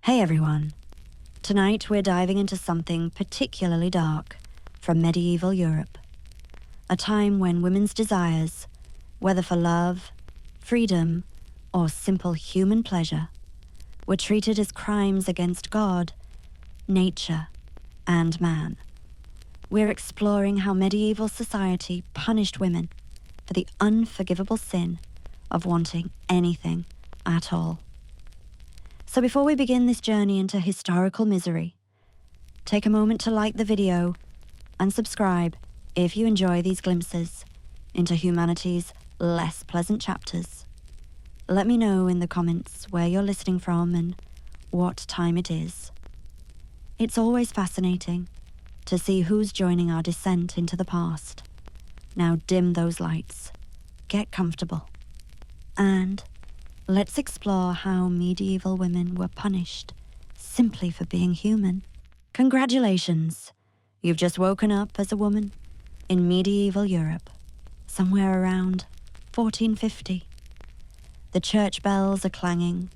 Hey everyone. Tonight we're diving into something particularly dark from medieval Europe. A time when women's desires, whether for love, freedom, or simple human pleasure, were treated as crimes against God, nature, and man. We're exploring how medieval society punished women for the unforgivable sin of wanting anything at all. So before we begin this journey into historical misery, take a moment to like the video and subscribe if you enjoy these glimpses into humanity's less pleasant chapters. Let me know in the comments where you're listening from and what time it is. It's always fascinating to see who's joining our descent into the past. Now dim those lights, get comfortable, and let's explore how medieval women were punished simply for being human. Congratulations, you've just woken up as a woman in medieval Europe, somewhere around 1450. The church bells are clanging,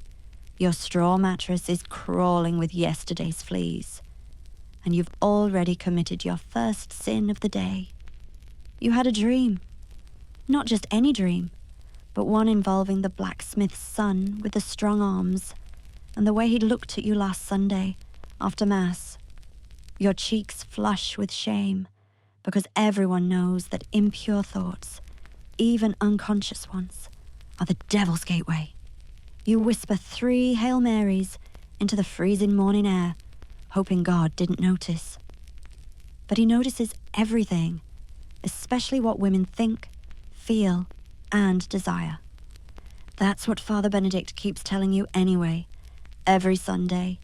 your straw mattress is crawling with yesterday's fleas, and you've already committed your first sin of the day. You had a dream, not just any dream, but one involving the blacksmith's son with the strong arms and the way he looked at you last Sunday after Mass. Your cheeks flush with shame because everyone knows that impure thoughts, even unconscious ones, are the devil's gateway. You whisper 3 Hail Marys into the freezing morning air, hoping God didn't notice. But he notices everything, especially what women think, feel, and desire. That's what Father Benedict keeps telling you anyway, every Sunday,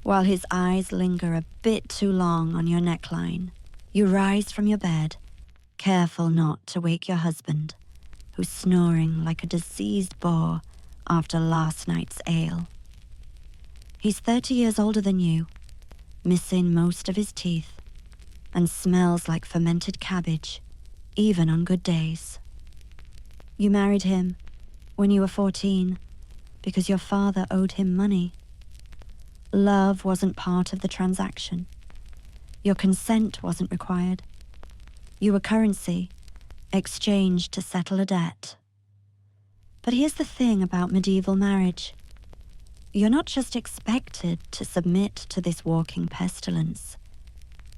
while his eyes linger a bit too long on your neckline. You rise from your bed, careful not to wake your husband, who's snoring like a diseased boar after last night's ale. He's 30 years older than you, missing most of his teeth, and smells like fermented cabbage, even on good days. You married him when you were 14 because your father owed him money. Love wasn't part of the transaction. Your consent wasn't required. You were currency, exchanged to settle a debt. But here's the thing about medieval marriage. You're not just expected to submit to this walking pestilence.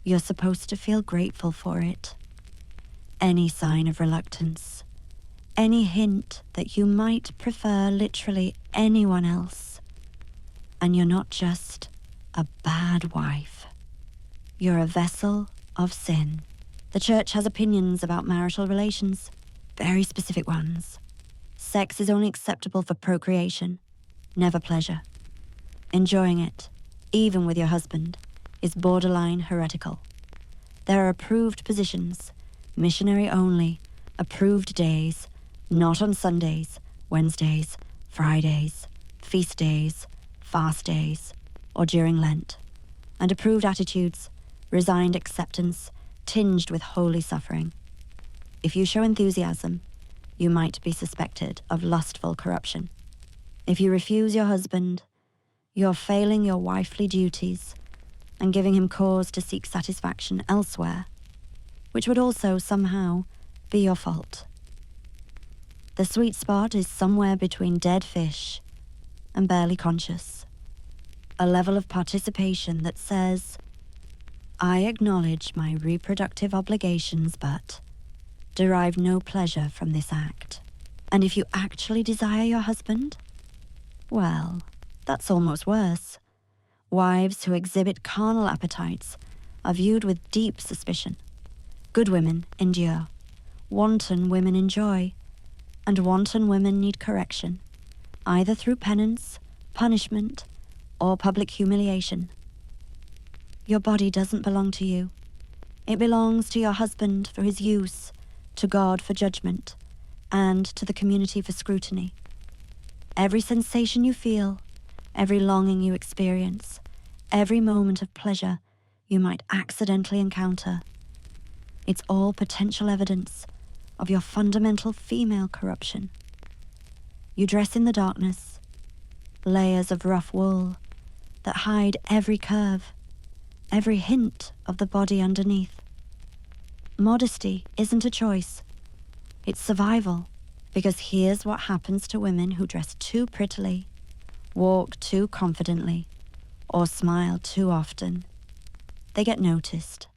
You're supposed to feel grateful for it. Any sign of reluctance, any hint that you might prefer literally anyone else, and you're not just a bad wife. You're a vessel of sin. The church has opinions about marital relations, very specific ones. Sex is only acceptable for procreation, never pleasure. Enjoying it, even with your husband, is borderline heretical. There are approved positions, missionary only, approved days, not on Sundays, Wednesdays, Fridays, feast days, fast days, or during Lent, and approved attitudes, resigned acceptance, tinged with holy suffering. If you show enthusiasm, you might be suspected of lustful corruption. If you refuse your husband, you're failing your wifely duties and giving him cause to seek satisfaction elsewhere, which would also somehow be your fault. The sweet spot is somewhere between dead fish and barely conscious. A level of participation that says, I acknowledge my reproductive obligations, but derive no pleasure from this act. And if you actually desire your husband, well, that's almost worse. Wives who exhibit carnal appetites are viewed with deep suspicion. Good women endure. Wanton women enjoy. And wanton women need correction, either through penance, punishment, or public humiliation. Your body doesn't belong to you. It belongs to your husband for his use, to God for judgment, and to the community for scrutiny. Every sensation you feel, every longing you experience, every moment of pleasure you might accidentally encounter, it's all potential evidence of your fundamental female corruption. You dress in the darkness, layers of rough wool, that hide every curve, every hint of the body underneath. Modesty isn't a choice, it's survival, because here's what happens to women who dress too prettily, walk too confidently, or smile too often. They get noticed.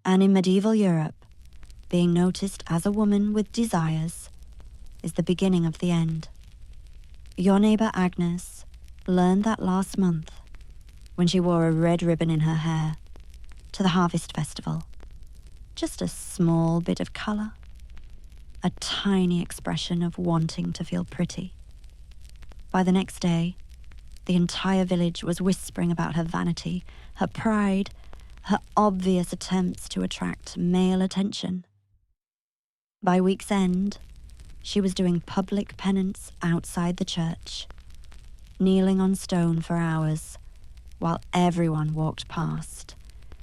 And in medieval Europe, being noticed as a woman with desires is the beginning of the end. Your neighbour Agnes learned that last month when she wore a red ribbon in her hair to the Harvest Festival. Just a small bit of colour, a tiny expression of wanting to feel pretty. By the next day, the entire village was whispering about her vanity, her pride, her obvious attempts to attract male attention. By week's end, she was doing public penance outside the church, kneeling on stone for hours while everyone walked past,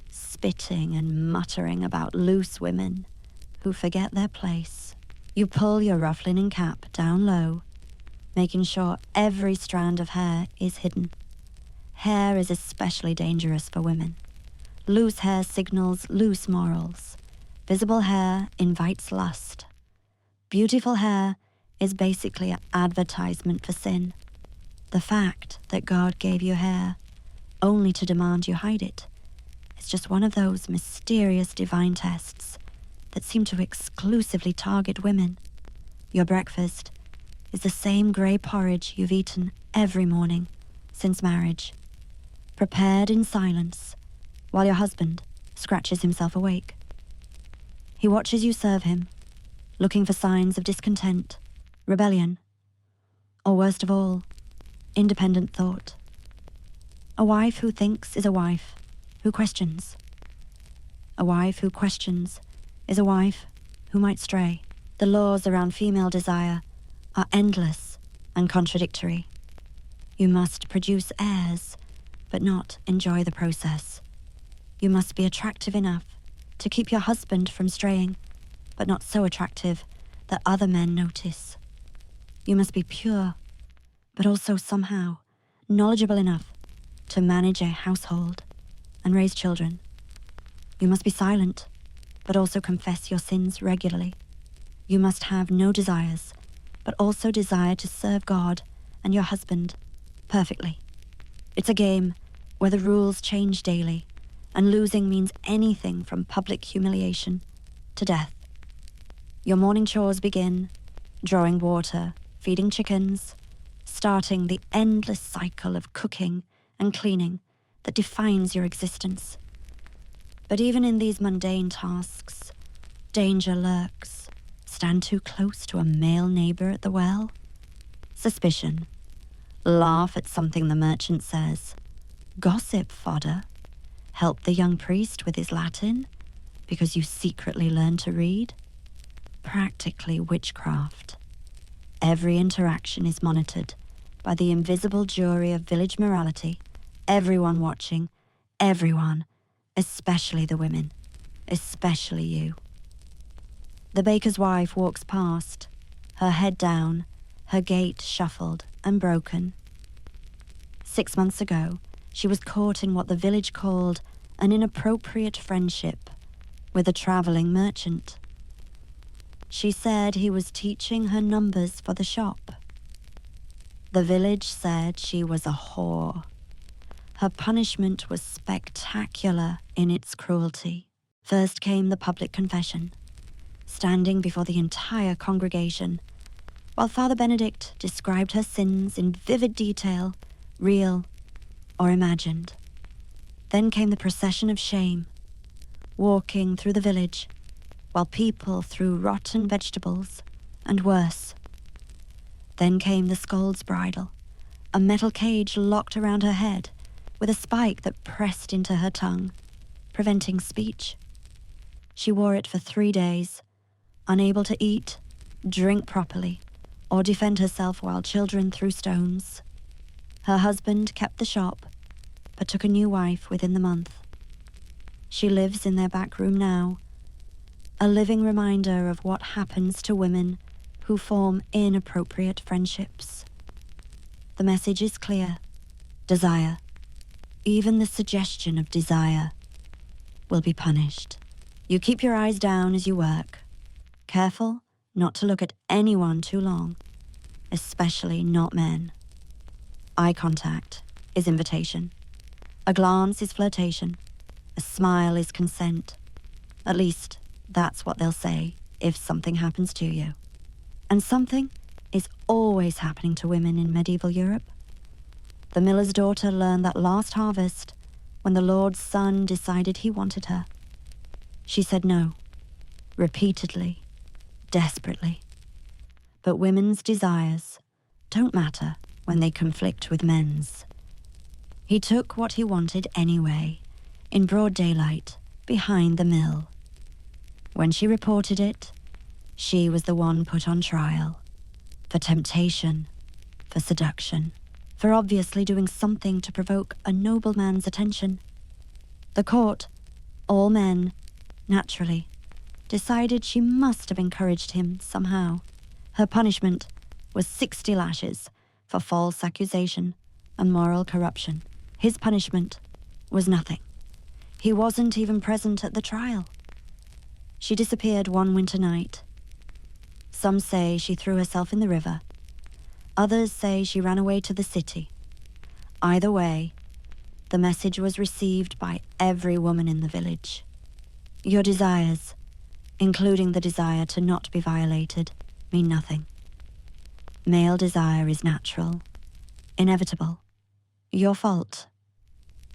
spitting and muttering about loose women who forget their place. You pull your rough linen cap down low, making sure every strand of hair is hidden. Hair is especially dangerous for women. Loose hair signals loose morals. Visible hair invites lust. Beautiful hair is basically an advertisement for sin. The fact that God gave you hair only to demand you hide it is just one of those mysterious divine tests that seem to exclusively target women. Your breakfast is the same grey porridge you've eaten every morning since marriage, prepared in silence while your husband scratches himself awake. He watches you serve him, looking for signs of discontent, rebellion, or worst of all, independent thought. A wife who thinks is a wife who questions. A wife who questions is a wife who might stray. The laws around female desire are endless and contradictory. You must produce heirs, but not enjoy the process. You must be attractive enough to keep your husband from straying, but not so attractive that other men notice. You must be pure, but also somehow knowledgeable enough to manage a household and raise children. You must be silent, but also confess your sins regularly. You must have no desires, but also desire to serve God and your husband perfectly. It's a game where the rules change daily, and losing means anything from public humiliation to death. Your morning chores begin, drawing water, feeding chickens, starting the endless cycle of cooking and cleaning that defines your existence. But even in these mundane tasks, danger lurks. Stand too close to a male neighbour at the well? Suspicion. Laugh at something the merchant says. Gossip fodder. Help the young priest with his Latin because you secretly learned to read. Practically witchcraft. Every interaction is monitored by the invisible jury of village morality, everyone watching, everyone, especially the women, especially you. The baker's wife walks past, her head down, her gait shuffled and broken. 6 months ago, she was caught in what the village called an inappropriate friendship with a travelling merchant. She said he was teaching her numbers for the shop. The village said she was a whore. Her punishment was spectacular in its cruelty. First came the public confession, standing before the entire congregation, while Father Benedict described her sins in vivid detail, real or imagined. Then came the procession of shame, walking through the village, while people threw rotten vegetables, and worse. Then came the scold's bridle, a metal cage locked around her head, with a spike that pressed into her tongue, preventing speech. She wore it for 3 days, unable to eat, drink properly, or defend herself while children threw stones. Her husband kept the shop, but took a new wife within the month. She lives in their back room now, a living reminder of what happens to women who form inappropriate friendships. The message is clear. Desire, even the suggestion of desire, will be punished. You keep your eyes down as you work, careful not to look at anyone too long, especially not men. Eye contact is invitation. A glance is flirtation. A smile is consent. At least, that's what they'll say if something happens to you. And something is always happening to women in medieval Europe. The miller's daughter learned that last harvest when the Lord's son decided he wanted her. She said no, repeatedly, desperately. But women's desires don't matter when they conflict with men's. He took what he wanted anyway, in broad daylight, behind the mill. When she reported it, she was the one put on trial. For temptation, for seduction, for obviously doing something to provoke a nobleman's attention. The court, all men, naturally, decided she must have encouraged him somehow. Her punishment was 60 lashes for false accusation and moral corruption. His punishment was nothing. He wasn't even present at the trial. She disappeared one winter night. Some say she threw herself in the river. Others say she ran away to the city. Either way, the message was received by every woman in the village. Your desires, including the desire to not be violated, mean nothing. Male desire is natural, inevitable, your fault.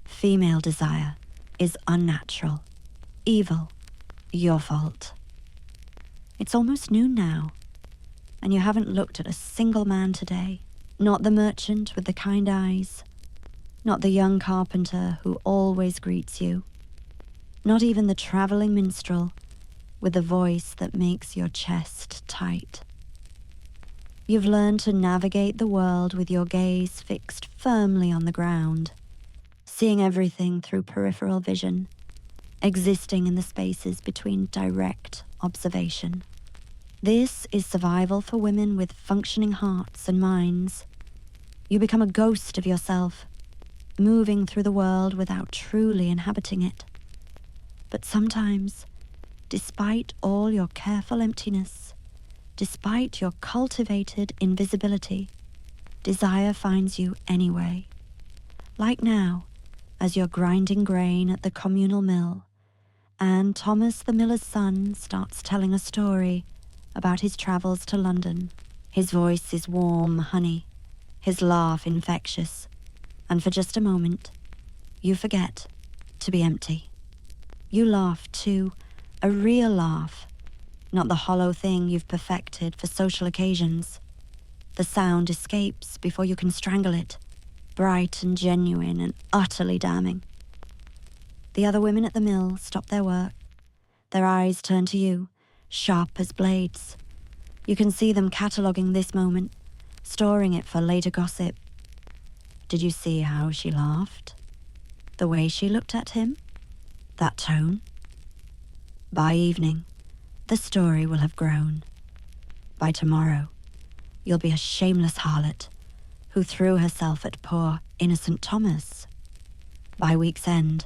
Female desire is unnatural, evil, your fault. It's almost noon now, and you haven't looked at a single man today. Not the merchant with the kind eyes, not the young carpenter who always greets you, not even the traveling minstrel with the voice that makes your chest tight. You've learned to navigate the world with your gaze fixed firmly on the ground, seeing everything through peripheral vision, existing in the spaces between direct observation. This is survival for women with functioning hearts and minds. You become a ghost of yourself, moving through the world without truly inhabiting it. But sometimes, despite all your careful emptiness, despite your cultivated invisibility, desire finds you anyway. Like now, as you're grinding grain at the communal mill, and Thomas the miller's son starts telling a story about his travels to London. His voice is warm honey, his laugh infectious, and for just a moment, you forget to be empty. You laugh too, a real laugh, not the hollow thing you've perfected for social occasions. The sound escapes before you can strangle it, bright and genuine and utterly damning. The other women at the mill stop their work. Their eyes turn to you, sharp as blades. You can see them cataloguing this moment, storing it for later gossip. Did you see how she laughed? The way she looked at him? That tone? By evening, the story will have grown. By tomorrow, you'll be a shameless harlot who threw herself at poor, innocent Thomas. By week's end,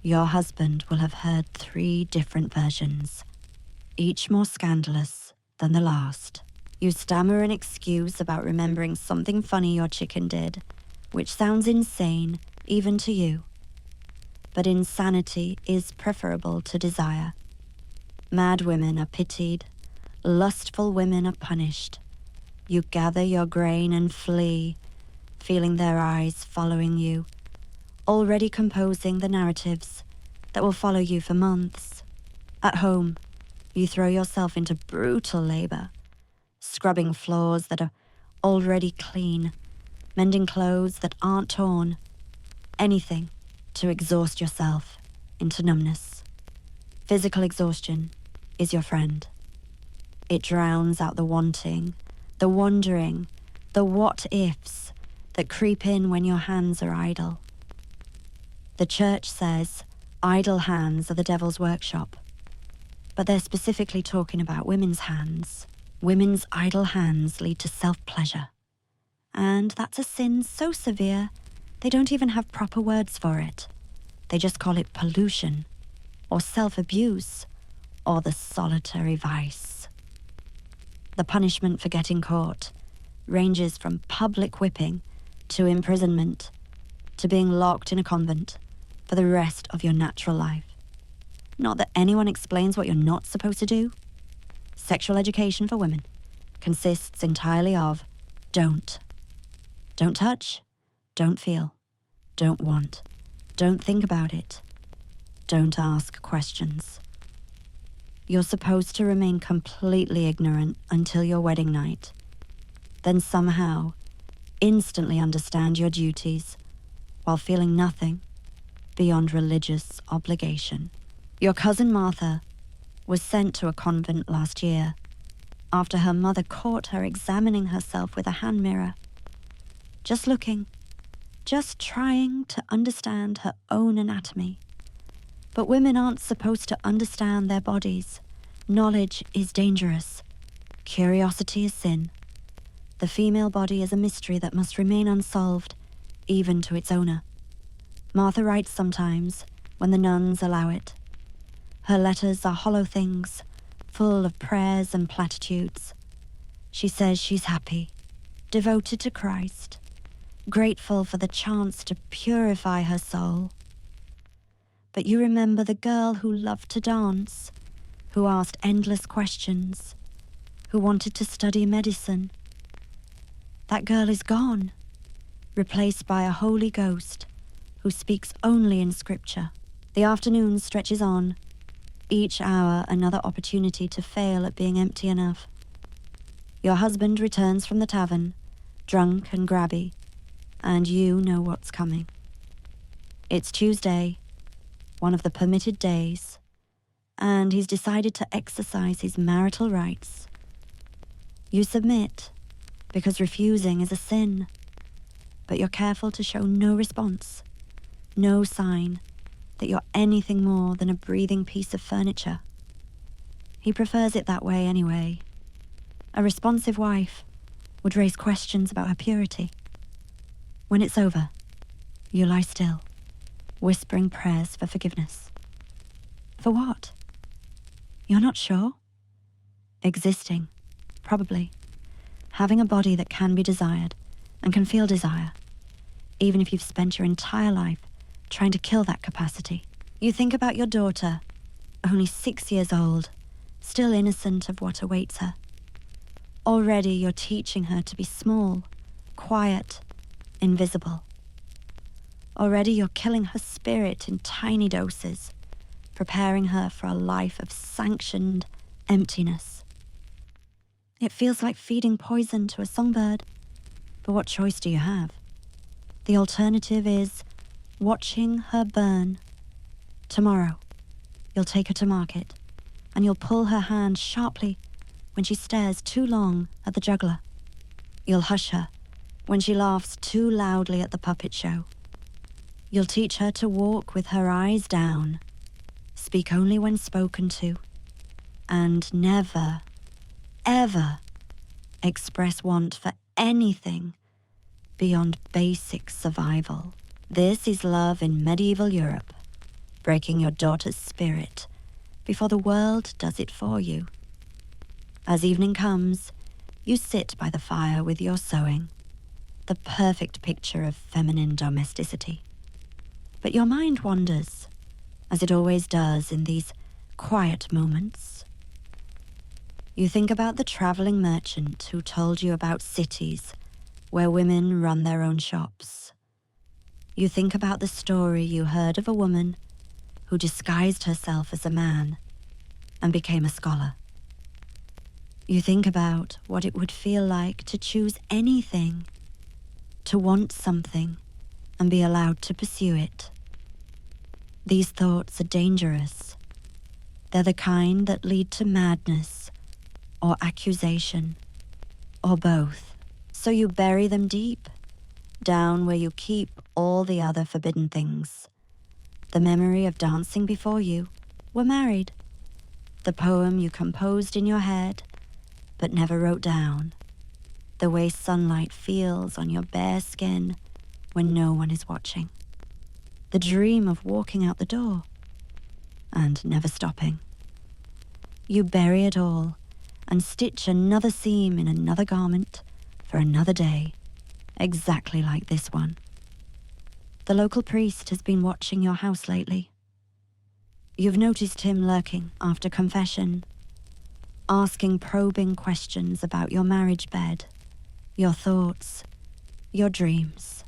your husband will have heard 3 different versions, each more scandalous than the last. You stammer an excuse about remembering something funny your chicken did, which sounds insane even to you. But insanity is preferable to desire. Mad women are pitied, lustful women are punished. You gather your grain and flee, feeling their eyes following you, already composing the narratives that will follow you for months. At home, you throw yourself into brutal labor, scrubbing floors that are already clean, mending clothes that aren't torn, anything to exhaust yourself into numbness. Physical exhaustion is your friend. It drowns out the wanting, the wondering, the what-ifs that creep in when your hands are idle. The church says idle hands are the devil's workshop, but they're specifically talking about women's hands. Women's idle hands lead to self-pleasure, and that's a sin so severe They don't even have proper words for it. They just call it pollution, or self-abuse, or the solitary vice. The punishment for getting caught ranges from public whipping to imprisonment to being locked in a convent for the rest of your natural life. Not that anyone explains what you're not supposed to do. Sexual education for women consists entirely of don't. Don't touch, don't feel, don't want, don't think about it, don't ask questions. You're supposed to remain completely ignorant until your wedding night, then somehow instantly understand your duties while feeling nothing beyond religious obligation. Your cousin Martha was sent to a convent last year after her mother caught her examining herself with a hand mirror. Just looking, just trying to understand her own anatomy. But women aren't supposed to understand their bodies. Knowledge is dangerous. Curiosity is sin. The female body is a mystery that must remain unsolved, even to its owner. Martha writes sometimes, when the nuns allow it. Her letters are hollow things, full of prayers and platitudes. She says she's happy, devoted to Christ, grateful for the chance to purify her soul. But you remember the girl who loved to dance, who asked endless questions, who wanted to study medicine. That girl is gone, replaced by a Holy Ghost who speaks only in Scripture. The afternoon stretches on, each hour another opportunity to fail at being empty enough. Your husband returns from the tavern, drunk and grabby, and you know what's coming. It's Tuesday, one of the permitted days, and he's decided to exercise his marital rights. You submit, because refusing is a sin, but you're careful to show no response, no sign that you're anything more than a breathing piece of furniture. He prefers it that way anyway. A responsive wife would raise questions about her purity. When it's over, you lie still, whispering prayers for forgiveness. For what? You're not sure? Existing, probably. Having a body that can be desired and can feel desire, even if you've spent your entire life trying to kill that capacity. You think about your daughter, only 6 years old, still innocent of what awaits her. Already you're teaching her to be small, quiet, invisible. Already you're killing her spirit in tiny doses, preparing her for a life of sanctioned emptiness. It feels like feeding poison to a songbird, but what choice do you have? The alternative is watching her burn. Tomorrow, you'll take her to market, and you'll pull her hand sharply when she stares too long at the juggler. You'll hush her when she laughs too loudly at the puppet show. You'll teach her to walk with her eyes down, speak only when spoken to, and never, ever express want for anything beyond basic survival. This is love in medieval Europe, breaking your daughter's spirit before the world does it for you. As evening comes, you sit by the fire with your sewing, the perfect picture of feminine domesticity. But your mind wanders, as it always does in these quiet moments. You think about the traveling merchant who told you about cities where women run their own shops. You think about the story you heard of a woman who disguised herself as a man and became a scholar. You think about what it would feel like to choose anything, to want something and be allowed to pursue it. These thoughts are dangerous. They're the kind that lead to madness or accusation or both. So you bury them deep, down where you keep all the other forbidden things. The memory of dancing before you were married. The poem you composed in your head but never wrote down. The way sunlight feels on your bare skin when no one is watching. The dream of walking out the door and never stopping. You bury it all and stitch another seam in another garment for another day, exactly like this one. The local priest has been watching your house lately. You've noticed him lurking after confession, asking probing questions about your marriage bed, your thoughts, your dreams.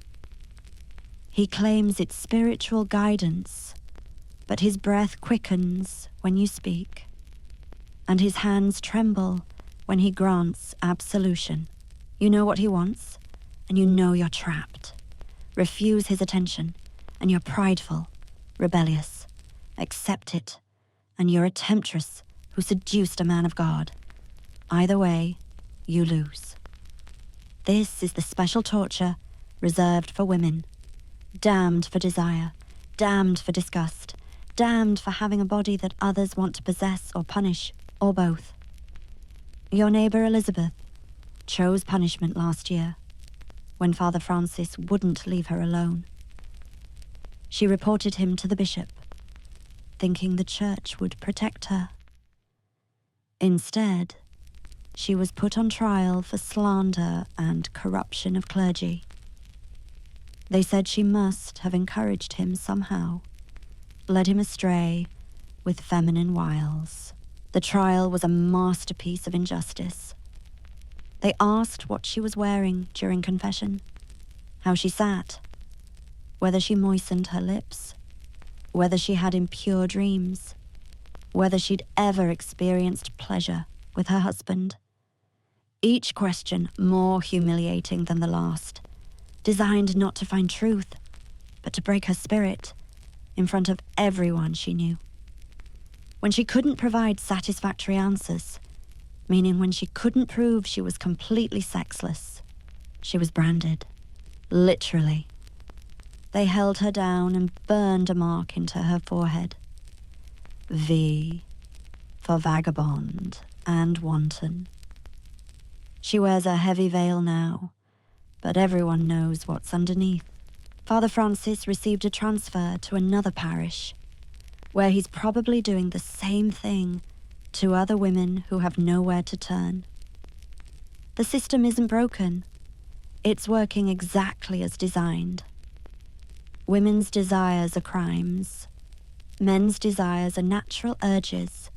He claims it's spiritual guidance, but his breath quickens when you speak, and his hands tremble when he grants absolution. You know what he wants, and you know you're trapped. Refuse his attention, and you're prideful, rebellious. Accept it, and you're a temptress who seduced a man of God. Either way, you lose. This is the special torture reserved for women, damned for desire, damned for disgust, damned for having a body that others want to possess or punish, or both. Your neighbor Elizabeth chose punishment last year, when Father Francis wouldn't leave her alone. She reported him to the bishop, thinking the church would protect her. Instead, she was put on trial for slander and corruption of clergy. They said she must have encouraged him somehow, led him astray with feminine wiles. The trial was a masterpiece of injustice. They asked what she was wearing during confession, how she sat, whether she moistened her lips, whether she had impure dreams, whether she'd ever experienced pleasure with her husband. Each question more humiliating than the last, designed not to find truth, but to break her spirit in front of everyone she knew. When she couldn't provide satisfactory answers, meaning when she couldn't prove she was completely sexless, she was branded, literally. They held her down and burned a mark into her forehead. V for vagabond and wanton. She wears a heavy veil now, but everyone knows what's underneath. Father Francis received a transfer to another parish, where he's probably doing the same thing to other women who have nowhere to turn. The system isn't broken. It's working exactly as designed. Women's desires are crimes. Men's desires are natural urges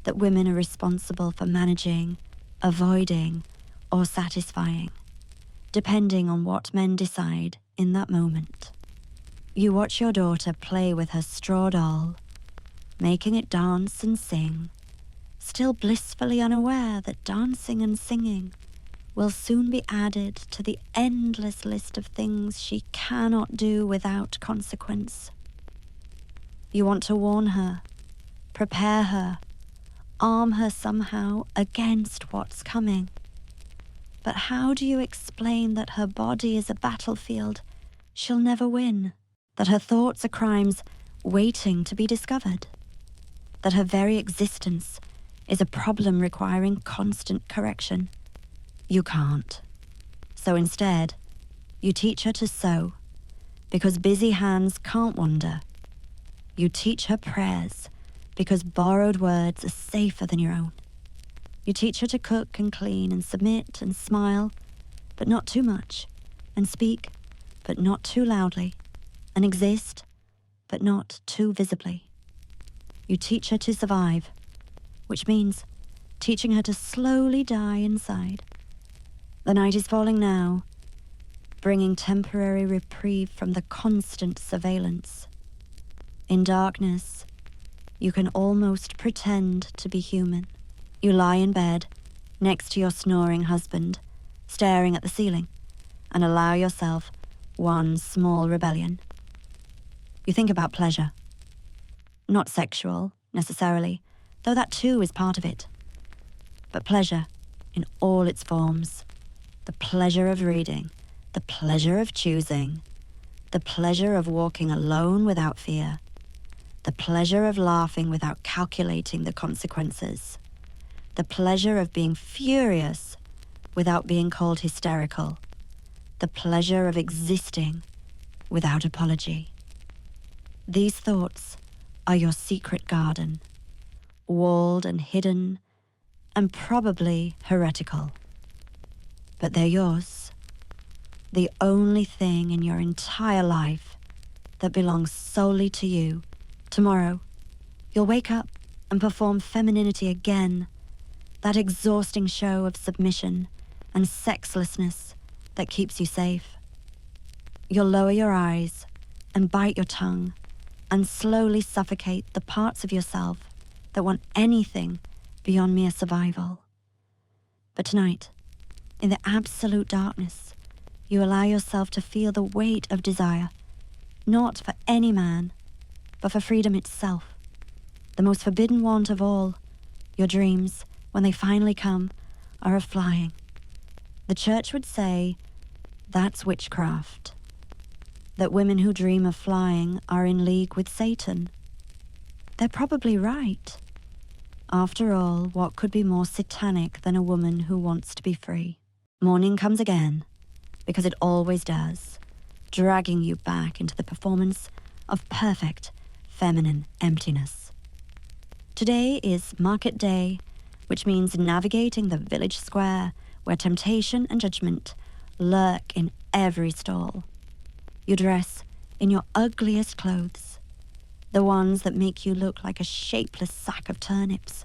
that women are responsible for managing, avoiding, or satisfying, depending on what men decide in that moment. You watch your daughter play with her straw doll, making it dance and sing, still blissfully unaware that dancing and singing will soon be added to the endless list of things she cannot do without consequence. You want to warn her, prepare her, arm her somehow against what's coming. But how do you explain that her body is a battlefield she'll never win? That her thoughts are crimes waiting to be discovered? That her very existence is a problem requiring constant correction? You can't. So instead, you teach her to sew, because busy hands can't wander. You teach her prayers, because borrowed words are safer than your own. You teach her to cook and clean and submit and smile, but not too much, and speak, but not too loudly, and exist, but not too visibly. You teach her to survive, which means teaching her to slowly die inside. The night is falling now, bringing temporary reprieve from the constant surveillance. In darkness, you can almost pretend to be human. You lie in bed, next to your snoring husband, staring at the ceiling, and allow yourself one small rebellion. You think about pleasure. Not sexual, necessarily, though that too is part of it. But pleasure in all its forms. The pleasure of reading, the pleasure of choosing, the pleasure of walking alone without fear, the pleasure of laughing without calculating the consequences, the pleasure of being furious without being called hysterical, the pleasure of existing without apology. These thoughts are your secret garden, walled and hidden, and probably heretical. But they're yours, the only thing in your entire life that belongs solely to you. Tomorrow, you'll wake up and perform femininity again, that exhausting show of submission and sexlessness that keeps you safe. You'll lower your eyes and bite your tongue and slowly suffocate the parts of yourself that want anything beyond mere survival. But tonight, in the absolute darkness, you allow yourself to feel the weight of desire, not for any man, but for freedom itself. The most forbidden want of all, your dreams, when they finally come, are of flying. The church would say that's witchcraft, that women who dream of flying are in league with Satan. They're probably right. After all, what could be more satanic than a woman who wants to be free? Morning comes again, because it always does, dragging you back into the performance of perfect feminine emptiness. Today is market day, which means navigating the village square where temptation and judgment lurk in every stall. You dress in your ugliest clothes, the ones that make you look like a shapeless sack of turnips,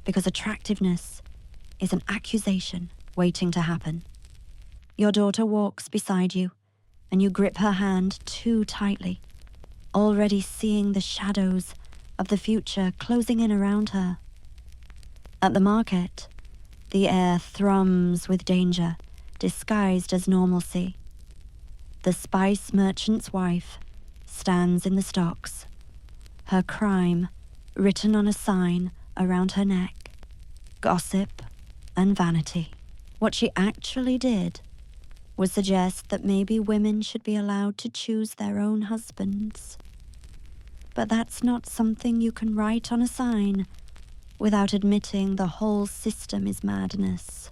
because attractiveness is an accusation waiting to happen. Your daughter walks beside you, and you grip her hand too tightly, already seeing the shadows of the future closing in around her. At the market, the air thrums with danger, disguised as normalcy. The spice merchant's wife stands in the stocks, her crime written on a sign around her neck: gossip and vanity. What she actually did was suggest that maybe women should be allowed to choose their own husbands. But that's not something you can write on a sign without admitting the whole system is madness.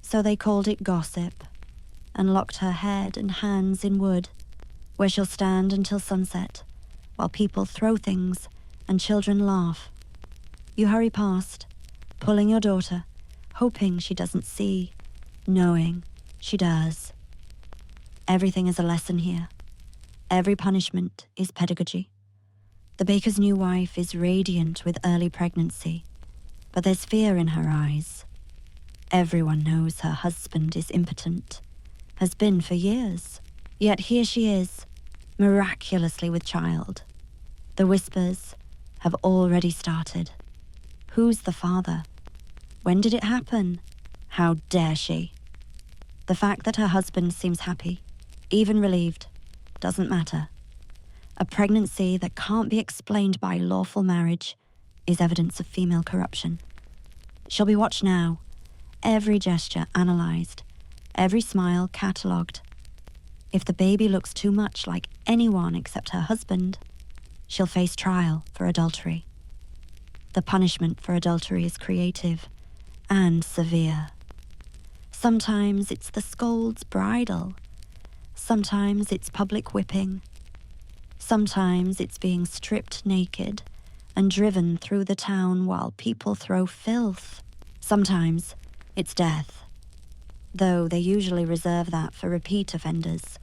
So they called it gossip and locked her head and hands in wood, where she'll stand until sunset, while people throw things and children laugh. You hurry past, pulling your daughter, hoping she doesn't see, knowing she does. Everything is a lesson here. Every punishment is pedagogy. The baker's new wife is radiant with early pregnancy, but there's fear in her eyes. Everyone knows her husband is impotent, has been for years. Yet here she is, miraculously with child. The whispers have already started. Who's the father? When did it happen? How dare she? The fact that her husband seems happy, even relieved, doesn't matter. A pregnancy that can't be explained by lawful marriage is evidence of female corruption. She'll be watched now, every gesture analyzed, every smile catalogued. If the baby looks too much like anyone except her husband, she'll face trial for adultery. The punishment for adultery is creative and severe. Sometimes it's the scold's bridal. Sometimes it's public whipping. Sometimes it's being stripped naked and driven through the town while people throw filth. Sometimes it's death, though they usually reserve that for repeat offenders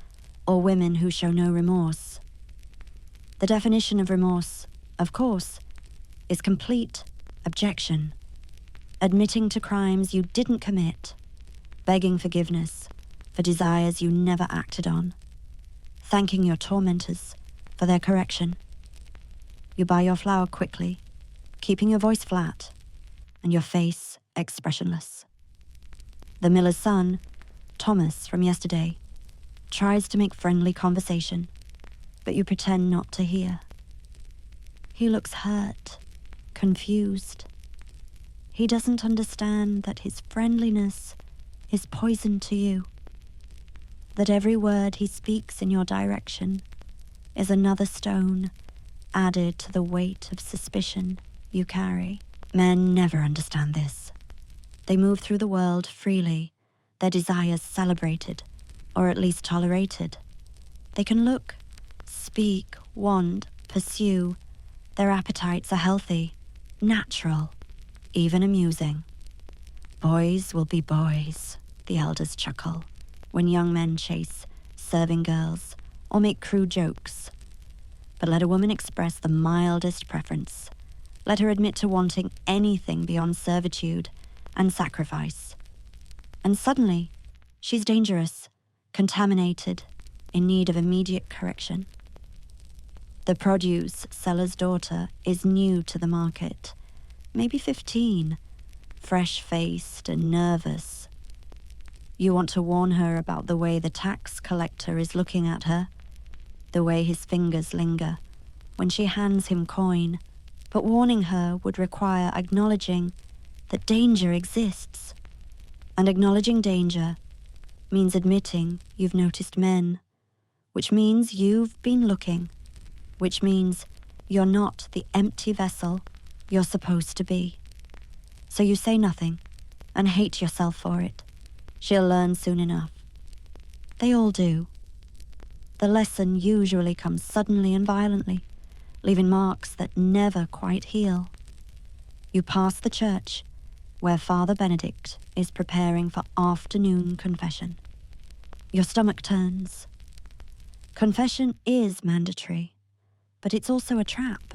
or women who show no remorse. The definition of remorse, of course, is complete abjection, admitting to crimes you didn't commit, begging forgiveness for desires you never acted on, thanking your tormentors for their correction. You buy your flour quickly, keeping your voice flat and your face expressionless. The miller's son, Thomas from yesterday, tries to make friendly conversation, but you pretend not to hear. He looks hurt, confused. He doesn't understand that his friendliness is poison to you, that every word he speaks in your direction is another stone added to the weight of suspicion you carry. Men never understand this. They move through the world freely, their desires celebrated, or at least tolerated. They can look, speak, want, pursue. Their appetites are healthy, natural, even amusing. Boys will be boys, the elders chuckle, when young men chase serving girls or make crude jokes. But let a woman express the mildest preference. Let her admit to wanting anything beyond servitude and sacrifice. And suddenly, she's dangerous, contaminated, in need of immediate correction. The produce seller's daughter is new to the market, maybe 15, fresh-faced and nervous. You want to warn her about the way the tax collector is looking at her, the way his fingers linger when she hands him coin, but warning her would require acknowledging that danger exists. And acknowledging danger means admitting you've noticed men, which means you've been looking, which means you're not the empty vessel you're supposed to be. So you say nothing and hate yourself for it. She'll learn soon enough. They all do. The lesson usually comes suddenly and violently, leaving marks that never quite heal. You pass the church, where Father Benedict is preparing for afternoon confession. Your stomach turns. Confession is mandatory, but it's also a trap.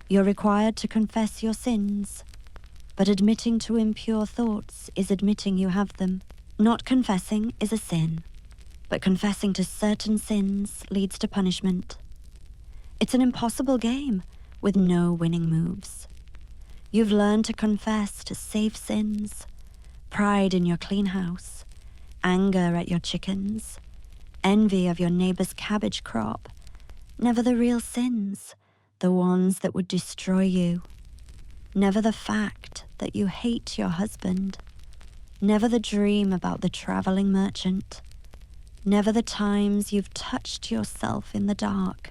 You're required to confess your sins, but admitting to impure thoughts is admitting you have them. Not confessing is a sin, but confessing to certain sins leads to punishment. It's an impossible game with no winning moves. You've learned to confess to safe sins, pride in your clean house, anger at your chickens, envy of your neighbor's cabbage crop, never the real sins, the ones that would destroy you. Never the fact that you hate your husband. Never the dream about the traveling merchant. Never the times you've touched yourself in the dark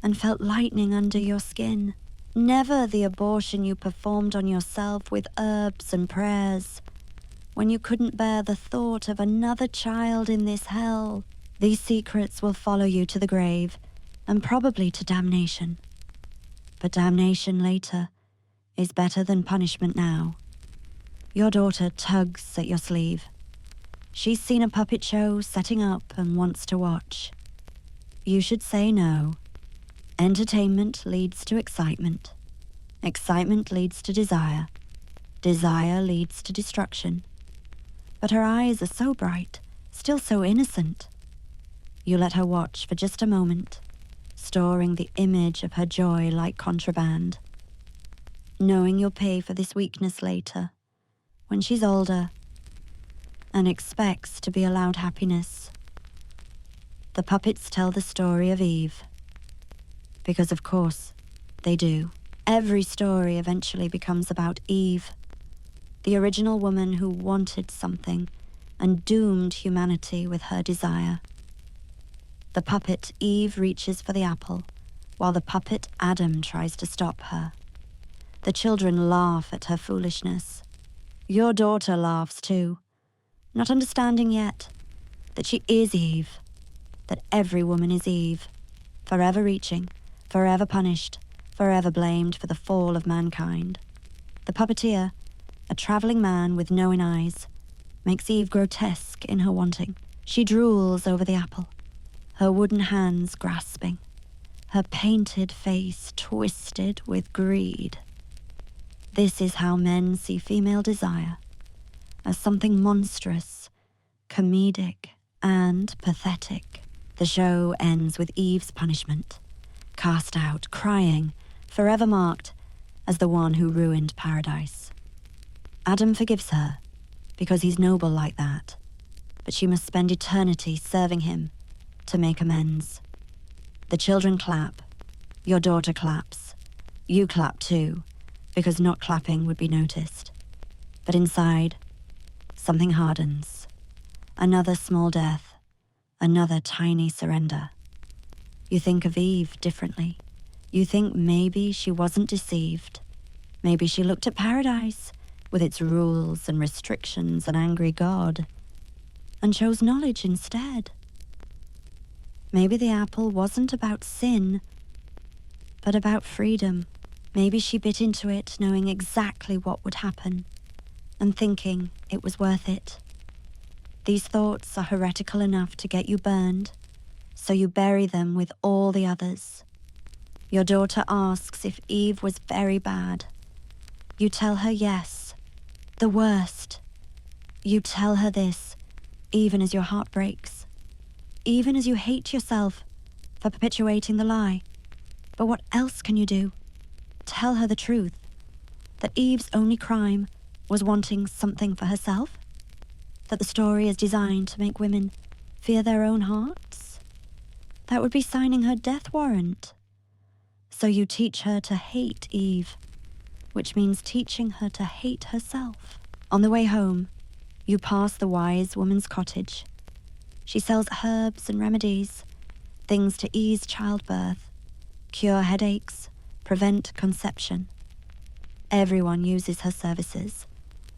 and felt lightning under your skin. Never the abortion you performed on yourself with herbs and prayers when you couldn't bear the thought of another child in this hell. These secrets will follow you to the grave and probably to damnation. But damnation later is better than punishment now. Your daughter tugs at your sleeve. She's seen a puppet show setting up and wants to watch. You should say no. Entertainment leads to excitement. Excitement leads to desire. Desire leads to destruction. But her eyes are so bright, still so innocent. You let her watch for just a moment, storing the image of her joy like contraband, knowing you'll pay for this weakness later, when she's older, and expects to be allowed happiness. The puppets tell the story of Eve, because of course they do. Every story eventually becomes about Eve, the original woman who wanted something and doomed humanity with her desire. The puppet Eve reaches for the apple, while the puppet Adam tries to stop her. The children laugh at her foolishness. Your daughter laughs too, not understanding yet that she is Eve, that every woman is Eve, forever reaching, forever punished, forever blamed for the fall of mankind. The puppeteer, a traveling man with knowing eyes, makes Eve grotesque in her wanting. She drools over the apple, her wooden hands grasping, her painted face twisted with greed. This is how men see female desire, as something monstrous, comedic, and pathetic. The show ends with Eve's punishment, cast out, crying, forever marked as the one who ruined paradise. Adam forgives her, because he's noble like that, but she must spend eternity serving him to make amends. The children clap, your daughter claps, you clap too, because not clapping would be noticed. But inside, something hardens. Another small death, another tiny surrender. You think of Eve differently. You think maybe she wasn't deceived. Maybe she looked at paradise with its rules and restrictions and angry God, and chose knowledge instead. Maybe the apple wasn't about sin, but about freedom. Maybe she bit into it knowing exactly what would happen and thinking it was worth it. These thoughts are heretical enough to get you burned, so you bury them with all the others. Your daughter asks if Eve was very bad. You tell her yes, the worst. You tell her this, even as your heart breaks, even as you hate yourself for perpetuating the lie. But what else can you do? Tell her the truth, that Eve's only crime was wanting something for herself? That the story is designed to make women fear their own hearts? That would be signing her death warrant. So you teach her to hate Eve, which means teaching her to hate herself. On the way home, you pass the wise woman's cottage. She sells herbs and remedies, things to ease childbirth, cure headaches, prevent conception. Everyone uses her services,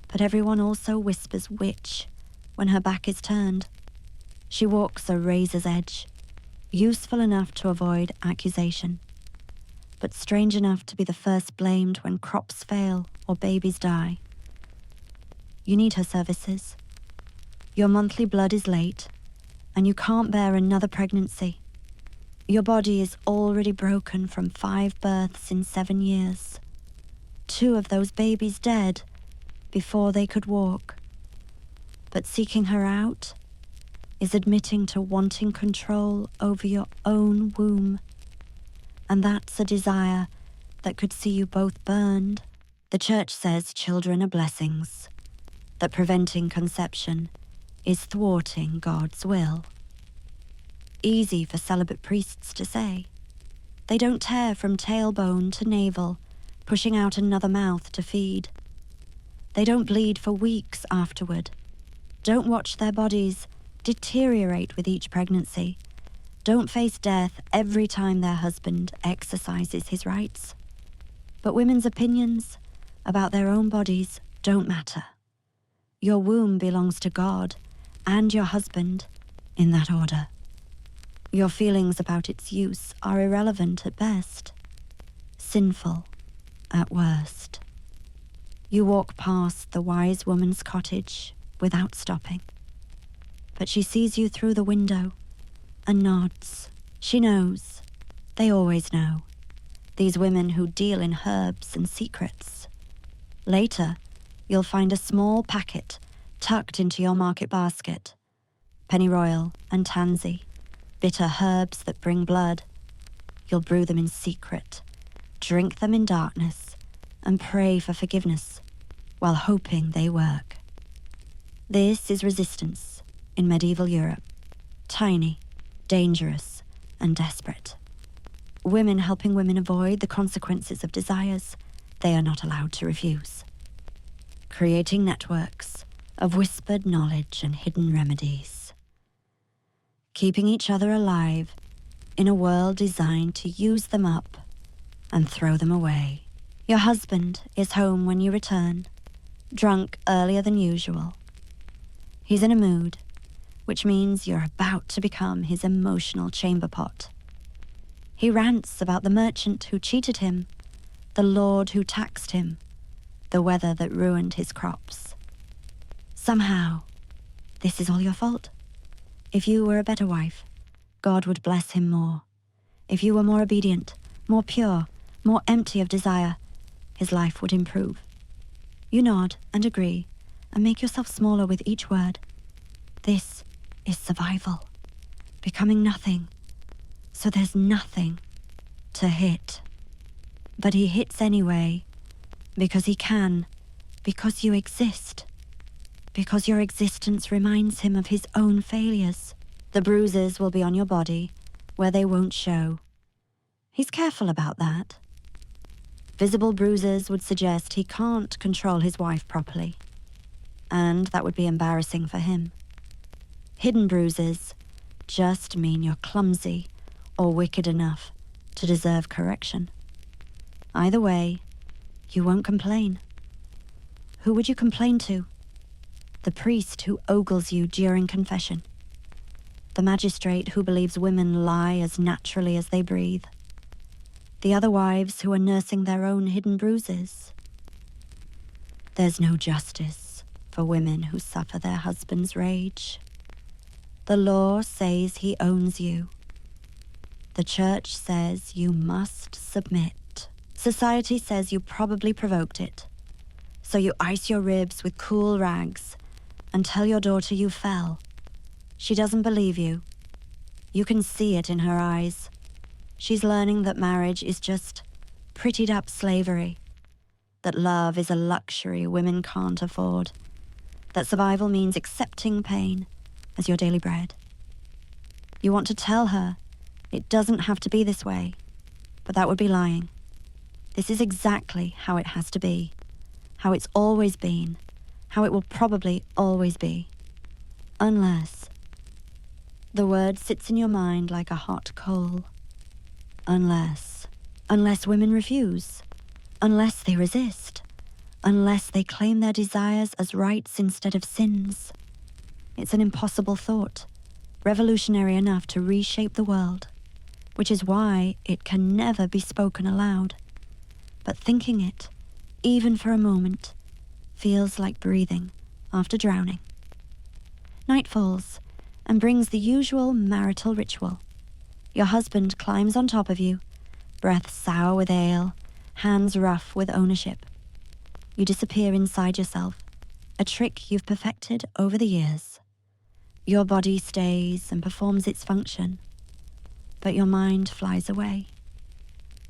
but everyone also whispers witch when her back is turned. She walks a razor's edge, useful enough to avoid accusation, but strange enough to be the first blamed when crops fail or babies die. You need her services. Your monthly blood is late, and you can't bear another pregnancy. Your body is already broken from 5 births in 7 years. 2 of those babies dead before they could walk. But seeking her out is admitting to wanting control over your own womb. And that's a desire that could see you both burned. The church says children are blessings, that preventing conception is thwarting God's will. Easy for celibate priests to say. They don't tear from tailbone to navel, pushing out another mouth to feed. They don't bleed for weeks afterward. Don't watch their bodies deteriorate with each pregnancy. Don't face death every time their husband exercises his rights. But women's opinions about their own bodies don't matter. Your womb belongs to God and your husband, in that order. Your feelings about its use are irrelevant at best, sinful at worst. You walk past the wise woman's cottage without stopping, but she sees you through the window and nods. She knows. They always know. These women who deal in herbs and secrets. Later, you'll find a small packet tucked into your market basket. Pennyroyal and tansy, bitter herbs that bring blood. You'll brew them in secret, drink them in darkness, and pray for forgiveness while hoping they work. This is resistance in medieval Europe. Tiny, dangerous, and desperate. Women helping women avoid the consequences of desires they are not allowed to refuse. Creating networks of whispered knowledge and hidden remedies. Keeping each other alive in a world designed to use them up and throw them away. Your husband is home when you return, drunk earlier than usual. He's in a mood, which means you're about to become his emotional chamber pot. He rants about the merchant who cheated him, the lord who taxed him, the weather that ruined his crops. Somehow, this is all your fault. If you were a better wife, God would bless him more. If you were more obedient, more pure, more empty of desire, his life would improve. You nod and agree, and make yourself smaller with each word. This is survival, becoming nothing, so there's nothing to hit. But he hits anyway, because he can, because you exist, because your existence reminds him of his own failures. The bruises will be on your body, where they won't show. He's careful about that. Visible bruises would suggest he can't control his wife properly, and that would be embarrassing for him. Hidden bruises just mean you're clumsy or wicked enough to deserve correction. Either way, you won't complain. Who would you complain to? The priest who ogles you during confession. The magistrate who believes women lie as naturally as they breathe. The other wives who are nursing their own hidden bruises. There's no justice for women who suffer their husband's rage. The law says he owns you. The church says you must submit. Society says you probably provoked it. So you ice your ribs with cool rags and tell your daughter you fell. She doesn't believe you. You can see it in her eyes. She's learning that marriage is just prettied up slavery, that love is a luxury women can't afford, that survival means accepting pain as your daily bread. You want to tell her it doesn't have to be this way, but that would be lying. This is exactly how it has to be, how it's always been, how it will probably always be. Unless. The word sits in your mind like a hot coal. Unless. Unless women refuse. Unless they resist. Unless they claim their desires as rights instead of sins. It's an impossible thought, revolutionary enough to reshape the world, which is why it can never be spoken aloud. But thinking it, even for a moment, feels like breathing after drowning. Night falls and brings the usual marital ritual. Your husband climbs on top of you, breath sour with ale, hands rough with ownership. You disappear inside yourself, a trick you've perfected over the years. Your body stays and performs its function, but your mind flies away.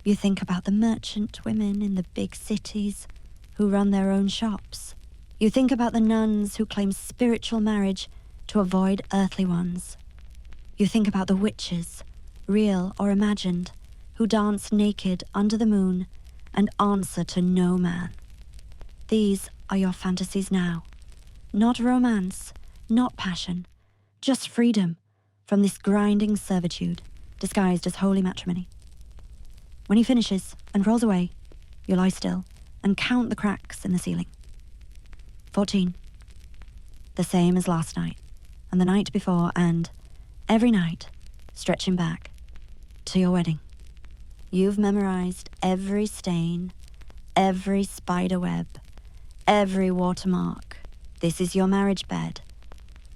You think about the merchant women in the big cities who run their own shops. You think about the nuns who claim spiritual marriage to avoid earthly ones. You think about the witches, real or imagined, who dance naked under the moon and answer to no man. These are your fantasies now. Not romance, not passion, just freedom from this grinding servitude disguised as holy matrimony. When he finishes and rolls away, you lie still and count the cracks in the ceiling. 14. The same as last night, and the night before, and every night, stretching back to your wedding. You've memorized every stain, every spider web, every watermark. This is your marriage bed,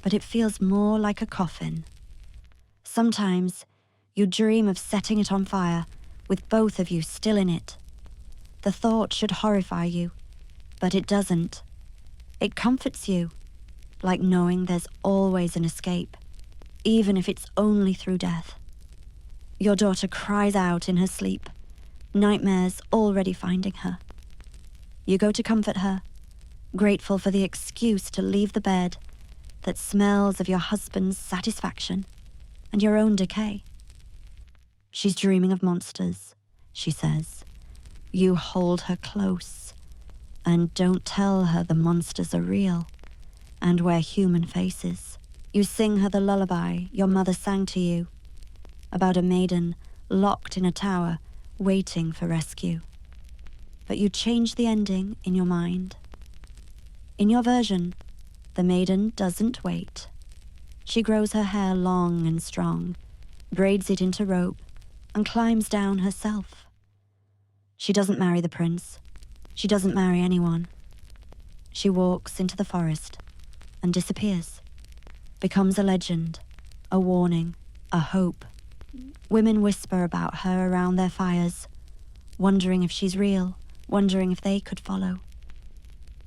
but it feels more like a coffin. Sometimes you dream of setting it on fire with both of you still in it. The thought should horrify you, but it doesn't. It comforts you, like knowing there's always an escape, even if it's only through death. Your daughter cries out in her sleep, nightmares already finding her. You go to comfort her, grateful for the excuse to leave the bed that smells of your husband's satisfaction and your own decay. She's dreaming of monsters, she says. You hold her close and don't tell her the monsters are real and wear human faces. You sing her the lullaby your mother sang to you about a maiden locked in a tower waiting for rescue. But you change the ending in your mind. In your version, the maiden doesn't wait. She grows her hair long and strong, braids it into rope, and climbs down herself. She doesn't marry the prince. She doesn't marry anyone. She walks into the forest and disappears, becomes a legend, a warning, a hope. Women whisper about her around their fires, wondering if she's real, wondering if they could follow.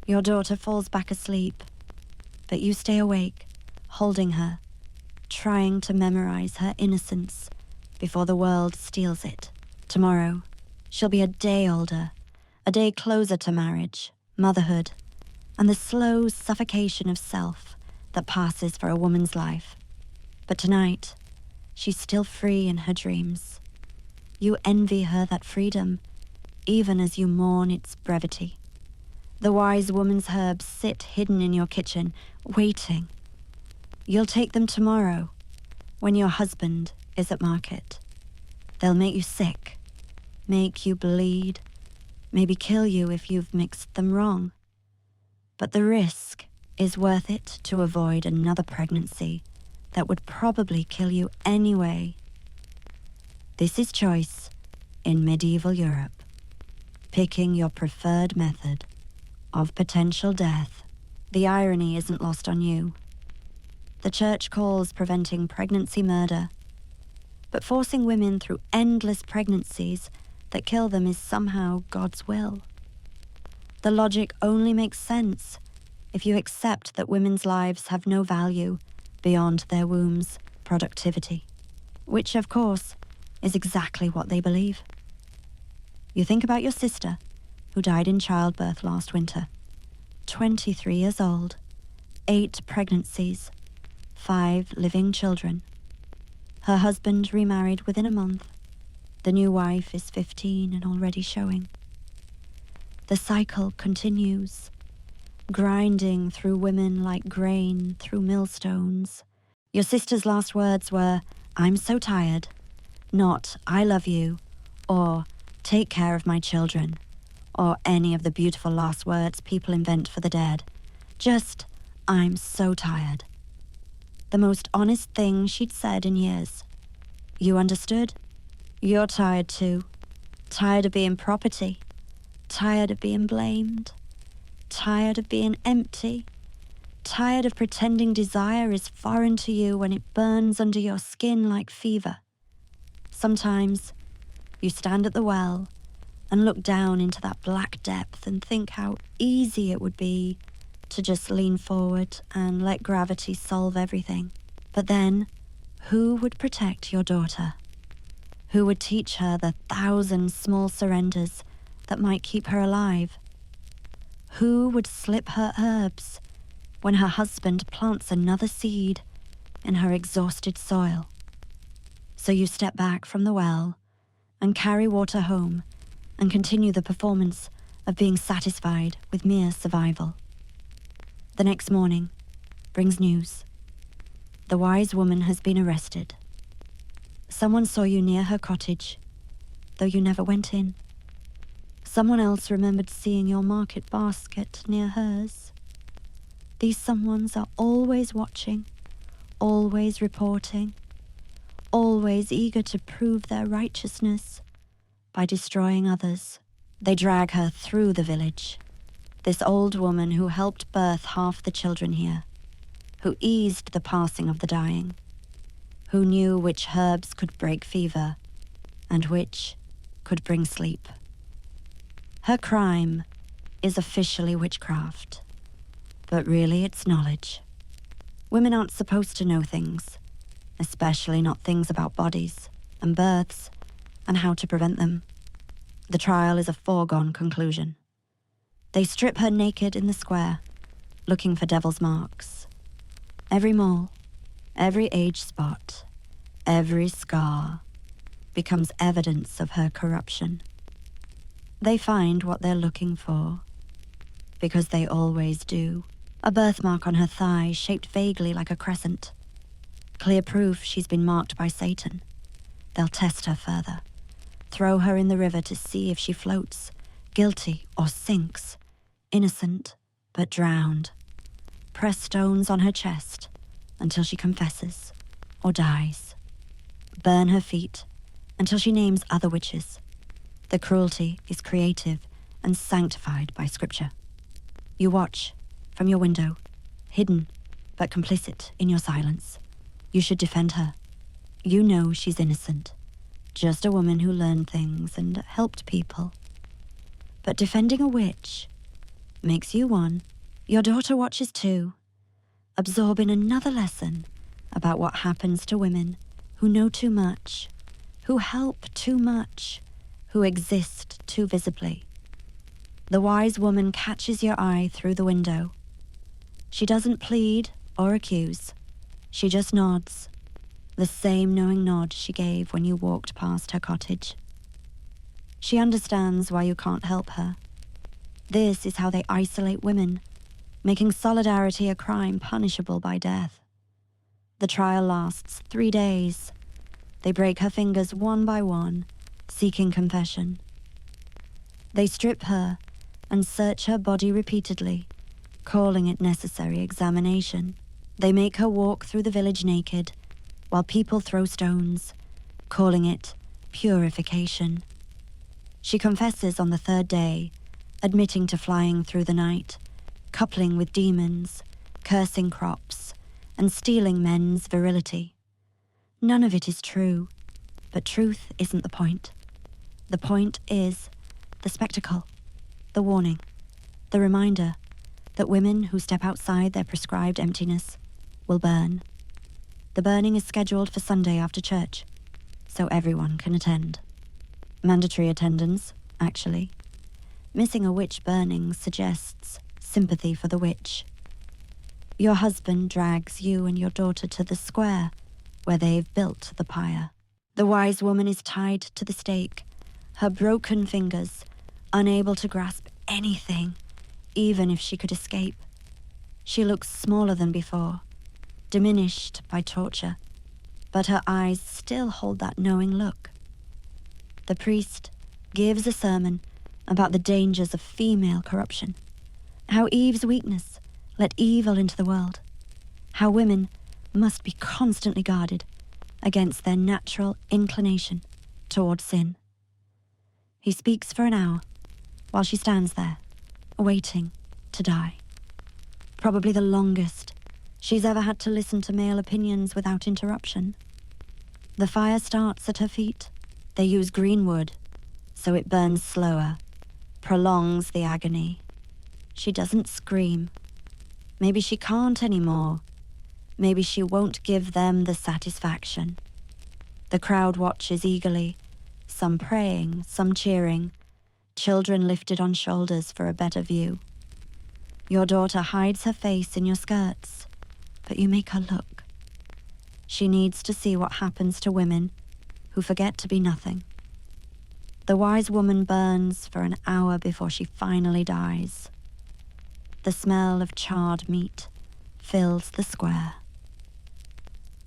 Your daughter falls back asleep, but you stay awake, holding her, trying to memorize her innocence before the world steals it. Tomorrow, she'll be a day older, a day closer to marriage, motherhood, and the slow suffocation of self that passes for a woman's life. But tonight, she's still free in her dreams. You envy her that freedom, even as you mourn its brevity. The wise woman's herbs sit hidden in your kitchen, waiting. You'll take them tomorrow, when your husband is at market. They'll make you sick, make you bleed, maybe kill you if you've mixed them wrong. But the risk is worth it to avoid another pregnancy that would probably kill you anyway. This is choice in medieval Europe, picking your preferred method of potential death. The irony isn't lost on you. The church calls preventing pregnancy murder, but forcing women through endless pregnancies that kill them is somehow God's will. The logic only makes sense if you accept that women's lives have no value beyond their womb's productivity, which, of course, is exactly what they believe. You think about your sister, who died in childbirth last winter. 23 years old, 8 pregnancies, 5 living children. Her husband remarried within a month. The new wife is 15 and already showing. The cycle continues, grinding through women like grain through millstones. Your sister's last words were, "I'm so tired," not "I love you," or "take care of my children," or any of the beautiful last words people invent for the dead. Just, "I'm so tired." The most honest thing she'd said in years. You understood? You're tired too. Tired of being property. Tired of being blamed. Tired of being empty. Tired of pretending desire is foreign to you when it burns under your skin like fever. Sometimes you stand at the well and look down into that black depth and think how easy it would be to just lean forward and let gravity solve everything. But then, who would protect your daughter? Who would teach her the 1,000 small surrenders that might keep her alive? Who would slip her herbs when her husband plants another seed in her exhausted soil? So you step back from the well and carry water home and continue the performance of being satisfied with mere survival. The next morning brings news. The wise woman has been arrested. Someone saw you near her cottage, though you never went in. Someone else remembered seeing your market basket near hers. These someones are always watching, always reporting, always eager to prove their righteousness by destroying others. They drag her through the village. This old woman who helped birth half the children here, who eased the passing of the dying, who knew which herbs could break fever and which could bring sleep. Her crime is officially witchcraft, but really it's knowledge. Women aren't supposed to know things, especially not things about bodies and births and how to prevent them. The trial is a foregone conclusion. They strip her naked in the square, looking for devil's marks. Every mole, every age spot, every scar becomes evidence of her corruption. They find what they're looking for, because they always do. A birthmark on her thigh shaped vaguely like a crescent. Clear proof she's been marked by Satan. They'll test her further, throw her in the river to see if she floats, guilty or sinks, innocent but drowned. Press stones on her chest until she confesses or dies. Burn her feet until she names other witches. The cruelty is creative and sanctified by Scripture. You watch from your window, hidden but complicit in your silence. You should defend her. You know she's innocent, just a woman who learned things and helped people. But defending a witch makes you one. Your daughter watches too, absorbing another lesson about what happens to women who know too much, who help too much, who exist too visibly. The wise woman catches your eye through the window. She doesn't plead or accuse. She just nods, the same knowing nod she gave when you walked past her cottage. She understands why you can't help her. This is how they isolate women, making solidarity a crime punishable by death. The trial lasts 3 days. They break her fingers one by one, seeking confession. They strip her and search her body repeatedly, calling it necessary examination. They make her walk through the village naked, while people throw stones, calling it purification. She confesses on the third day, admitting to flying through the night, coupling with demons, cursing crops, and stealing men's virility. None of it is true, but truth isn't the point. The point is the spectacle, the warning, the reminder that women who step outside their prescribed emptiness will burn. The burning is scheduled for Sunday after church, so everyone can attend. Mandatory attendance, actually. Missing a witch burning suggests sympathy for the witch. Your husband drags you and your daughter to the square where they've built the pyre. The wise woman is tied to the stake, her broken fingers unable to grasp anything, even if she could escape. She looks smaller than before, diminished by torture, but her eyes still hold that knowing look. The priest gives a sermon about the dangers of female corruption, how Eve's weakness let evil into the world, how women must be constantly guarded against their natural inclination toward sin. He speaks for an hour while she stands there, waiting to die. Probably the longest she's ever had to listen to male opinions without interruption. The fire starts at her feet. They use green wood, so it burns slower, prolongs the agony. She doesn't scream. Maybe she can't anymore. Maybe she won't give them the satisfaction. The crowd watches eagerly, some praying, some cheering, children lifted on shoulders for a better view. Your daughter hides her face in your skirts, but you make her look. She needs to see what happens to women who forget to be nothing. The wise woman burns for an hour before she finally dies. The smell of charred meat fills the square.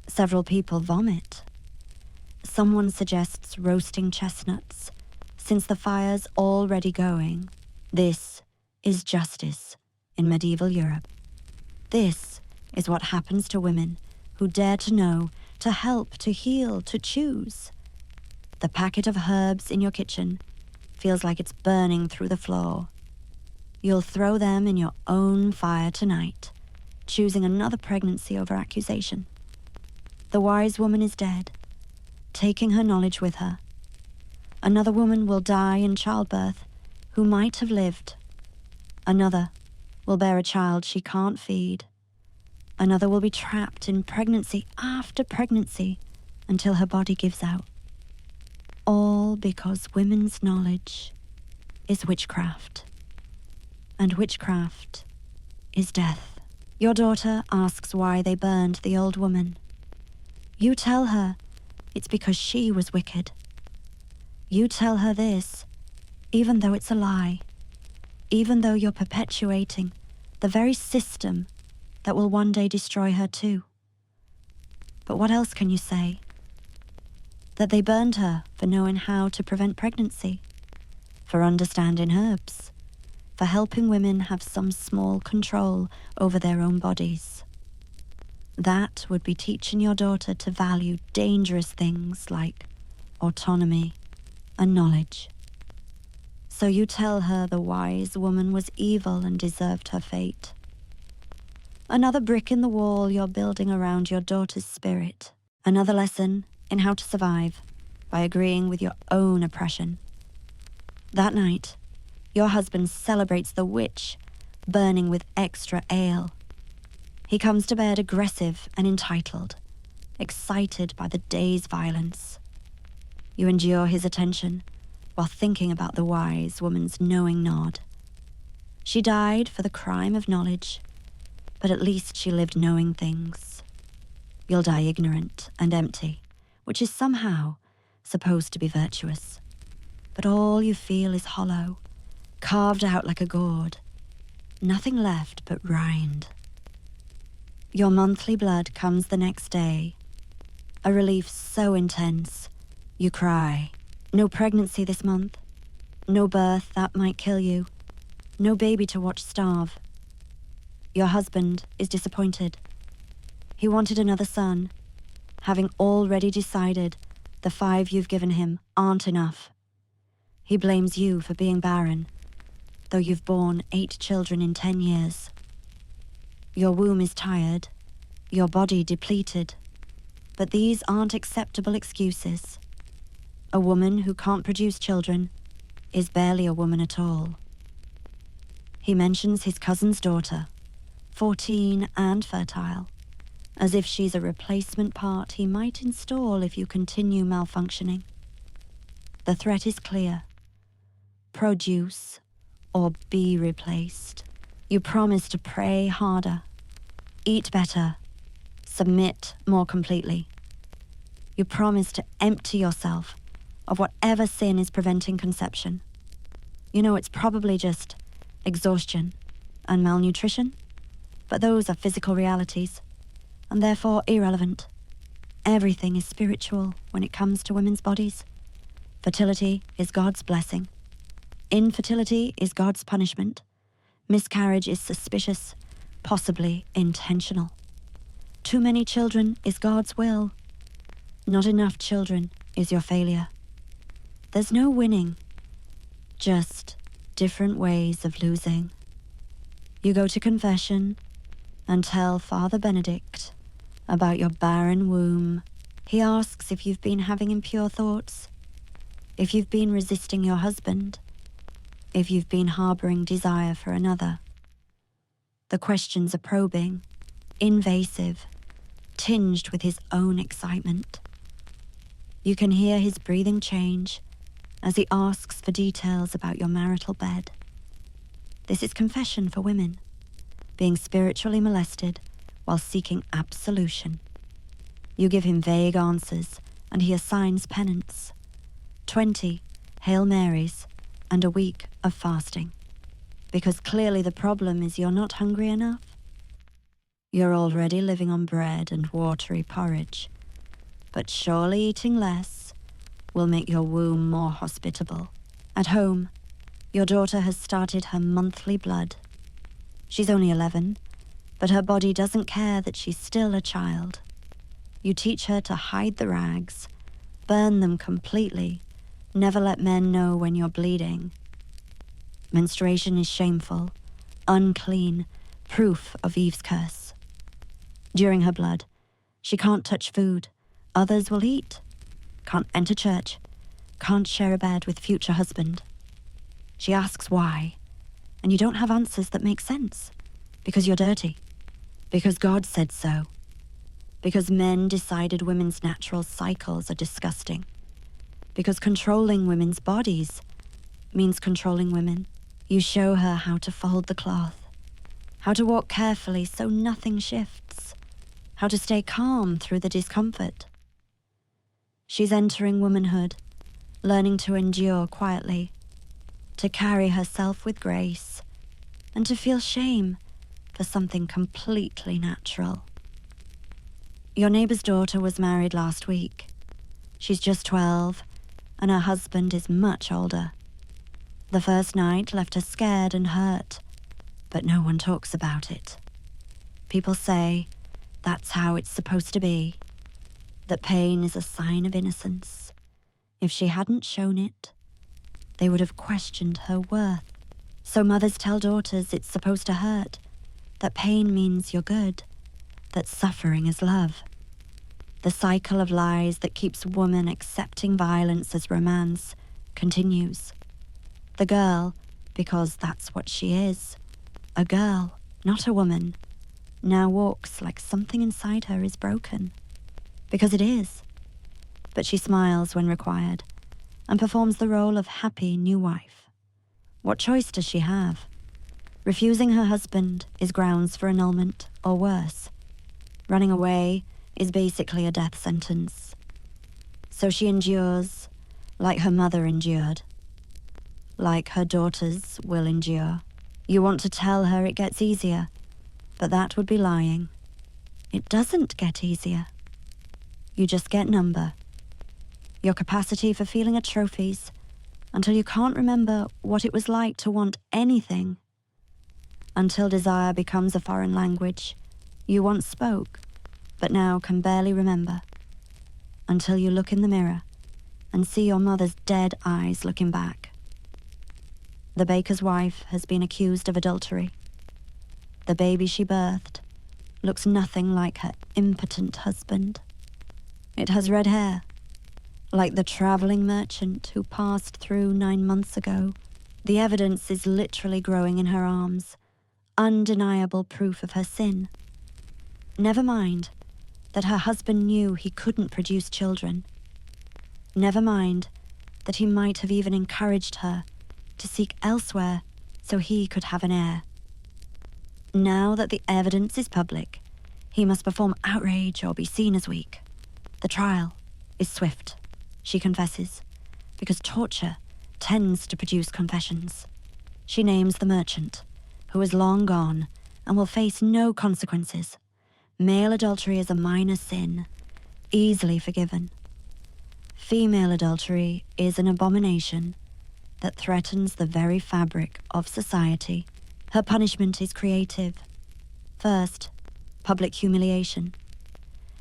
Several people vomit. Someone suggests roasting chestnuts, since the fire's already going. This is justice in medieval Europe. This is what happens to women who dare to know, to help, to heal, to choose. The packet of herbs in your kitchen feels like it's burning through the floor. You'll throw them in your own fire tonight, choosing another pregnancy over accusation. The wise woman is dead, taking her knowledge with her. Another woman will die in childbirth who might have lived. Another will bear a child she can't feed. Another will be trapped in pregnancy after pregnancy until her body gives out. All because women's knowledge is witchcraft. And witchcraft is death. Your daughter asks why they burned the old woman. You tell her it's because she was wicked. You tell her this, even though it's a lie, even though you're perpetuating the very system that will one day destroy her too. But what else can you say? That they burned her for knowing how to prevent pregnancy, for understanding herbs, for helping women have some small control over their own bodies. That would be teaching your daughter to value dangerous things like autonomy and knowledge. So you tell her the wise woman was evil and deserved her fate. Another brick in the wall you're building around your daughter's spirit. Another lesson in how to survive by agreeing with your own oppression. That night, your husband celebrates the witch burning with extra ale. He comes to bed aggressive and entitled, excited by the day's violence. You endure his attention while thinking about the wise woman's knowing nod. She died for the crime of knowledge, but at least she lived knowing things. You'll die ignorant and empty, which is somehow supposed to be virtuous. But all you feel is hollow, carved out like a gourd. Nothing left but rind. Your monthly blood comes the next day. A relief so intense, you cry. No pregnancy this month. No birth that might kill you. No baby to watch starve. Your husband is disappointed. He wanted another son, having already decided the 5 you've given him aren't enough. He blames you for being barren, though you've borne 8 children in 10 years. Your womb is tired, your body depleted, but these aren't acceptable excuses. A woman who can't produce children is barely a woman at all. He mentions his cousin's daughter, 14 and fertile, as if she's a replacement part he might install if you continue malfunctioning. The threat is clear. Produce or be replaced. You promise to pray harder, eat better, submit more completely. You promise to empty yourself of whatever sin is preventing conception. You know it's probably just exhaustion and malnutrition, but those are physical realities, and therefore irrelevant. Everything is spiritual when it comes to women's bodies. Fertility is God's blessing. Infertility is God's punishment. Miscarriage is suspicious, possibly intentional. Too many children is God's will. Not enough children is your failure. There's no winning, just different ways of losing. You go to confession and tell Father Benedict about your barren womb. He asks if you've been having impure thoughts, if you've been resisting your husband, if you've been harboring desire for another. The questions are probing, invasive, tinged with his own excitement. You can hear his breathing change as he asks for details about your marital bed. This is confession for women, being spiritually molested while seeking absolution. You give him vague answers, and he assigns penance. 20 Hail Marys and a week of fasting. Because clearly the problem is you're not hungry enough. You're already living on bread and watery porridge, but surely eating less will make your womb more hospitable. At home, your daughter has started her monthly blood. She's only 11, but her body doesn't care that she's still a child. You teach her to hide the rags, burn them completely, never let men know when you're bleeding. Menstruation is shameful, unclean, proof of Eve's curse. During her blood, she can't touch food. Others will eat. Can't enter church. Can't share a bed with future husband. She asks why, and you don't have answers that make sense. Because you're dirty. Because God said so. Because men decided women's natural cycles are disgusting. Because controlling women's bodies means controlling women. You show her how to fold the cloth, how to walk carefully so nothing shifts, how to stay calm through the discomfort. She's entering womanhood, learning to endure quietly, to carry herself with grace, and to feel shame for something completely natural. Your neighbor's daughter was married last week. She's just 12, and her husband is much older. The first night left her scared and hurt, but no one talks about it. People say that's how it's supposed to be, that pain is a sign of innocence. If she hadn't shown it, they would have questioned her worth. So mothers tell daughters it's supposed to hurt, that pain means you're good, that suffering is love. The cycle of lies that keeps women accepting violence as romance continues. The girl, because that's what she is, a girl, not a woman, now walks like something inside her is broken. Because it is. But she smiles when required and performs the role of happy new wife. What choice does she have? Refusing her husband is grounds for annulment, or worse. Running away is basically a death sentence. So she endures like her mother endured. Like her daughters will endure. You want to tell her it gets easier, but that would be lying. It doesn't get easier. You just get number. Your capacity for feeling are trophies until you can't remember what it was like to want anything. Until desire becomes a foreign language you once spoke, but now can barely remember, until you look in the mirror and see your mother's dead eyes looking back. The baker's wife has been accused of adultery. The baby she birthed looks nothing like her impotent husband. It has red hair, like the traveling merchant who passed through 9 months ago. The evidence is literally growing in her arms, undeniable proof of her sin. Never mind that her husband knew he couldn't produce children. Never mind that he might have even encouraged her to seek elsewhere so he could have an heir. Now that the evidence is public, he must perform outrage or be seen as weak. The trial is swift, she confesses, because torture tends to produce confessions. She names the merchant, who is long gone and will face no consequences. Male adultery is a minor sin, easily forgiven. Female adultery is an abomination that threatens the very fabric of society. Her punishment is creative. First, public humiliation.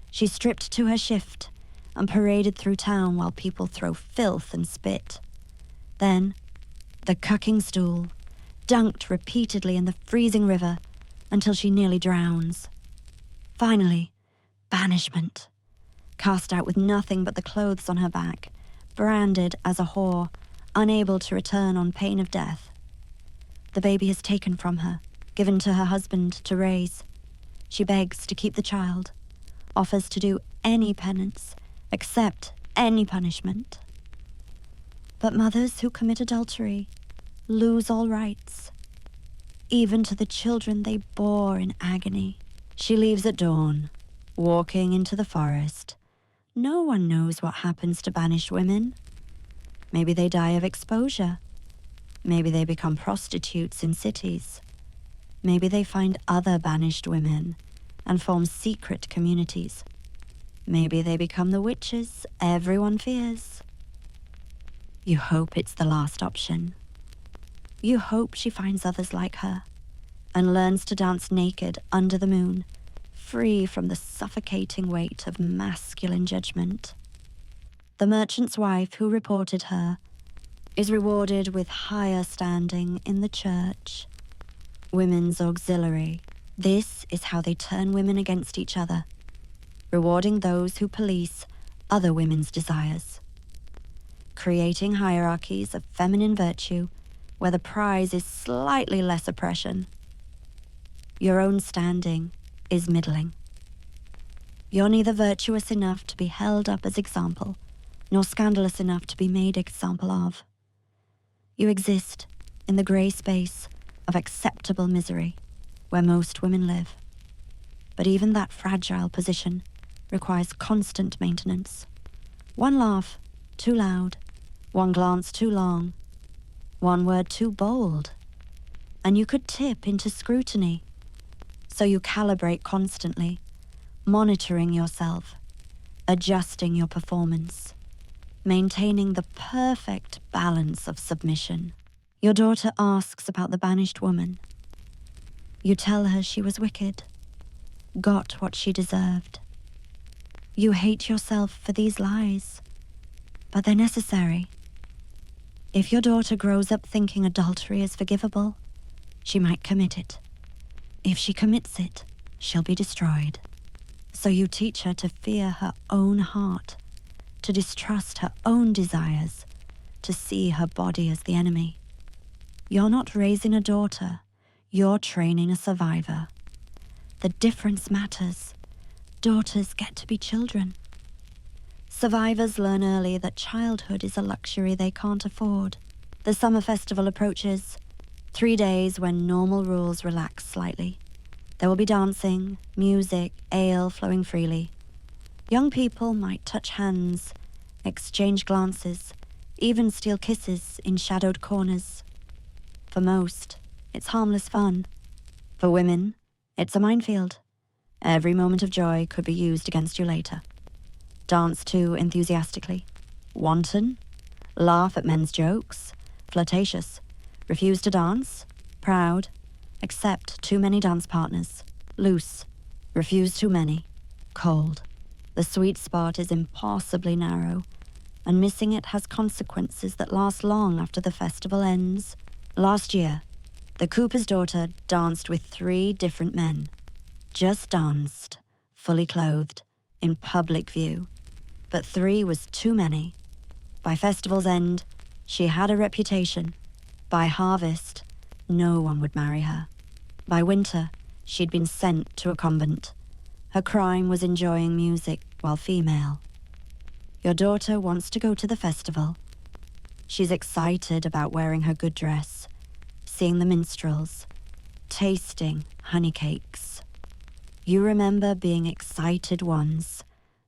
She's stripped to her shift and paraded through town while people throw filth and spit. Then, the cucking stool, dunked repeatedly in the freezing river until she nearly drowns. Finally, banishment. Cast out with nothing but the clothes on her back, branded as a whore, unable to return on pain of death. The baby is taken from her, given to her husband to raise. She begs to keep the child, offers to do any penance, accept any punishment. But mothers who commit adultery lose all rights, even to the children they bore in agony. She leaves at dawn, walking into the forest. No one knows what happens to banished women. Maybe they die of exposure. Maybe they become prostitutes in cities. Maybe they find other banished women and form secret communities. Maybe they become the witches everyone fears. You hope it's the last option. You hope she finds others like her and learns to dance naked under the moon, free from the suffocating weight of masculine judgment. The merchant's wife who reported her is rewarded with higher standing in the church. Women's auxiliary. This is how they turn women against each other, rewarding those who police other women's desires. Creating hierarchies of feminine virtue where the prize is slightly less oppression. Your own standing is middling. You're neither virtuous enough to be held up as example, nor scandalous enough to be made example of. You exist in the grey space of acceptable misery where most women live. But even that fragile position requires constant maintenance. One laugh too loud, one glance too long, one word too bold, and you could tip into scrutiny. So you calibrate constantly, monitoring yourself, adjusting your performance, maintaining the perfect balance of submission. Your daughter asks about the banished woman. You tell her she was wicked, got what she deserved. You hate yourself for these lies, but they're necessary. If your daughter grows up thinking adultery is forgivable, she might commit it. If she commits it, she'll be destroyed. So you teach her to fear her own heart, to distrust her own desires, to see her body as the enemy. You're not raising a daughter, you're training a survivor. The difference matters. Daughters get to be children. Survivors learn early that childhood is a luxury they can't afford. The summer festival approaches, 3 days when normal rules relax slightly. There will be dancing, music, ale flowing freely. Young people might touch hands, exchange glances, even steal kisses in shadowed corners. For most, it's harmless fun. For women, it's a minefield. Every moment of joy could be used against you later. Dance too enthusiastically. Wanton. Laugh at men's jokes. Flirtatious. Refuse to dance. Proud. Accept too many dance partners. Loose. Refuse too many. cold. The sweet spot is impossibly narrow, and missing it has consequences that last long after the festival ends. Last year, the Cooper's daughter danced with 3 different men. Just danced, fully clothed, in public view. But 3 was too many. By festival's end, she had a reputation. By harvest, no one would marry her. By winter, she'd been sent to a convent. Her crime was enjoying music while female. Your daughter wants to go to the festival. She's excited about wearing her good dress, seeing the minstrels, tasting honey cakes. You remember being excited once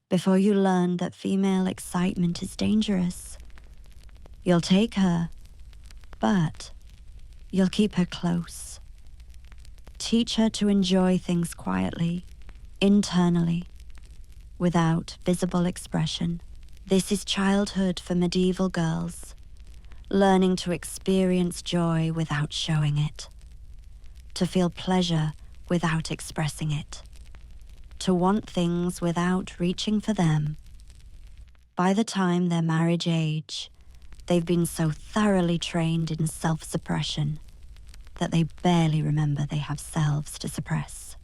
before you learned that female excitement is dangerous. You'll take her, but you'll keep her close. Teach her to enjoy things quietly, internally, without visible expression. This is childhood for medieval girls, learning to experience joy without showing it, to feel pleasure without expressing it, to want things without reaching for them. By the time they're marriage age, they've been so thoroughly trained in self-suppression that they barely remember they have selves to suppress.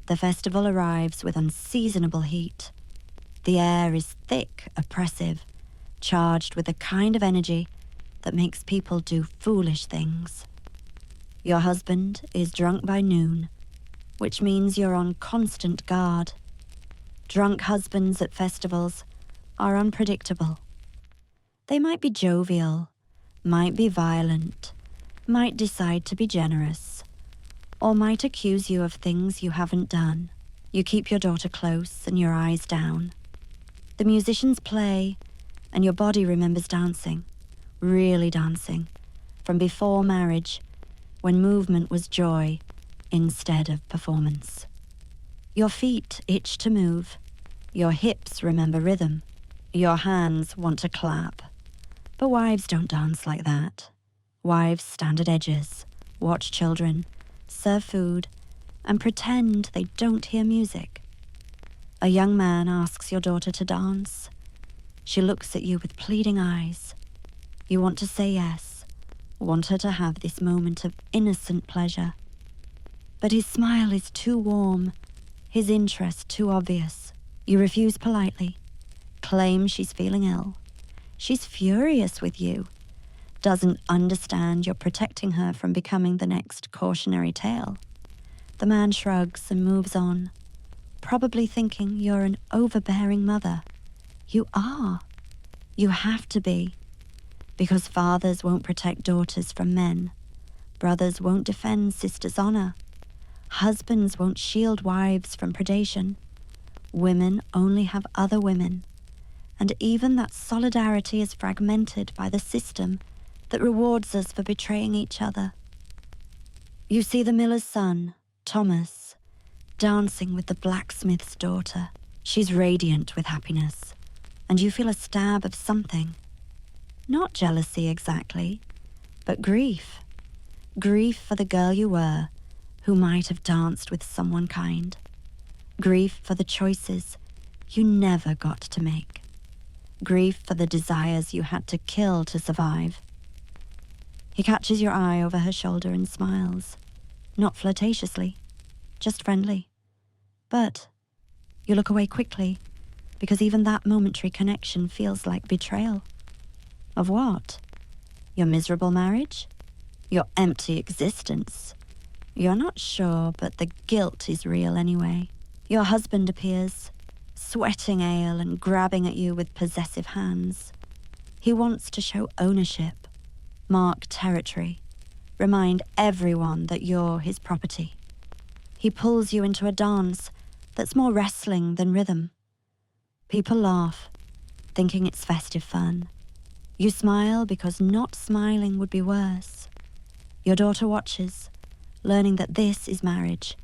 The festival arrives with unseasonable heat. The air is thick, oppressive, charged with a kind of energy that makes people do foolish things. Your husband is drunk by noon, which means you're on constant guard. Drunk husbands at festivals are unpredictable. They might be jovial, might be violent, might decide to be generous, or might accuse you of things you haven't done. You keep your daughter close and your eyes down. The musicians play, and your body remembers dancing, really dancing, from before marriage, when movement was joy instead of performance. Your feet itch to move. Your hips remember rhythm. Your hands want to clap. But wives don't dance like that. Wives stand at edges, watch children, serve food, and pretend they don't hear music. A young man asks your daughter to dance. She looks at you with pleading eyes. You want to say yes, want her to have this moment of innocent pleasure. But his smile is too warm, his interest too obvious. You refuse politely, claim she's feeling ill. She's furious with you, doesn't understand you're protecting her from becoming the next cautionary tale. The man shrugs and moves on, probably thinking you're an overbearing mother. You are. You have to be. Because fathers won't protect daughters from men. Brothers won't defend sisters' honor. Husbands won't shield wives from predation. Women only have other women. And even that solidarity is fragmented by the system that rewards us for betraying each other. You see the miller's son, Thomas, dancing with the blacksmith's daughter. She's radiant with happiness, and you feel a stab of something. Not jealousy exactly, but grief. Grief for the girl you were, who might have danced with someone kind. Grief for the choices you never got to make. Grief for the desires you had to kill to survive. He catches your eye over her shoulder and smiles, not flirtatiously, just friendly. But you look away quickly, because even that momentary connection feels like betrayal. Of what? Your miserable marriage? Your empty existence? You're not sure, but the guilt is real anyway. Your husband appears, sweating ale and grabbing at you with possessive hands. He wants to show ownership, mark territory, remind everyone that you're his property. He pulls you into a dance that's more wrestling than rhythm. People laugh, thinking it's festive fun. You smile because not smiling would be worse. Your daughter watches, learning that this is marriage,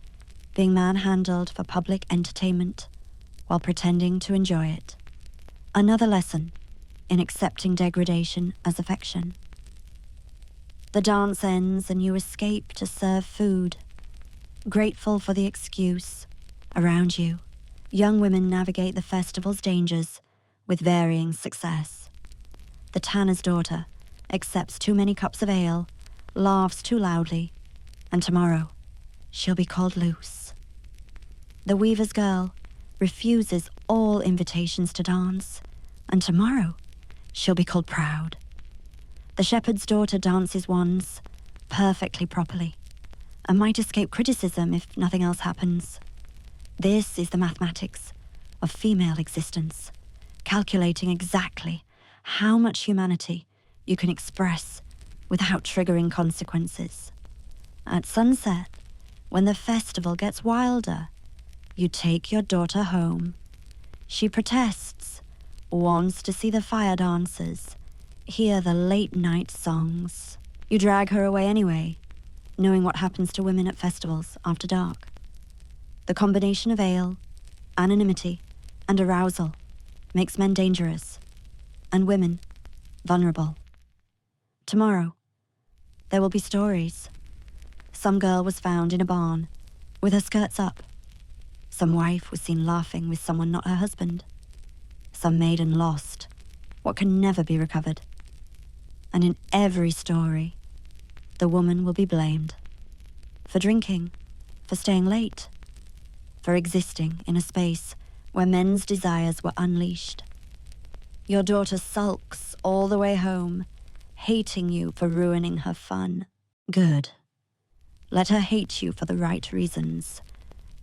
being manhandled for public entertainment while pretending to enjoy it. Another lesson in accepting degradation as affection. The dance ends and you escape to serve food, grateful for the excuse around you. Young women navigate the festival's dangers with varying success. The tanner's daughter accepts too many cups of ale, laughs too loudly, and tomorrow she'll be called loose. The weaver's girl refuses all invitations to dance, and tomorrow she'll be called proud. The shepherd's daughter dances once, perfectly properly, and might escape criticism if nothing else happens. This is the mathematics of female existence, calculating exactly how much humanity you can express without triggering consequences. At sunset, when the festival gets wilder, you take your daughter home. She protests, wants to see the fire dancers, hear the late-night songs. You drag her away anyway, knowing what happens to women at festivals after dark. The combination of ale, anonymity, and arousal makes men dangerous, and women vulnerable. Tomorrow, there will be stories. Some girl was found in a barn, with her skirts up. Some wife was seen laughing with someone not her husband. Some maiden lost what can never be recovered. And in every story, the woman will be blamed. For drinking, for staying late, for existing in a space where men's desires were unleashed. Your daughter sulks all the way home, hating you for ruining her fun. Good. Let her hate you for the right reasons.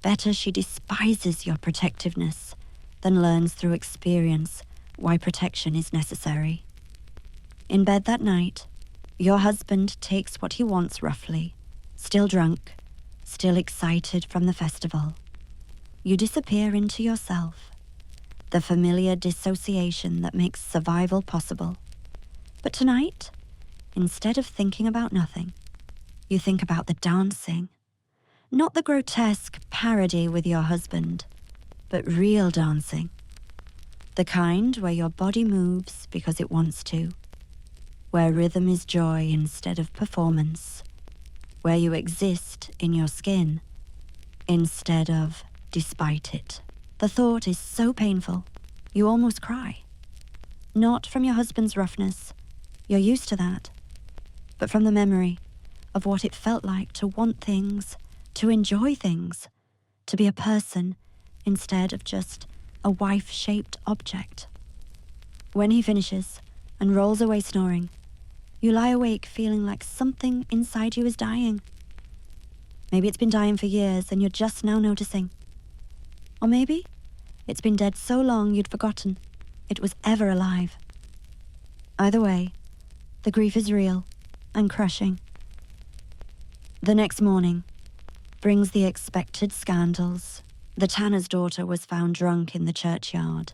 Better she despises your protectiveness than learns through experience why protection is necessary. In bed that night, your husband takes what he wants roughly, still drunk, still excited from the festival. You disappear into yourself, the familiar dissociation that makes survival possible. But tonight, instead of thinking about nothing, you think about the dancing. Not the grotesque parody with your husband, but real dancing. The kind where your body moves because it wants to, where rhythm is joy instead of performance, where you exist in your skin instead of despite it. The thought is so painful, you almost cry. Not from your husband's roughness, you're used to that, but from the memory of what it felt like to want things, to enjoy things, to be a person instead of just a wife-shaped object. When he finishes and rolls away snoring, you lie awake feeling like something inside you is dying. Maybe it's been dying for years and you're just now noticing. Or maybe it's been dead so long you'd forgotten it was ever alive. Either way, the grief is real and crushing. The next morning brings the expected scandals. The tanner's daughter was found drunk in the churchyard.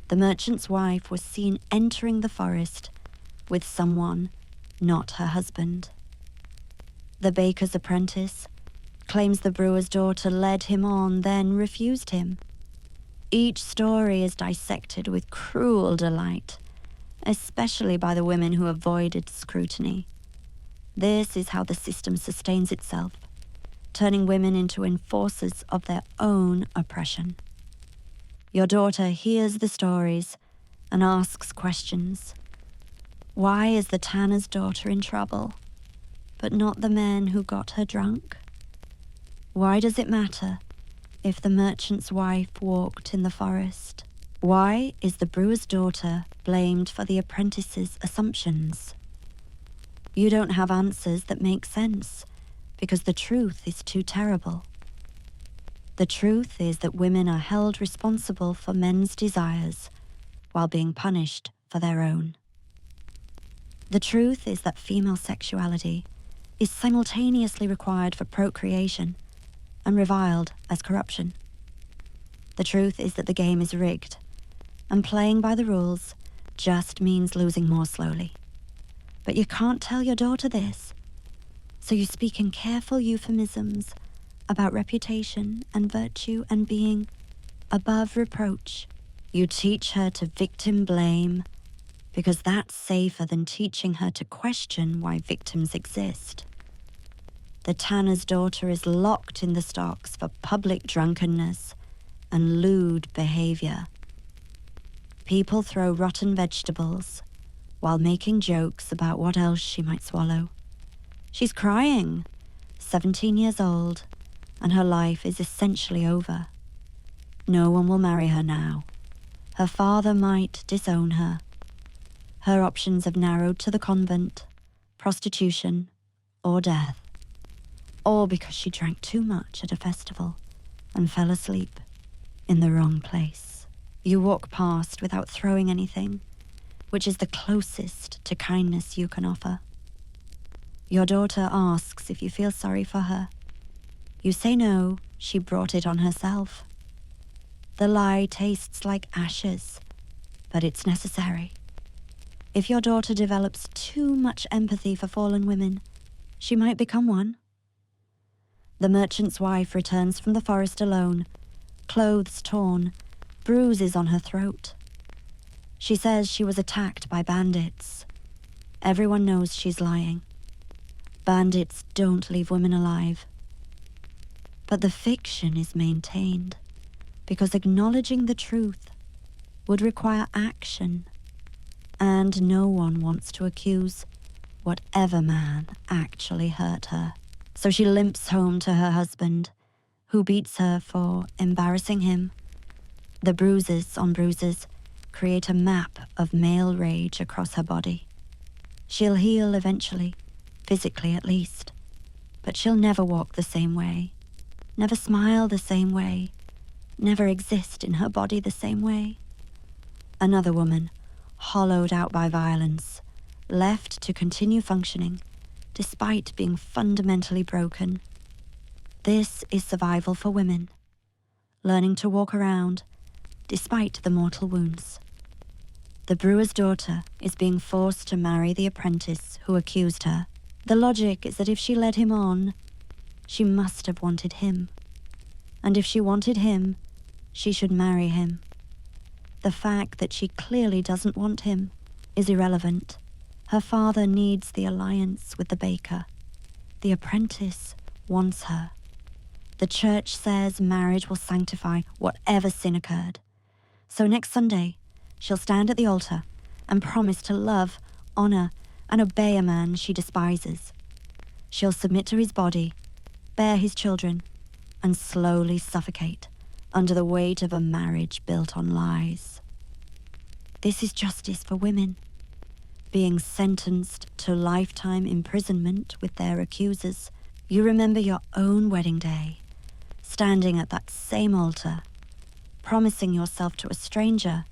The merchant's wife was seen entering the forest with someone not her husband. The baker's apprentice claims the brewer's daughter led him on, then refused him. Each story is dissected with cruel delight, especially by the women who avoided scrutiny. This is how the system sustains itself, turning women into enforcers of their own oppression. Your daughter hears the stories and asks questions. Why is the tanner's daughter in trouble, but not the men who got her drunk? Why does it matter if the merchant's wife walked in the forest? Why is the brewer's daughter blamed for the apprentice's assumptions? You don't have answers that make sense because the truth is too terrible. The truth is that women are held responsible for men's desires while being punished for their own. The truth is that female sexuality is simultaneously required for procreation and reviled as corruption. The truth is that the game is rigged, and playing by the rules just means losing more slowly. But you can't tell your daughter this, so you speak in careful euphemisms about reputation and virtue and being above reproach. You teach her to victim blame because that's safer than teaching her to question why victims exist. The tanner's daughter is locked in the stocks for public drunkenness and lewd behavior. People throw rotten vegetables while making jokes about what else she might swallow. She's crying, 17 years old, and her life is essentially over. No one will marry her now. Her father might disown her. Her options have narrowed to the convent, prostitution, or death. All because she drank too much at a festival and fell asleep in the wrong place. You walk past without throwing anything, which is the closest to kindness you can offer. Your daughter asks if you feel sorry for her. You say no, she brought it on herself. The lie tastes like ashes, but it's necessary. If your daughter develops too much empathy for fallen women, she might become one. The merchant's wife returns from the forest alone, clothes torn, bruises on her throat. She says she was attacked by bandits. Everyone knows she's lying. Bandits don't leave women alive. But the fiction is maintained because acknowledging the truth would require action, and no one wants to accuse whatever man actually hurt her. So she limps home to her husband, who beats her for embarrassing him. The bruises on bruises create a map of male rage across her body. She'll heal eventually, physically at least, but she'll never walk the same way, never smile the same way, never exist in her body the same way. Another woman, hollowed out by violence, left to continue functioning, despite being fundamentally broken. This is survival for women, learning to walk around despite the mortal wounds. The brewer's daughter is being forced to marry the apprentice who accused her. The logic is that if she led him on, she must have wanted him. And if she wanted him, she should marry him. The fact that she clearly doesn't want him is irrelevant. Her father needs the alliance with the baker. The apprentice wants her. The church says marriage will sanctify whatever sin occurred. So next Sunday, she'll stand at the altar and promise to love, honor, and obey a man she despises. She'll submit to his body, bear his children, and slowly suffocate under the weight of a marriage built on lies. This is justice for women, being sentenced to lifetime imprisonment with their accusers. You remember your own wedding day, standing at that same altar, promising yourself to a stranger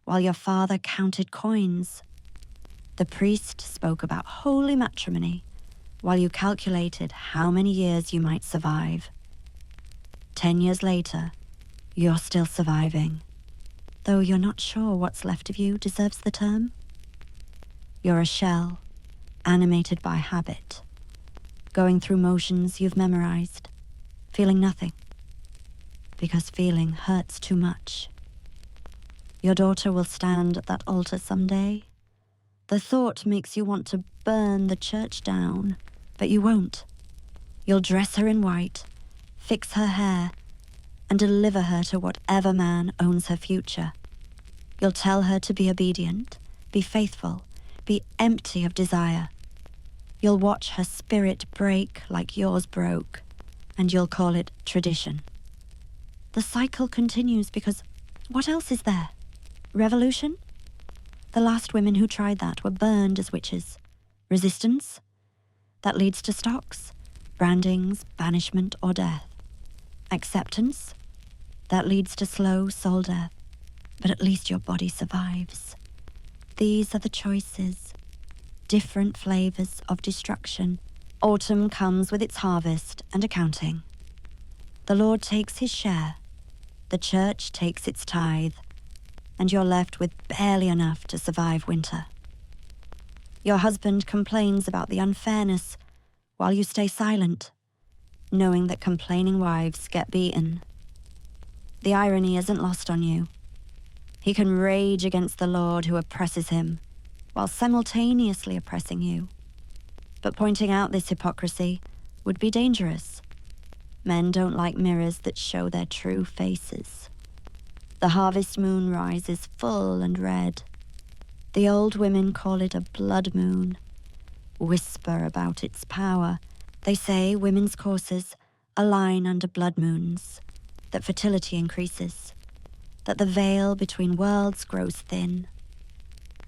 while your father counted coins. The priest spoke about holy matrimony while you calculated how many years you might survive. 10 years later, you're still surviving, though you're not sure what's left of you deserves the term. You're a shell, animated by habit, going through motions you've memorized, feeling nothing, because feeling hurts too much. Your daughter will stand at that altar someday. The thought makes you want to burn the church down, but you won't. You'll dress her in white, fix her hair, and deliver her to whatever man owns her future. You'll tell her to be obedient, be faithful, be empty of desire. You'll watch her spirit break like yours broke, and you'll call it tradition. The cycle continues because what else is there? Revolution? The last women who tried that were burned as witches. Resistance? That leads to stocks, brandings, banishment, or death. Acceptance? That leads to slow soul death, but at least your body survives. These are the choices, different flavors of destruction. Autumn comes with its harvest and accounting. The Lord takes his share, the church takes its tithe, and you're left with barely enough to survive winter. Your husband complains about the unfairness while you stay silent, knowing that complaining wives get beaten. The irony isn't lost on you. He can rage against the Lord who oppresses him, while simultaneously oppressing you. But pointing out this hypocrisy would be dangerous. Men don't like mirrors that show their true faces. The harvest moon rises full and red. The old women call it a blood moon, whisper about its power. They say women's courses align under blood moons, that fertility increases, that the veil between worlds grows thin.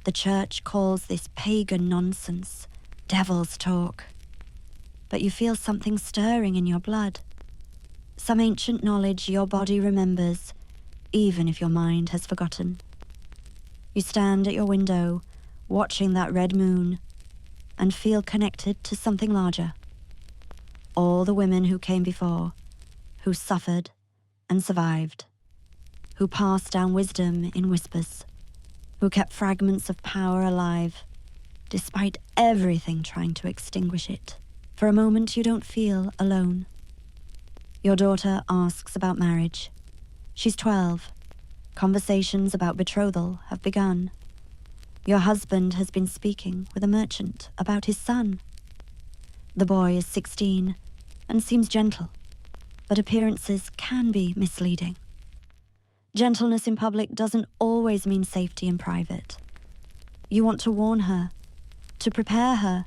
The church calls this pagan nonsense, devil's talk. But you feel something stirring in your blood, some ancient knowledge your body remembers, even if your mind has forgotten. You stand at your window, watching that red moon, and feel connected to something larger. All the women who came before, who suffered and survived, who passed down wisdom in whispers, who kept fragments of power alive, despite everything trying to extinguish it. For a moment you don't feel alone. Your daughter asks about marriage. She's 12. Conversations about betrothal have begun. Your husband has been speaking with a merchant about his son. The boy is 16 and seems gentle, but appearances can be misleading. Gentleness in public doesn't always mean safety in private. You want to warn her, to prepare her,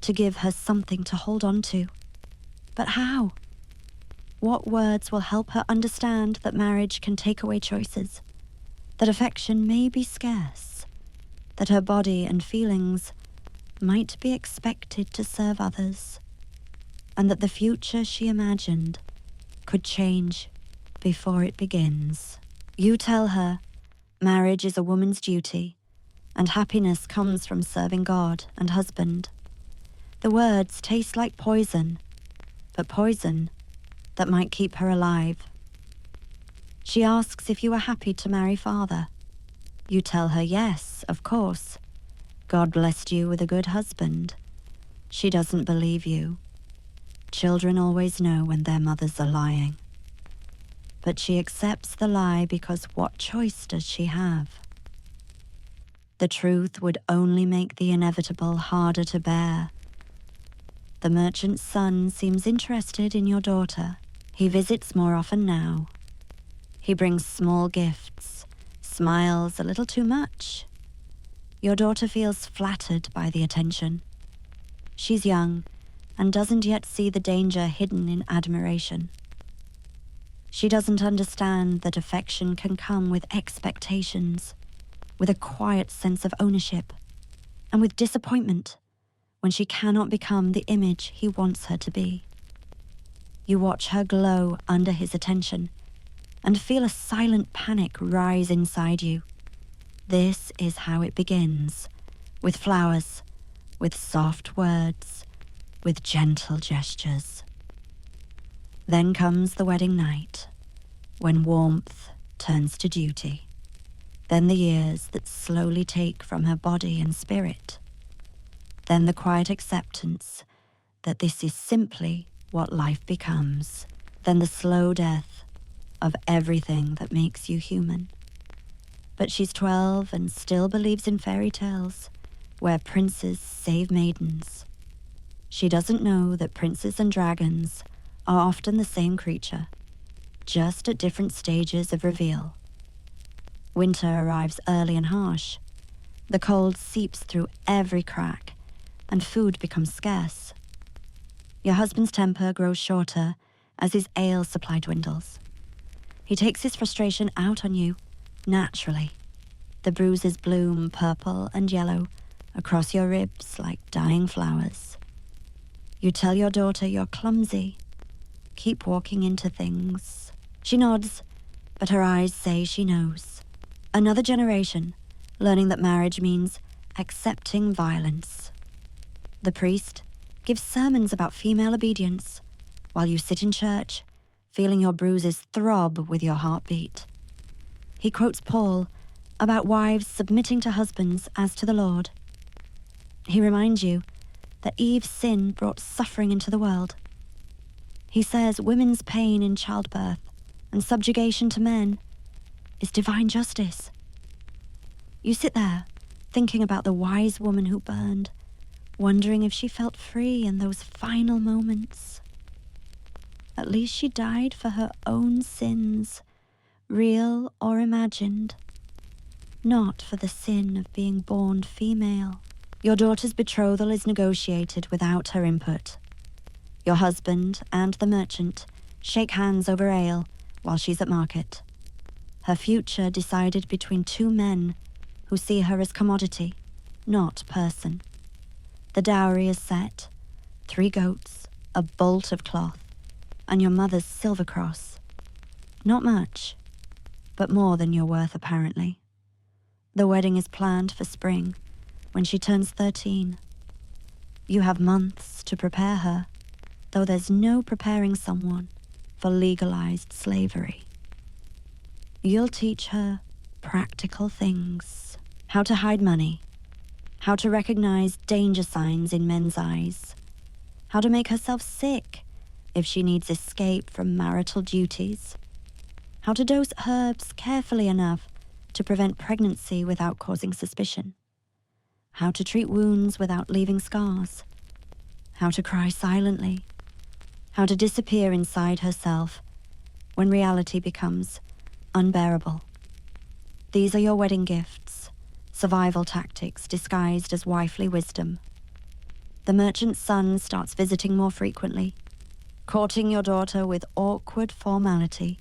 to give her something to hold on to. But how? What words will help her understand that marriage can take away choices, that affection may be scarce, that her body and feelings might be expected to serve others, and that the future she imagined could change before it begins? You tell her marriage is a woman's duty, and happiness comes from serving God and husband. The words taste like poison, but poison that might keep her alive. She asks if you are happy to marry father. You tell her yes, of course. God blessed you with a good husband. She doesn't believe you. Children always know when their mothers are lying. But she accepts the lie because what choice does she have? The truth would only make the inevitable harder to bear. The merchant's son seems interested in your daughter. He visits more often now. He brings small gifts, smiles a little too much. Your daughter feels flattered by the attention. She's young and doesn't yet see the danger hidden in admiration. She doesn't understand that affection can come with expectations, with a quiet sense of ownership, and with disappointment when she cannot become the image he wants her to be. You watch her glow under his attention and feel a silent panic rise inside you. This is how it begins, with flowers, with soft words, with gentle gestures. Then comes the wedding night, when warmth turns to duty. Then the years that slowly take from her body and spirit. Then the quiet acceptance that this is simply what life becomes. Then the slow death of everything that makes you human. But she's 12 and still believes in fairy tales, where princes save maidens. She doesn't know that princes and dragons are often the same creature, just at different stages of reveal. Winter arrives early and harsh. The cold seeps through every crack, and food becomes scarce. Your husband's temper grows shorter as his ale supply dwindles. He takes his frustration out on you, naturally. The bruises bloom purple and yellow across your ribs like dying flowers. You tell your daughter you're clumsy. Keep walking into things. She nods, but her eyes say she knows. Another generation, learning that marriage means accepting violence. The priest gives sermons about female obedience, while you sit in church, feeling your bruises throb with your heartbeat. He quotes Paul about wives submitting to husbands as to the Lord. He reminds you that Eve's sin brought suffering into the world. He says women's pain in childbirth and subjugation to men is divine justice. You sit there, thinking about the wise woman who burned, wondering if she felt free in those final moments. At least she died for her own sins, real or imagined, not for the sin of being born female. Your daughter's betrothal is negotiated without her input. Your husband and the merchant shake hands over ale while she's at market. Her future decided between two men who see her as commodity, not person. The dowry is set, 3 goats, a bolt of cloth, and your mother's silver cross. Not much, but more than you're worth apparently. The wedding is planned for spring, when she turns 13. You have months to prepare her, though there's no preparing someone for legalized slavery. You'll teach her practical things. How to hide money. How to recognize danger signs in men's eyes. How to make herself sick if she needs escape from marital duties. How to dose herbs carefully enough to prevent pregnancy without causing suspicion. How to treat wounds without leaving scars. How to cry silently. How to disappear inside herself when reality becomes unbearable. These are your wedding gifts, survival tactics disguised as wifely wisdom. The merchant's son starts visiting more frequently, courting your daughter with awkward formality.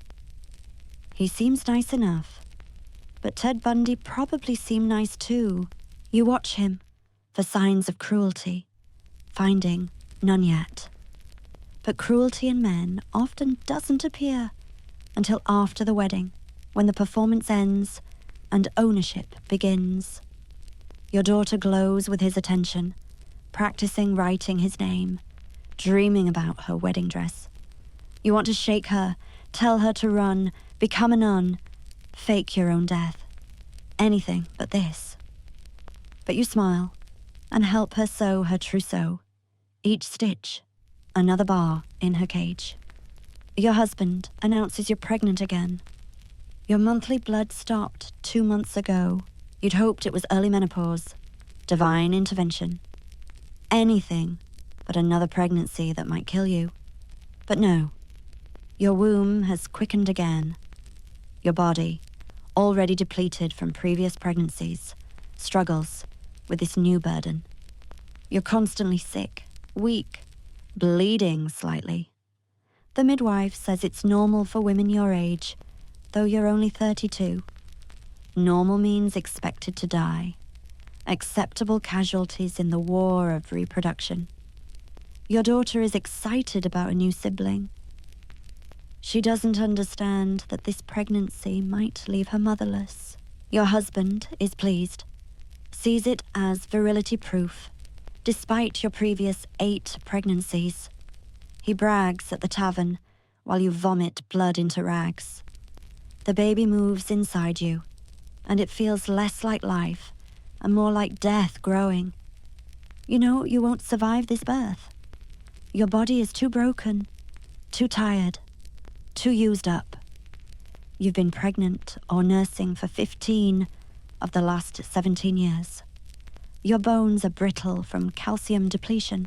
He seems nice enough, but Ted Bundy probably seemed nice too. You watch him for signs of cruelty, finding none yet. But cruelty in men often doesn't appear until after the wedding, when the performance ends and ownership begins. Your daughter glows with his attention, practicing writing his name, dreaming about her wedding dress. You want to shake her, tell her to run, become a nun, fake your own death. Anything but this. But you smile and help her sew her trousseau, each stitch another bar in her cage. Your husband announces you're pregnant again. Your monthly blood stopped 2 months ago. You'd hoped it was early menopause, divine intervention. Anything but another pregnancy that might kill you. But no, your womb has quickened again. Your body, already depleted from previous pregnancies, struggles with this new burden. You're constantly sick, weak, bleeding slightly. The midwife says it's normal for women your age, though you're only 32. Normal means expected to die. Acceptable casualties in the war of reproduction. Your daughter is excited about a new sibling. She doesn't understand that this pregnancy might leave her motherless. Your husband is pleased, sees it as virility proof, despite your previous 8 pregnancies. He brags at the tavern while you vomit blood into rags. The baby moves inside you, and it feels less like life and more like death growing. You know you won't survive this birth. Your body is too broken, too tired, too used up. You've been pregnant or nursing for 15 of the last 17 years. Your bones are brittle from calcium depletion.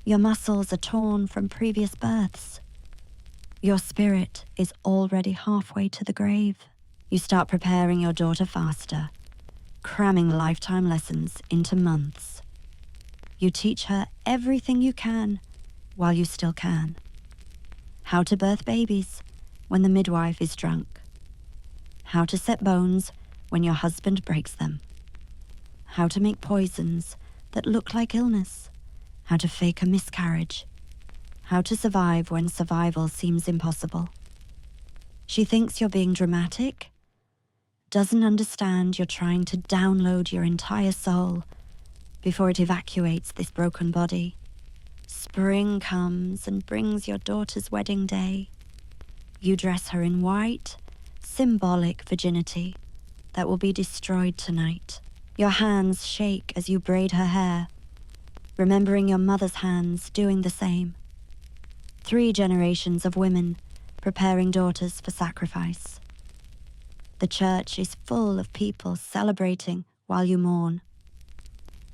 Your muscles are torn from previous births. Your spirit is already halfway to the grave. You start preparing your daughter faster, cramming lifetime lessons into months. You teach her everything you can while you still can. How to birth babies when the midwife is drunk. How to set bones when your husband breaks them. How to make poisons that look like illness. How to fake a miscarriage. How to survive when survival seems impossible. She thinks you're being dramatic, doesn't understand you're trying to download your entire soul before it evacuates this broken body. Spring comes and brings your daughter's wedding day. You dress her in white, symbolic virginity that will be destroyed tonight. Your hands shake as you braid her hair, remembering your mother's hands doing the same. 3 generations of women preparing daughters for sacrifice. The church is full of people celebrating while you mourn.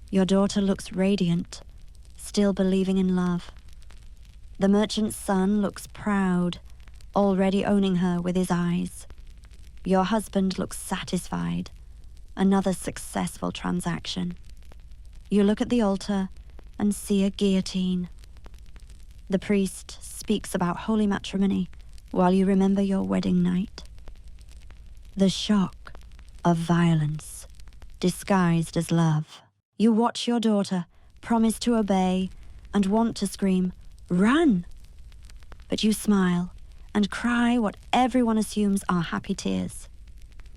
Your daughter looks radiant, still believing in love. The merchant's son looks proud, already owning her with his eyes. Your husband looks satisfied. Another successful transaction. You look at the altar and see a guillotine. The priest speaks about holy matrimony while you remember your wedding night. The shock of violence, disguised as love. You watch your daughter, promise to obey, and want to scream, "Run!" But you smile and cry what everyone assumes are happy tears.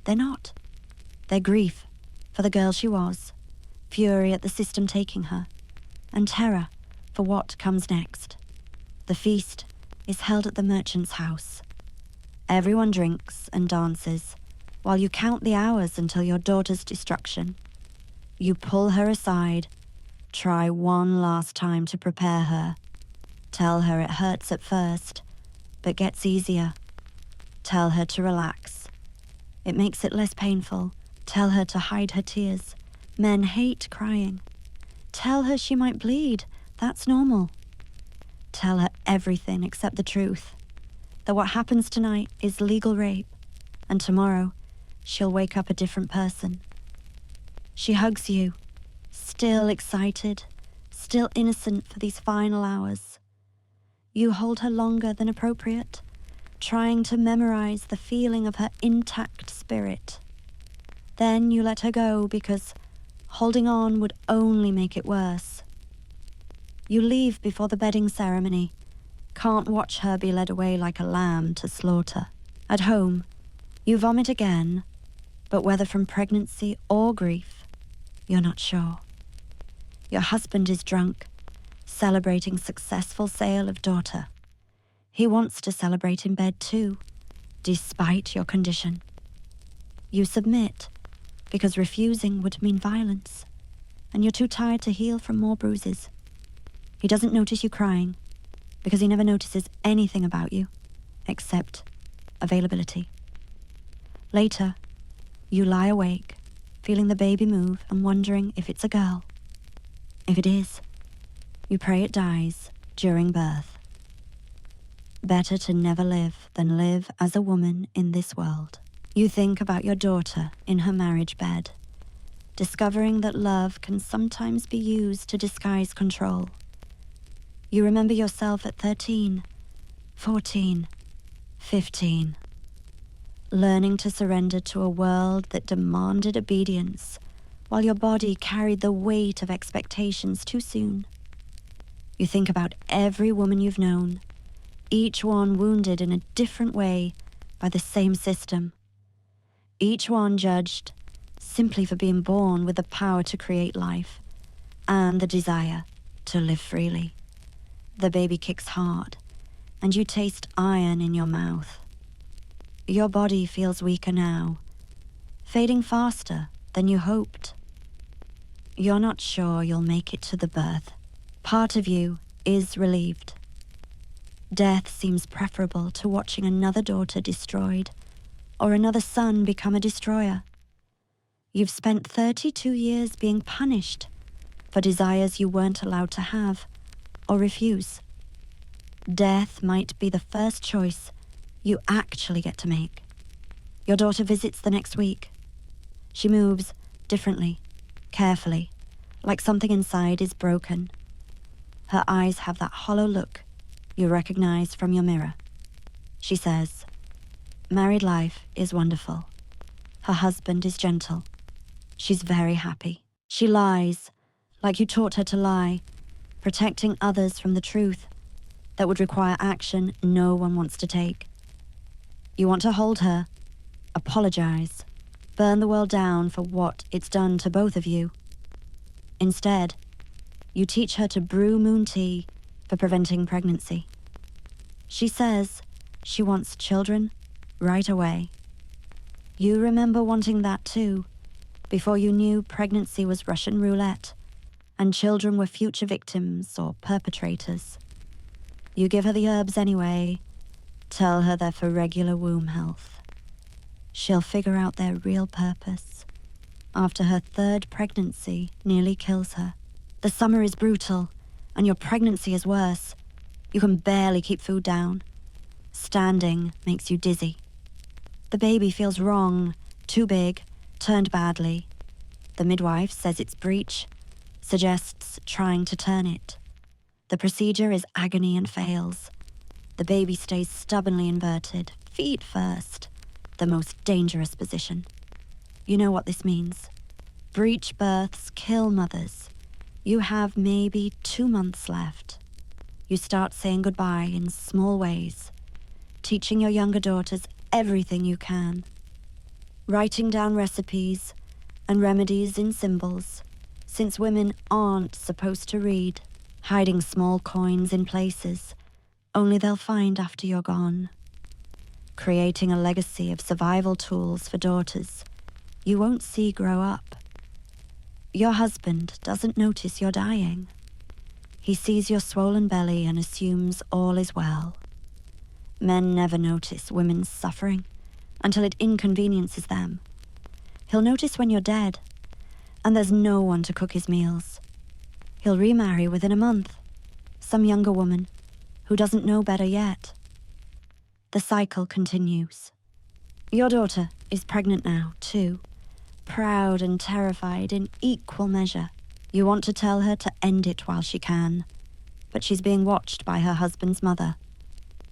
They're not. They're grief for the girl she was, fury at the system taking her, and terror for what comes next. The feast is held at the merchant's house. Everyone drinks and dances while you count the hours until your daughter's destruction. You pull her aside, try one last time to prepare her. Tell her it hurts at first, but gets easier. Tell her to relax. It makes it less painful. Tell her to hide her tears. Men hate crying. Tell her she might bleed. That's normal. Tell her everything except the truth. That what happens tonight is legal rape, and tomorrow she'll wake up a different person. She hugs you, still excited, still innocent for these final hours. You hold her longer than appropriate, trying to memorize the feeling of her intact spirit. Then you let her go because holding on would only make it worse. You leave before the bedding ceremony, can't watch her be led away like a lamb to slaughter. At home, you vomit again, but whether from pregnancy or grief, you're not sure. Your husband is drunk, celebrating successful sale of daughter. He wants to celebrate in bed too, despite your condition. You submit, because refusing would mean violence, and you're too tired to heal from more bruises. He doesn't notice you crying, because he never notices anything about you, except availability. Later, you lie awake, feeling the baby move and wondering if it's a girl. If it is, you pray it dies during birth. Better to never live than live as a woman in this world. You think about your daughter in her marriage bed, discovering that love can sometimes be used to disguise control. You remember yourself at 13, 14, 15, learning to surrender to a world that demanded obedience, while your body carried the weight of expectations too soon. You think about every woman you've known, each one wounded in a different way by the same system. Each one judged simply for being born with the power to create life and the desire to live freely. The baby kicks hard, and you taste iron in your mouth. Your body feels weaker now, fading faster than you hoped. You're not sure you'll make it to the birth. Part of you is relieved. Death seems preferable to watching another daughter destroyed, or another son become a destroyer. You've spent 32 years being punished for desires you weren't allowed to have or refuse. Death might be the first choice you actually get to make. Your daughter visits the next week. She moves differently, carefully, like something inside is broken. Her eyes have that hollow look you recognize from your mirror. She says, "Married life is wonderful." Her husband is gentle. She's very happy. She lies, like you taught her to lie, protecting others from the truth that would require action no one wants to take. You want to hold her, apologize, burn the world down for what it's done to both of you. Instead, you teach her to brew moon tea for preventing pregnancy. She says she wants children right away. You remember wanting that too, before you knew pregnancy was Russian roulette and children were future victims or perpetrators. You give her the herbs anyway, tell her they're for regular womb health. She'll figure out their real purpose after her third pregnancy nearly kills her. The summer is brutal, and your pregnancy is worse. You can barely keep food down. Standing makes you dizzy. The baby feels wrong, too big, turned badly. The midwife says it's breech, suggests trying to turn it. The procedure is agony and fails. The baby stays stubbornly inverted, feet first, the most dangerous position. You know what this means. Breech births kill mothers. You have maybe 2 months left. You start saying goodbye in small ways, teaching your younger daughters everything you can, writing down recipes and remedies in symbols, since women aren't supposed to read, hiding small coins in places only they'll find after you're gone, creating a legacy of survival tools for daughters you won't see grow up. Your husband doesn't notice you're dying. He sees your swollen belly and assumes all is well. Men never notice women's suffering until it inconveniences them. He'll notice when you're dead, and there's no one to cook his meals. He'll remarry within a month, some younger woman who doesn't know better yet. The cycle continues. Your daughter is pregnant now, too, proud and terrified in equal measure. You want to tell her to end it while she can, but she's being watched by her husband's mother,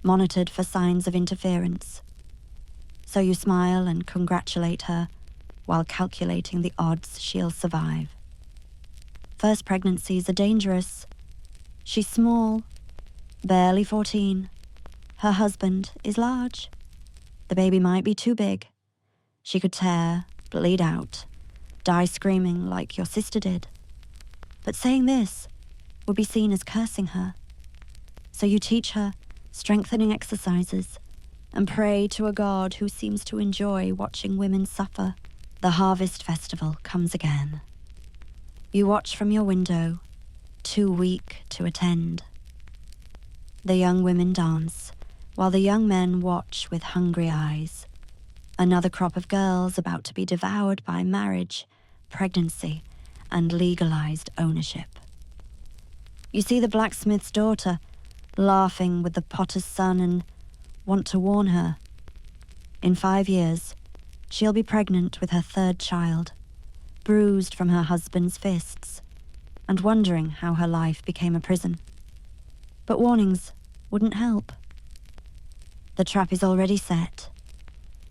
monitored for signs of interference. So you smile and congratulate her while calculating the odds she'll survive. First pregnancies are dangerous. She's small, barely 14. Her husband is large. The baby might be too big. She could tear, bleed out, die screaming like your sister did. But saying this would be seen as cursing her. So you teach her strengthening exercises and pray to a God who seems to enjoy watching women suffer. The harvest festival comes again. You watch from your window, too weak to attend. The young women dance, while the young men watch with hungry eyes. Another crop of girls about to be devoured by marriage, pregnancy, and legalized ownership. You see the blacksmith's daughter laughing with the potter's son and want to warn her. In 5 years, she'll be pregnant with her 3rd child, bruised from her husband's fists, and wondering how her life became a prison. But warnings wouldn't help. The trap is already set,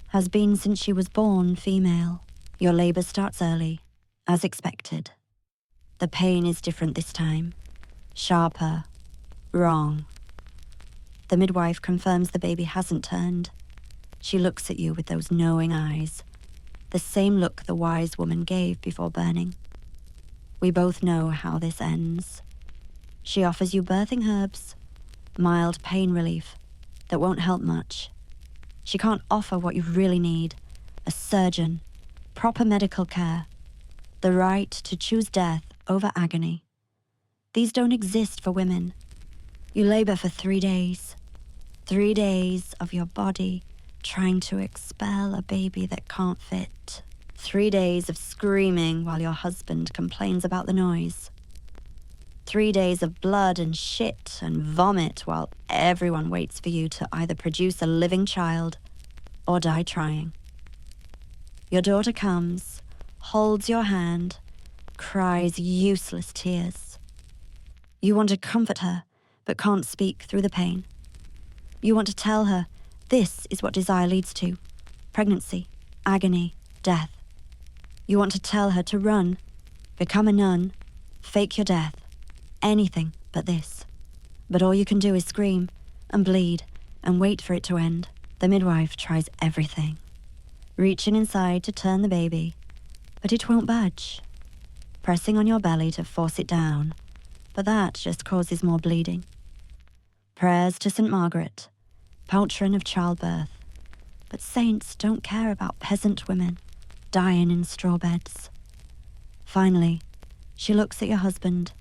has been since she was born female. Your labor starts early, as expected. The pain is different this time, sharper, wrong. The midwife confirms the baby hasn't turned. She looks at you with those knowing eyes, the same look the wise woman gave before burning. We both know how this ends. She offers you birthing herbs, mild pain relief that won't help much. She can't offer what you really need, a surgeon, proper medical care, the right to choose death over agony. These don't exist for women. You labor for 3 days. 3 days of your body trying to expel a baby that can't fit. 3 days of screaming while your husband complains about the noise. 3 days of blood and shit and vomit while everyone waits for you to either produce a living child or die trying. Your daughter comes, holds your hand, cries useless tears. You want to comfort her, but can't speak through the pain. You want to tell her this is what desire leads to: pregnancy, agony, death. You want to tell her to run, become a nun, fake your death, anything but this. But all you can do is scream and bleed and wait for it to end. The midwife tries everything, reaching inside to turn the baby, but it won't budge. Pressing on your belly to force it down, but that just causes more bleeding. Prayers to St. Margaret, patron of childbirth, but saints don't care about peasant women dying in straw beds. Finally, she looks at your husband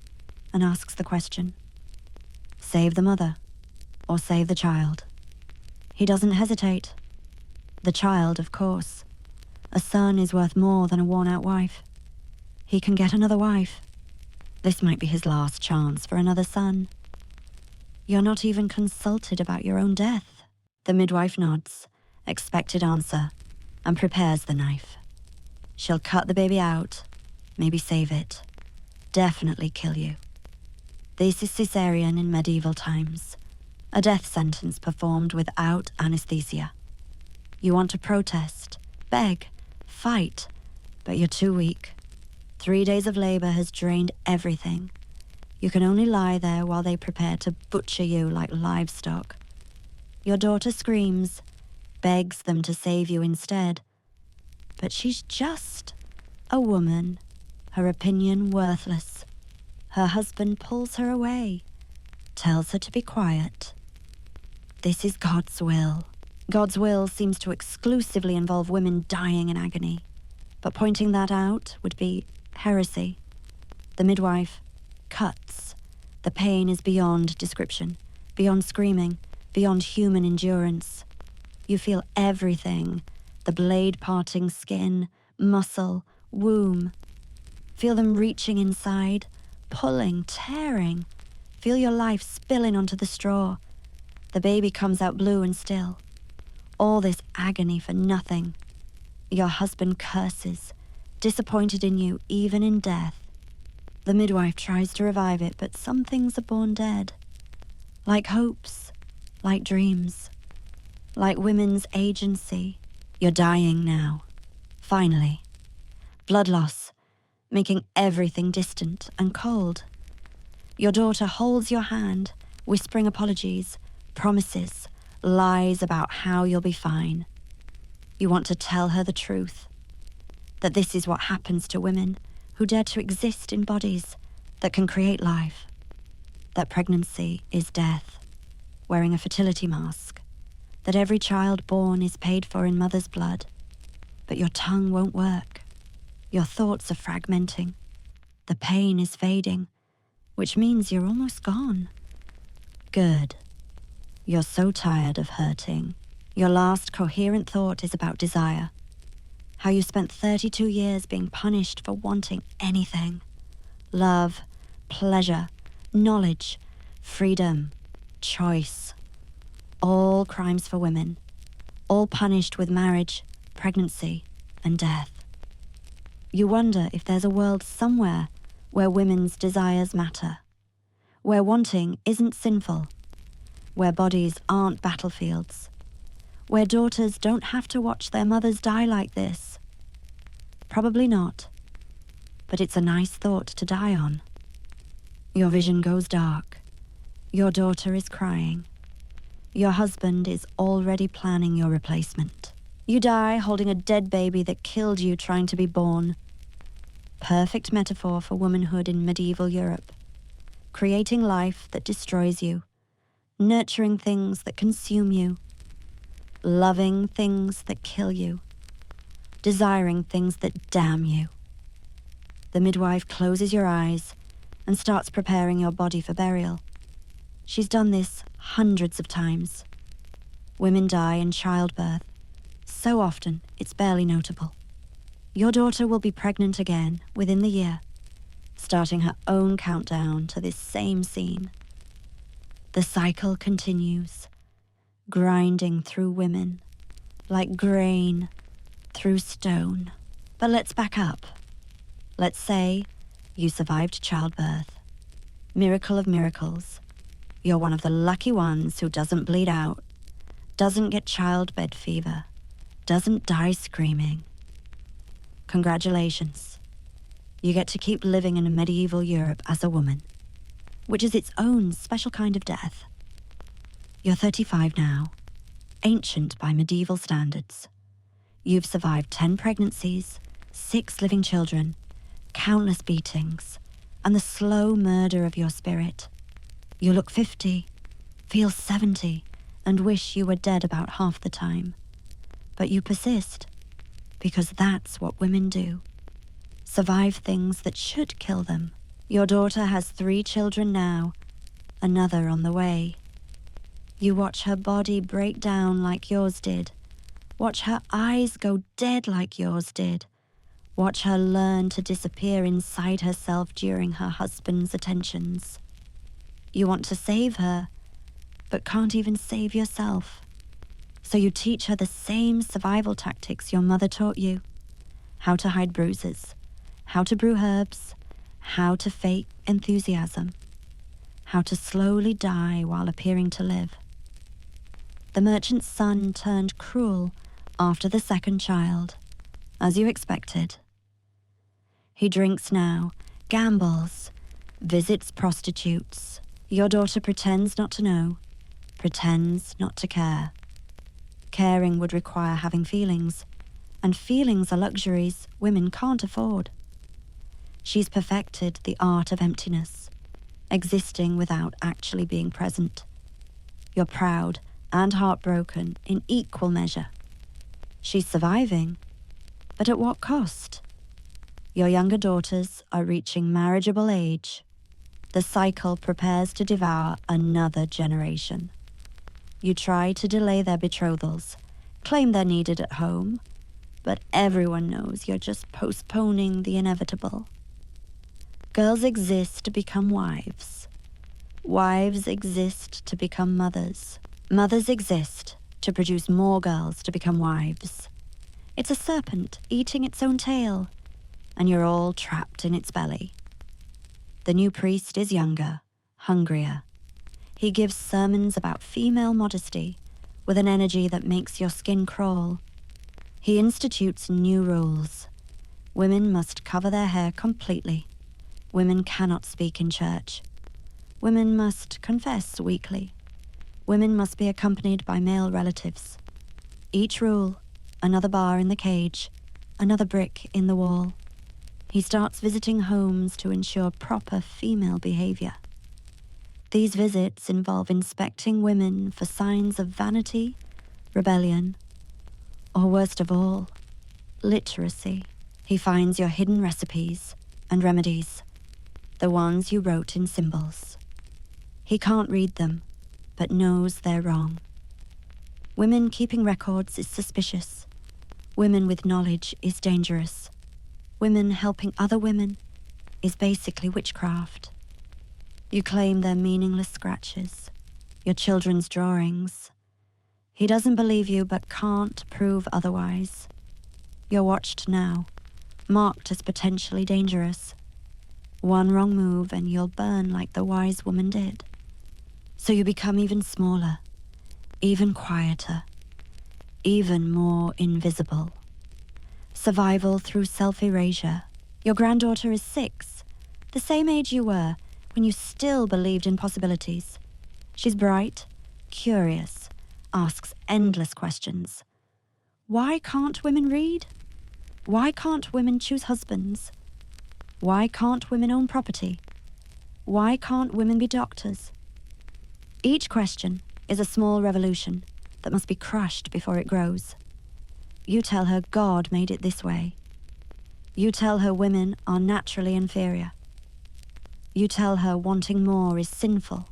and asks the question: save the mother or save the child? He doesn't hesitate. The child, of course. A son is worth more than a worn-out wife. He can get another wife. This might be his last chance for another son. You're not even consulted about your own death. The midwife nods expected answer, and prepares the knife. She'll cut the baby out, maybe save it, definitely kill you. This is cesarean in medieval times, a death sentence performed without anesthesia. You want to protest, beg, fight, but you're too weak. 3 days of labor has drained everything. You can only lie there while they prepare to butcher you like livestock. Your daughter screams, begs them to save you instead. But she's just a woman, her opinion worthless. Her husband pulls her away, tells her to be quiet. This is God's will. God's will seems to exclusively involve women dying in agony, but pointing that out would be heresy. The midwife cuts. The pain is beyond description, beyond screaming, beyond human endurance. You feel everything, the blade parting skin, muscle, womb. Feel them reaching inside, pulling, tearing. Feel your life spilling onto the straw. The baby comes out blue and still. All this agony for nothing. Your husband curses, disappointed in you even in death. The midwife tries to revive it, but some things are born dead. Like hopes, like dreams, like women's agency. You're dying now. Finally. Blood loss, making everything distant and cold. Your daughter holds your hand, whispering apologies, promises, lies about how you'll be fine. You want to tell her the truth, that this is what happens to women who dare to exist in bodies that can create life, that pregnancy is death, wearing a fertility mask, that every child born is paid for in mother's blood, but your tongue won't work. Your thoughts are fragmenting. The pain is fading, which means you're almost gone. Good. You're so tired of hurting. Your last coherent thought is about desire. How you spent 32 years being punished for wanting anything. Love, pleasure, knowledge, freedom, choice. All crimes for women. All punished with marriage, pregnancy, and death. You wonder if there's a world somewhere where women's desires matter, where wanting isn't sinful, where bodies aren't battlefields, where daughters don't have to watch their mothers die like this. Probably not, but it's a nice thought to die on. Your vision goes dark. Your daughter is crying. Your husband is already planning your replacement. You die holding a dead baby that killed you trying to be born. Perfect metaphor for womanhood in medieval Europe. Creating life that destroys you. Nurturing things that consume you. Loving things that kill you. Desiring things that damn you. The midwife closes your eyes and starts preparing your body for burial. She's done this hundreds of times. Women die in childbirth. So often, it's barely notable. Your daughter will be pregnant again within the year, starting her own countdown to this same scene. The cycle continues, grinding through women, like grain through stone. But let's back up. Let's say you survived childbirth. Miracle of miracles. You're one of the lucky ones who doesn't bleed out, doesn't get childbed fever, doesn't die screaming. Congratulations. You get to keep living in a medieval Europe as a woman, which is its own special kind of death. You're 35 now, ancient by medieval standards. You've survived 10 pregnancies, 6 living children, countless beatings, and the slow murder of your spirit. You look 50, feel 70, and wish you were dead about half the time. But you persist, because that's what women do. Survive things that should kill them. Your daughter has 3 children now, another on the way. You watch her body break down like yours did. Watch her eyes go dead like yours did. Watch her learn to disappear inside herself during her husband's attentions. You want to save her, but can't even save yourself. So you teach her the same survival tactics your mother taught you. How to hide bruises, how to brew herbs, how to fake enthusiasm, how to slowly die while appearing to live. The merchant's son turned cruel after the second child, as you expected. He drinks now, gambles, visits prostitutes. Your daughter pretends not to know, pretends not to care. Caring would require having feelings, and feelings are luxuries women can't afford. She's perfected the art of emptiness, existing without actually being present. You're proud and heartbroken in equal measure. She's surviving, but at what cost? Your younger daughters are reaching marriageable age. The cycle prepares to devour another generation. You try to delay their betrothals, claim they're needed at home, but everyone knows you're just postponing the inevitable. Girls exist to become wives. Wives exist to become mothers. Mothers exist to produce more girls to become wives. It's a serpent eating its own tail, and you're all trapped in its belly. The new priest is younger, hungrier. He gives sermons about female modesty with an energy that makes your skin crawl. He institutes new rules. Women must cover their hair completely. Women cannot speak in church. Women must confess weekly. Women must be accompanied by male relatives. Each rule, another bar in the cage, another brick in the wall. He starts visiting homes to ensure proper female behavior. These visits involve inspecting women for signs of vanity, rebellion, or worst of all, literacy. He finds your hidden recipes and remedies, the ones you wrote in symbols. He can't read them, but knows they're wrong. Women keeping records is suspicious. Women with knowledge is dangerous. Women helping other women is basically witchcraft. You claim they're meaningless scratches, your children's drawings. He doesn't believe you but can't prove otherwise. You're watched now, marked as potentially dangerous. One wrong move and you'll burn like the wise woman did. So you become even smaller, even quieter, even more invisible. Survival through self-erasure. Your granddaughter is 6, the same age you were when you still believed in possibilities. She's bright, curious, asks endless questions. Why can't women read? Why can't women choose husbands? Why can't women own property? Why can't women be doctors? Each question is a small revolution that must be crushed before it grows. You tell her God made it this way. You tell her women are naturally inferior. You tell her wanting more is sinful.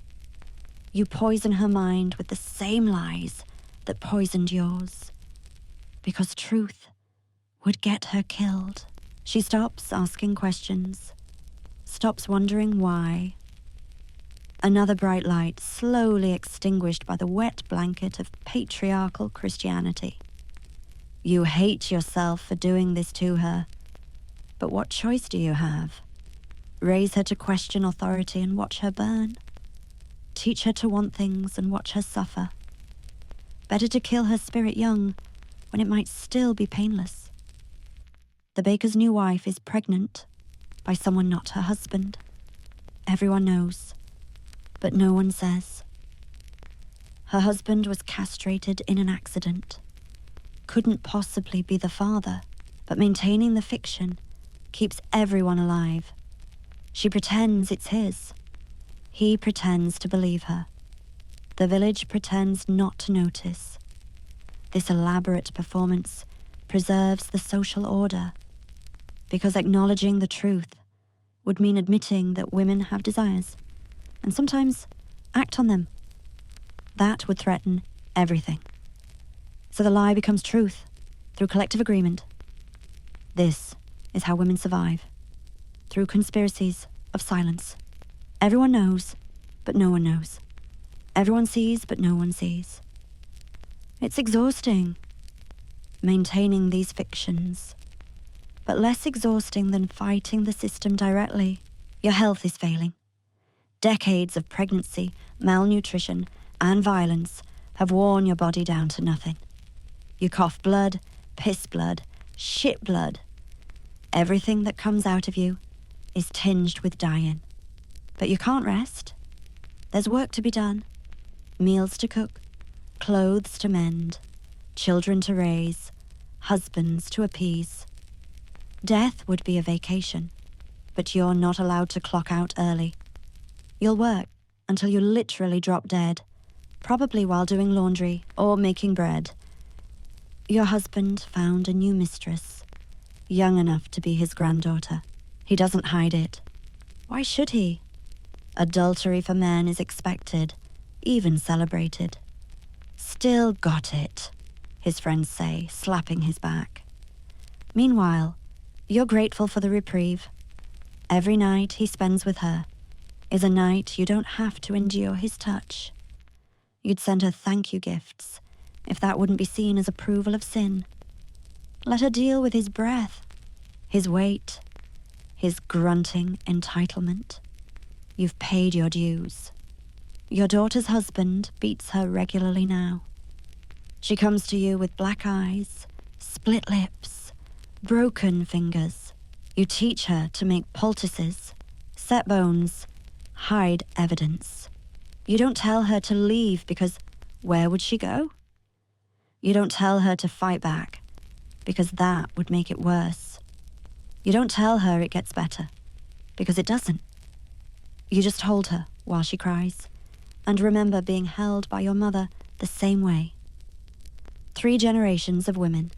You poison her mind with the same lies that poisoned yours. Because truth would get her killed. She stops asking questions, stops wondering why. Another bright light slowly extinguished by the wet blanket of patriarchal Christianity. You hate yourself for doing this to her, but what choice do you have? Raise her to question authority and watch her burn? Teach her to want things and watch her suffer? Better to kill her spirit young, when it might still be painless. The baker's new wife is pregnant by someone not her husband. Everyone knows, but no one says. Her husband was castrated in an accident. Couldn't possibly be the father, but maintaining the fiction keeps everyone alive. She pretends it's his. He pretends to believe her. The village pretends not to notice. This elaborate performance preserves the social order, because acknowledging the truth would mean admitting that women have desires, and sometimes act on them. That would threaten everything. So the lie becomes truth through collective agreement. This is how women survive, through conspiracies of silence. Everyone knows, but no one knows. Everyone sees, but no one sees. It's exhausting, maintaining these fictions, but less exhausting than fighting the system directly. Your health is failing. Decades of pregnancy, malnutrition, and violence have worn your body down to nothing. You cough blood, piss blood, shit blood. Everything that comes out of you is tinged with dying. But you can't rest. There's work to be done. Meals to cook, clothes to mend, children to raise, husbands to appease. Death would be a vacation, but you're not allowed to clock out early. You'll work until you literally drop dead, probably while doing laundry or making bread. Your husband found a new mistress, young enough to be his granddaughter. He doesn't hide it. Why should he? Adultery for men is expected, even celebrated. Still got it, his friends say, slapping his back. Meanwhile, you're grateful for the reprieve. Every night he spends with her is a night you don't have to endure his touch. You'd send her thank you gifts if that wouldn't be seen as approval of sin. Let her deal with his breath, his weight, his grunting entitlement. You've paid your dues. Your daughter's husband beats her regularly now. She comes to you with black eyes, split lips, broken fingers. You teach her to make poultices, set bones, hide evidence. You don't tell her to leave because where would she go? You don't tell her to fight back because that would make it worse. You don't tell her it gets better because it doesn't. You just hold her while she cries and remember being held by your mother the same way. 3 generations of women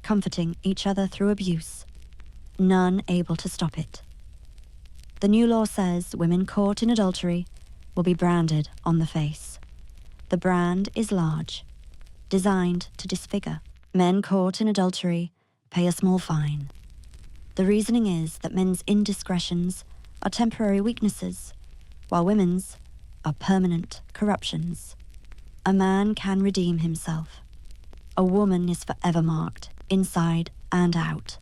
comforting each other through abuse, none able to stop it. The new law says women caught in adultery will be branded on the face. The brand is large, designed to disfigure. Men caught in adultery pay a small fine. The reasoning is that men's indiscretions are temporary weaknesses, while women's are permanent corruptions. A man can redeem himself. A woman is forever marked, inside and out.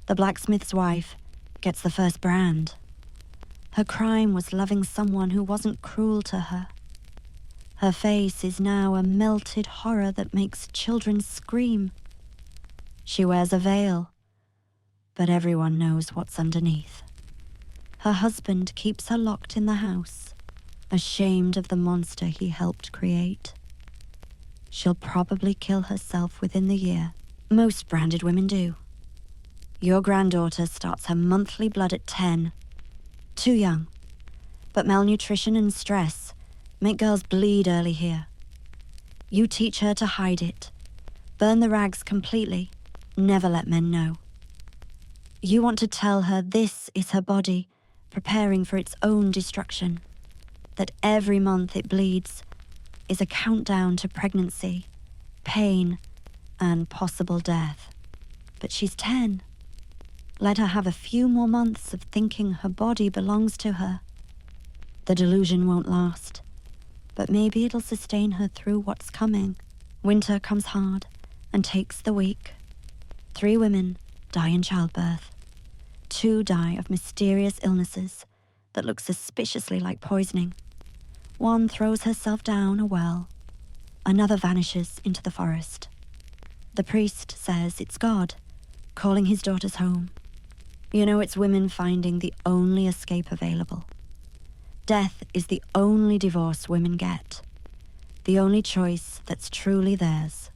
The blacksmith's wife gets the first brand. Her crime was loving someone who wasn't cruel to her. Her face is now a melted horror that makes children scream. She wears a veil, but everyone knows what's underneath. Her husband keeps her locked in the house, ashamed of the monster he helped create. She'll probably kill herself within the year. Most branded women do. Your granddaughter starts her monthly blood at 10. Too young. But malnutrition and stress make girls bleed early here. You teach her to hide it. Burn the rags completely. Never let men know. You want to tell her this is her body, preparing for its own destruction. That every month it bleeds is a countdown to pregnancy, pain, and possible death. But she's 10. Let her have a few more months of thinking her body belongs to her. The delusion won't last, but maybe it'll sustain her through what's coming. Winter comes hard and takes the week. 3 women die in childbirth. 2 die of mysterious illnesses that look suspiciously like poisoning. 1 throws herself down a well. Another vanishes into the forest. The priest says it's God calling his daughters home. You know, it's women finding the only escape available. Death is the only divorce women get, the only choice that's truly theirs.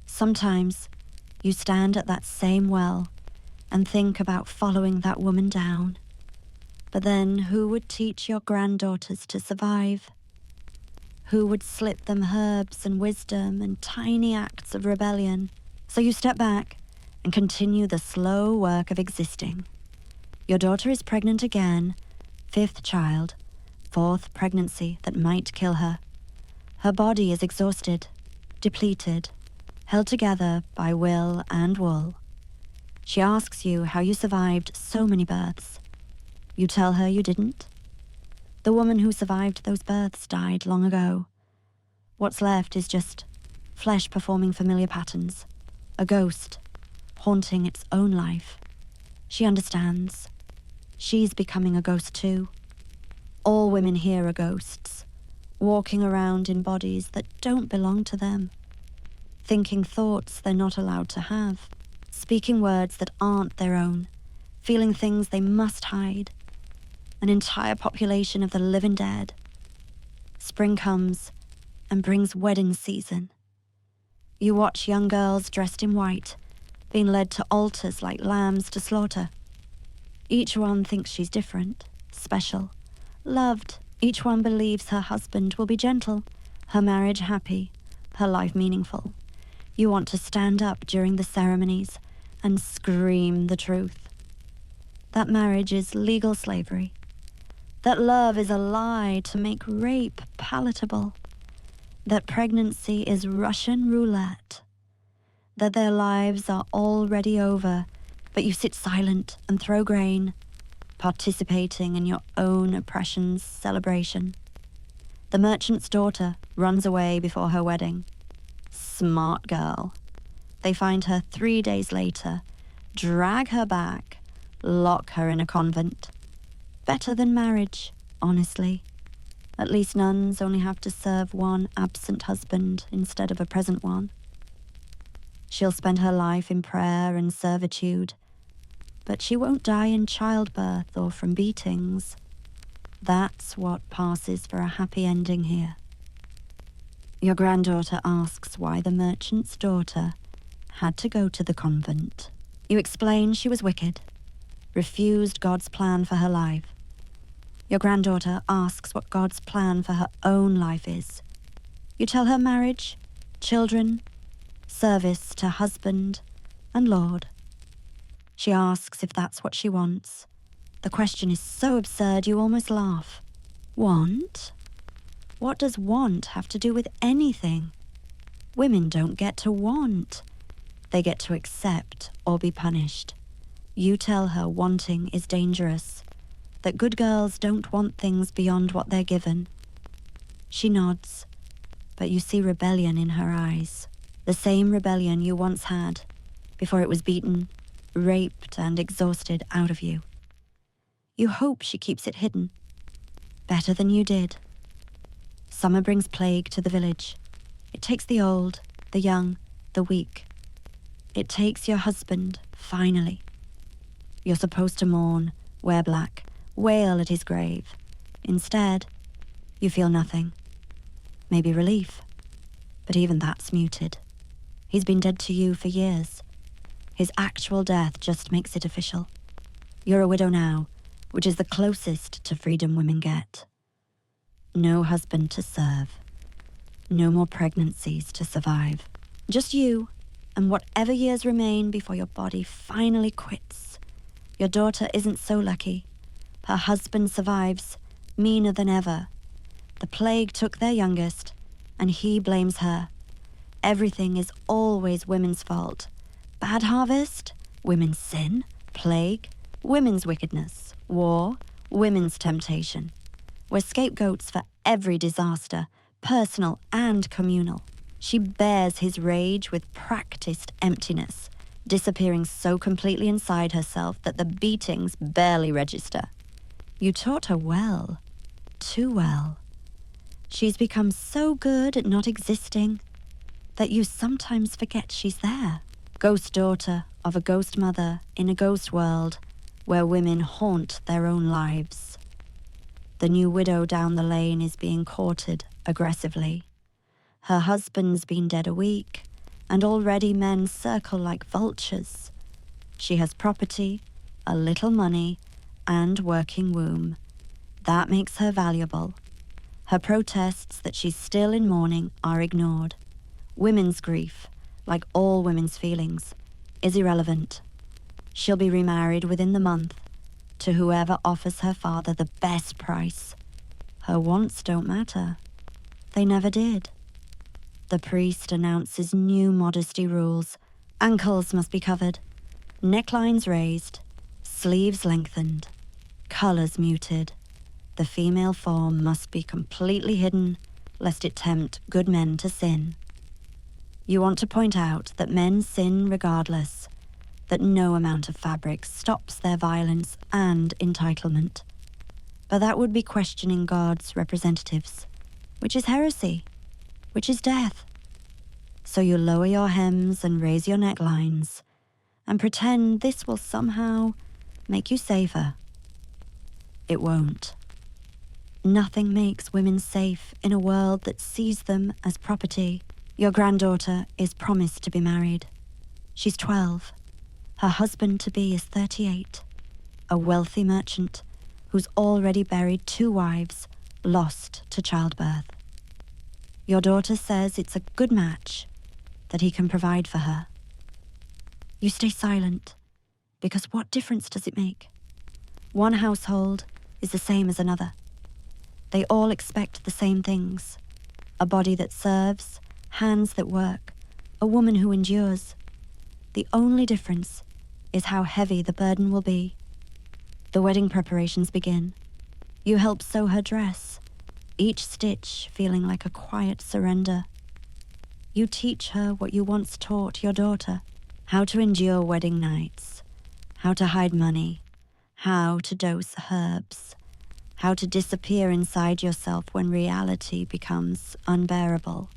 Sometimes you stand at that same well and think about following that woman down. But then who would teach your granddaughters to survive? Who would slip them herbs and wisdom and tiny acts of rebellion? So you step back and continue the slow work of existing. Your daughter is pregnant again, 5th child, 4th pregnancy that might kill her. Her body is exhausted, depleted, held together by will and wool. She asks you how you survived so many births. You tell her you didn't. The woman who survived those births died long ago. What's left is just flesh performing familiar patterns, a ghost haunting its own life. She understands. She's becoming a ghost too. All women here are ghosts, walking around in bodies that don't belong to them, thinking thoughts they're not allowed to have, speaking words that aren't their own, feeling things they must hide. An entire population of the living dead. Spring comes and brings wedding season. You watch young girls dressed in white, being led to altars like lambs to slaughter. Each one thinks she's different, special, loved. Each one believes her husband will be gentle, her marriage happy, her life meaningful. You want to stand up during the ceremonies and scream the truth. That marriage is legal slavery. That love is a lie to make rape palatable. That pregnancy is Russian roulette. That their lives are already over, but you sit silent and throw grain, participating in your own oppression's celebration. The merchant's daughter runs away before her wedding. Smart girl. They find her 3 days later, drag her back, lock her in a convent. Better than marriage, honestly. At least nuns only have to serve one absent husband instead of a present one. She'll spend her life in prayer and servitude, but she won't die in childbirth or from beatings. That's what passes for a happy ending here. Your granddaughter asks why the merchant's daughter had to go to the convent. You explain she was wicked, refused God's plan for her life. Your granddaughter asks what God's plan for her own life is. You tell her marriage, children, service to husband and Lord. She asks if that's what she wants. The question is so absurd you almost laugh. Want? What does want have to do with anything? Women don't get to want. They get to accept or be punished. You tell her wanting is dangerous, that good girls don't want things beyond what they're given. She nods, but you see rebellion in her eyes. The same rebellion you once had, before it was beaten, raped, and exhausted out of you. You hope she keeps it hidden, better than you did. Summer brings plague to the village. It takes the old, the young, the weak. It takes your husband, finally. You're supposed to mourn, wear black, wail at his grave. Instead, you feel nothing. Maybe relief. But even that's muted. He's been dead to you for years. His actual death just makes it official. You're a widow now, which is the closest to freedom women get. No husband to serve. No more pregnancies to survive. Just you, and whatever years remain before your body finally quits. Your daughter isn't so lucky. Her husband survives, meaner than ever. The plague took their youngest, and he blames her. Everything is always women's fault. Bad harvest, women's sin. Plague, women's wickedness. War, women's temptation. We're scapegoats for every disaster, personal and communal. She bears his rage with practiced emptiness, disappearing so completely inside herself that the beatings barely register. You taught her well, too well. She's become so good at not existing that you sometimes forget she's there. Ghost daughter of a ghost mother in a ghost world where women haunt their own lives. The new widow down the lane is being courted aggressively. Her husband's been dead a week, and already men circle like vultures. She has property, a little money, and working womb. That makes her valuable. Her protests that she's still in mourning are ignored. Women's grief, like all women's feelings, is irrelevant. She'll be remarried within the month to whoever offers her father the best price. Her wants don't matter. They never did. The priest announces new modesty rules. Ankles must be covered, necklines raised, sleeves lengthened, colors muted. The female form must be completely hidden, lest it tempt good men to sin. You want to point out that men sin regardless, that no amount of fabric stops their violence and entitlement. But that would be questioning God's representatives, which is heresy, which is death. So you lower your hems and raise your necklines, and pretend this will somehow make you safer. It won't. Nothing makes women safe in a world that sees them as property. Your granddaughter is promised to be married. She's 12. Her husband-to-be is 38, a wealthy merchant who's already buried 2 wives lost to childbirth. Your daughter says it's a good match, that he can provide for her. You stay silent, because what difference does it make? One household is the same as another. They all expect the same things: a body that serves, hands that work, a woman who endures. The only difference is how heavy the burden will be. The wedding preparations begin. You help sew her dress, each stitch feeling like a quiet surrender. You teach her what you once taught your daughter: how to endure wedding nights, how to hide money, how to dose herbs, how to disappear inside yourself when reality becomes unbearable.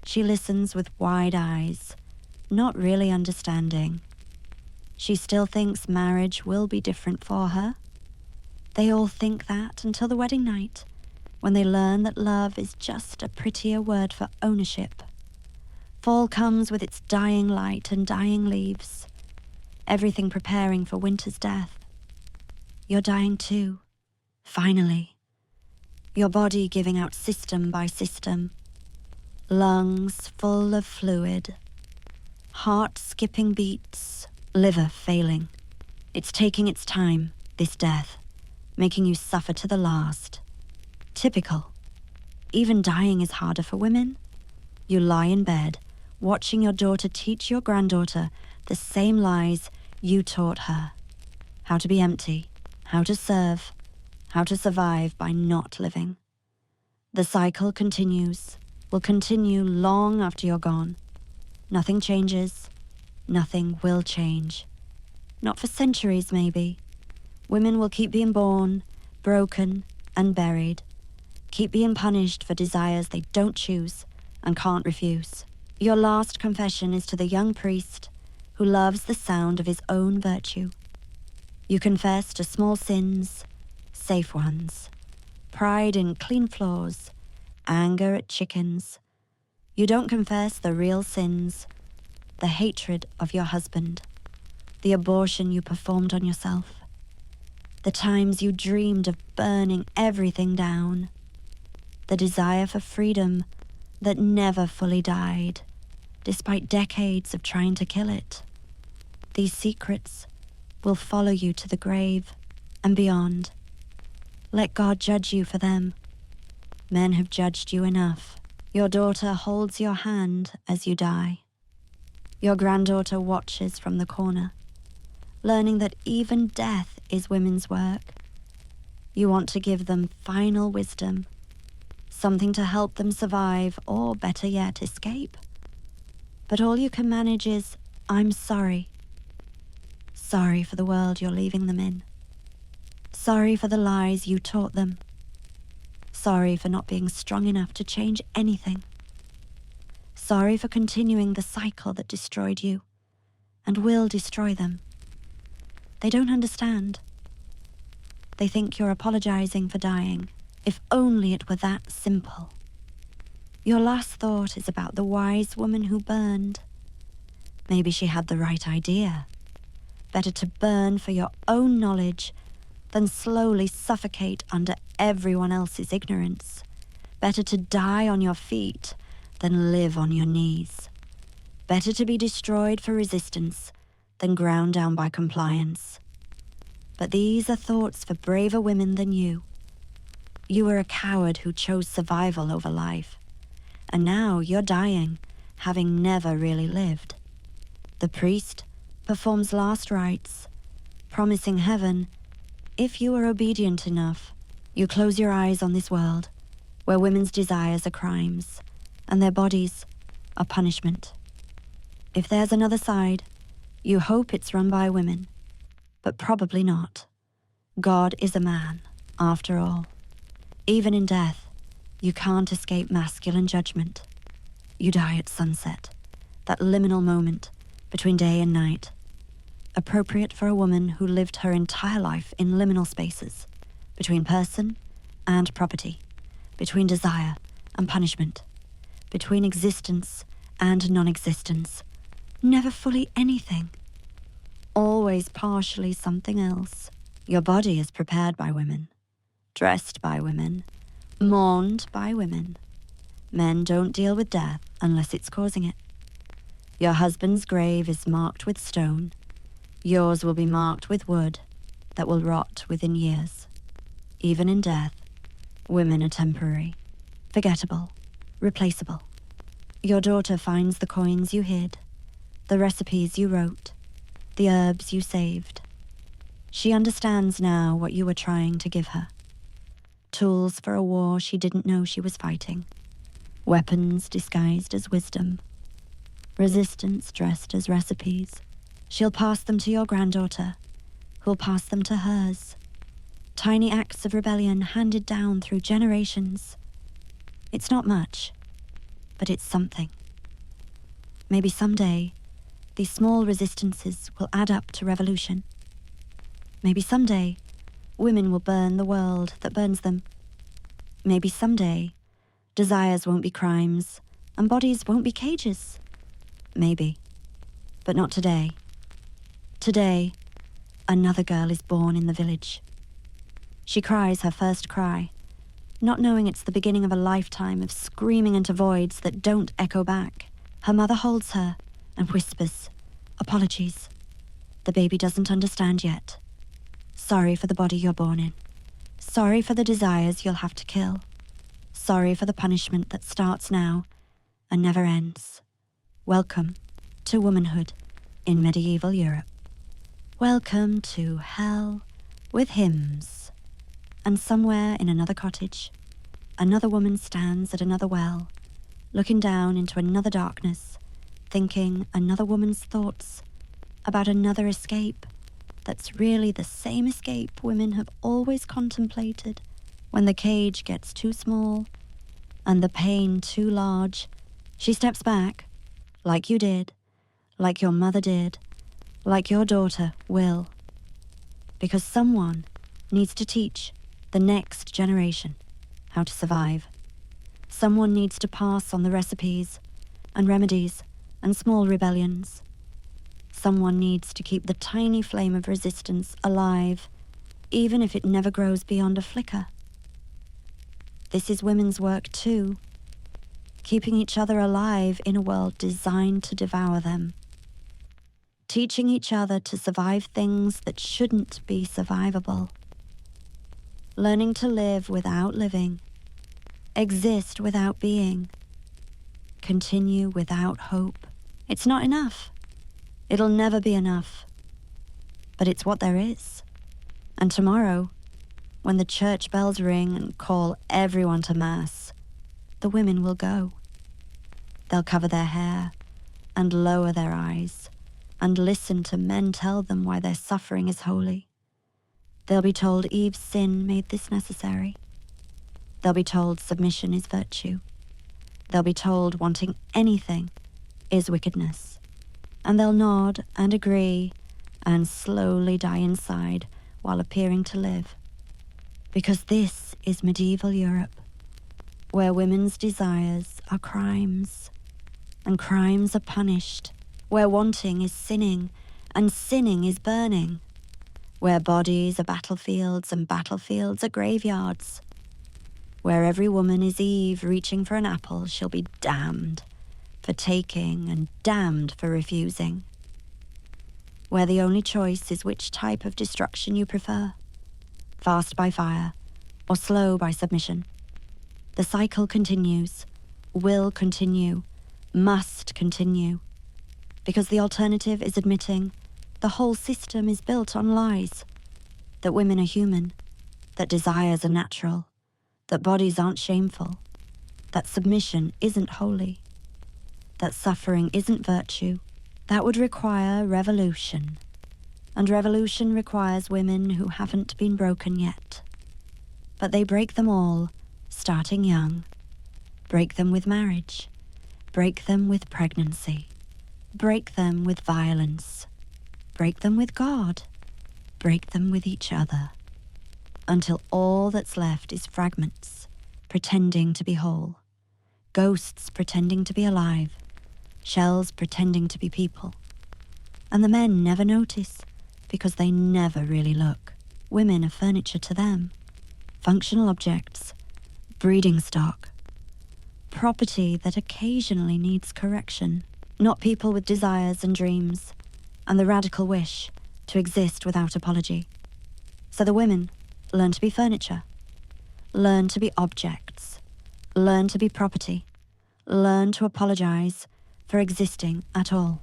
She listens with wide eyes, not really understanding. She still thinks marriage will be different for her. They all think that until the wedding night, when they learn that love is just a prettier word for ownership. Fall comes with its dying light and dying leaves, everything preparing for winter's death. You're dying too, finally. Your body giving out system by system. Lungs full of fluid, heart skipping beats, liver failing. It's taking its time, this death, making you suffer to the last. Typical. Even dying is harder for women. You lie in bed, watching your daughter teach your granddaughter the same lies you taught her. How to be empty, how to serve, how to survive by not living. The cycle continues, will continue long after you're gone. Nothing changes, nothing will change. Not for centuries, maybe. Women will keep being born, broken, and buried. Keep being punished for desires they don't choose and can't refuse. Your last confession is to the young priest who loves the sound of his own virtue. You confess to small sins, safe ones, pride in clean floors, anger at chickens. You don't confess the real sins, the hatred of your husband, the abortion you performed on yourself, the times you dreamed of burning everything down, the desire for freedom that never fully died, despite decades of trying to kill it. These secrets will follow you to the grave and beyond. Let God judge you for them. Men have judged you enough. Your daughter holds your hand as you die. Your granddaughter watches from the corner, learning that even death is women's work. You want to give them final wisdom, something to help them survive or, better yet, escape. But all you can manage is, I'm sorry. Sorry for the world you're leaving them in. Sorry for the lies you taught them. Sorry for not being strong enough to change anything. Sorry for continuing the cycle that destroyed you and will destroy them. They don't understand. They think you're apologizing for dying. If only it were that simple. Your last thought is about the wise woman who burned. Maybe she had the right idea. Better to burn for your own knowledge than slowly suffocate under everyone else's ignorance. Better to die on your feet than live on your knees. Better to be destroyed for resistance than ground down by compliance. But these are thoughts for braver women than you. You were a coward who chose survival over life. And now you're dying, having never really lived. The priest performs last rites, promising heaven if you are obedient enough. You close your eyes on this world, where women's desires are crimes, and their bodies a punishment. If there's another side, you hope it's run by women, but probably not. God is a man, after all. Even in death, you can't escape masculine judgment. You die at sunset, that liminal moment between day and night, appropriate for a woman who lived her entire life in liminal spaces, between person and property, between desire and punishment, between existence and non-existence, never fully anything, always partially something else. Your body is prepared by women, dressed by women, mourned by women. Men don't deal with death unless it's causing it. Your husband's grave is marked with stone. Yours will be marked with wood that will rot within years. Even in death, women are temporary, forgettable, replaceable. Your daughter finds the coins you hid, the recipes you wrote, the herbs you saved. She understands now what you were trying to give her. Tools for a war she didn't know she was fighting. Weapons disguised as wisdom. Resistance dressed as recipes. She'll pass them to your granddaughter, who'll pass them to hers. Tiny acts of rebellion handed down through generations. It's not much, but it's something. Maybe someday, these small resistances will add up to revolution. Maybe someday, women will burn the world that burns them. Maybe someday, desires won't be crimes, and bodies won't be cages. Maybe, but not today. Today, another girl is born in the village. She cries her first cry, not knowing it's the beginning of a lifetime of screaming into voids that don't echo back. Her mother holds her and whispers, apologies. The baby doesn't understand yet. Sorry for the body you're born in. Sorry for the desires you'll have to kill. Sorry for the punishment that starts now and never ends. Welcome to womanhood in medieval Europe. Welcome to hell with hymns. And somewhere in another cottage, another woman stands at another well, looking down into another darkness, thinking another woman's thoughts about another escape that's really the same escape women have always contemplated. When the cage gets too small and the pain too large, she steps back, like you did, like your mother did, like your daughter will. Because someone needs to teach the next generation how to survive. Someone needs to pass on the recipes and remedies and small rebellions. Someone needs to keep the tiny flame of resistance alive, even if it never grows beyond a flicker. This is women's work too, keeping each other alive in a world designed to devour them. Teaching each other to survive things that shouldn't be survivable. Learning to live without living, exist without being, continue without hope. It's not enough. It'll never be enough. But it's what there is. And tomorrow, when the church bells ring and call everyone to mass, the women will go. They'll cover their hair and lower their eyes and listen to men tell them why their suffering is holy. They'll be told Eve's sin made this necessary. They'll be told submission is virtue. They'll be told wanting anything is wickedness. And they'll nod and agree and slowly die inside while appearing to live. Because this is medieval Europe, where women's desires are crimes, and crimes are punished, where wanting is sinning, and sinning is burning, where bodies are battlefields and battlefields are graveyards, where every woman is Eve reaching for an apple she'll be damned for taking and damned for refusing, where the only choice is which type of destruction you prefer, fast by fire or slow by submission. The cycle continues, will continue, must continue, because the alternative is admitting the whole system is built on lies, that women are human, that desires are natural, that bodies aren't shameful, that submission isn't holy. that suffering isn't virtue, that would require revolution. And revolution requires women who haven't been broken yet. But they break them all, starting young. Break them with marriage. Break them with pregnancy. Break them with violence. Break them with God. Break them with each other. Until all that's left is fragments, pretending to be whole. Ghosts pretending to be alive. Shells pretending to be people. And the men never notice, because they never really look. Women are furniture to them. Functional objects. Breeding stock. Property that occasionally needs correction. Not people with desires and dreams, and the radical wish to exist without apology. So the women learn to be furniture. Learn to be objects. Learn to be property. Learn to apologize for existing at all.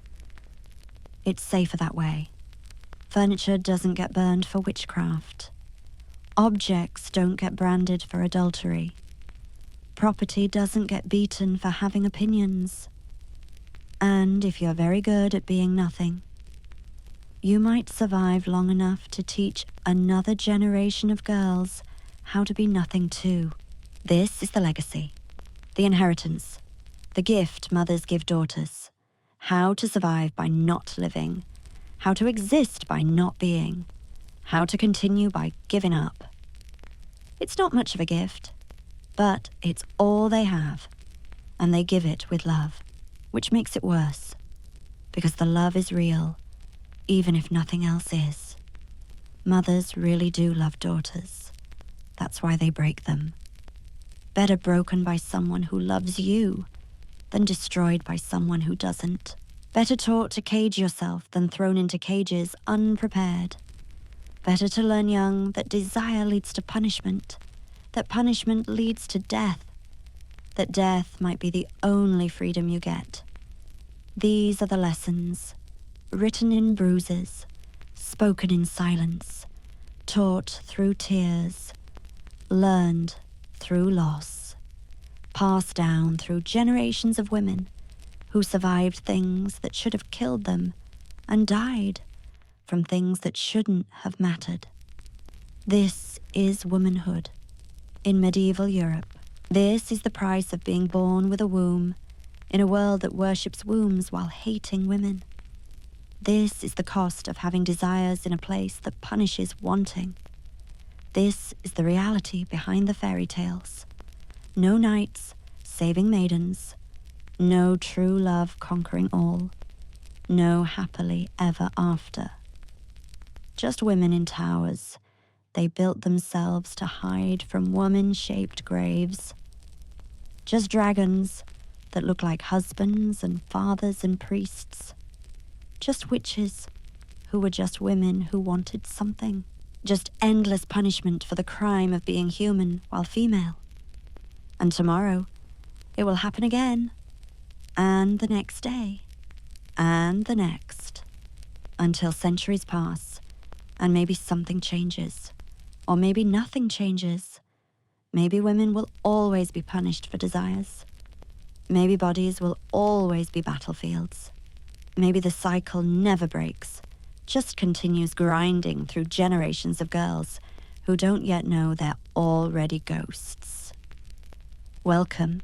It's safer that way. Furniture doesn't get burned for witchcraft. Objects don't get branded for adultery. Property doesn't get beaten for having opinions. And if you're very good at being nothing, you might survive long enough to teach another generation of girls how to be nothing too. This is the legacy, the inheritance, the gift mothers give daughters. How to survive by not living, how to exist by not being, how to continue by giving up. It's not much of a gift, but it's all they have, and they give it with love, which makes it worse, because the love is real, even if nothing else is. Mothers really do love daughters. That's why they break them. Better broken by someone who loves you than destroyed by someone who doesn't. Better taught to cage yourself than thrown into cages unprepared. Better to learn young that desire leads to punishment, that punishment leads to death, that death might be the only freedom you get. These are the lessons, written in bruises, spoken in silence, taught through tears, learned through loss, passed down through generations of women who survived things that should have killed them and died from things that shouldn't have mattered. This is womanhood in medieval Europe. This is the price of being born with a womb in a world that worships wombs while hating women. This is the cost of having desires in a place that punishes wanting. This is the reality behind the fairy tales. No knights saving maidens, no true love conquering all, no happily ever after. Just women in towers they built themselves to hide from woman-shaped graves. Just dragons that look like husbands and fathers and priests. Just witches who were just women who wanted something. Just endless punishment for the crime of being human while female. And tomorrow, it will happen again. And the next day. And the next. Until centuries pass, and maybe something changes. Or maybe nothing changes. Maybe women will always be punished for desires. Maybe bodies will always be battlefields. Maybe the cycle never breaks, just continues grinding through generations of girls who don't yet know they're already ghosts. Welcome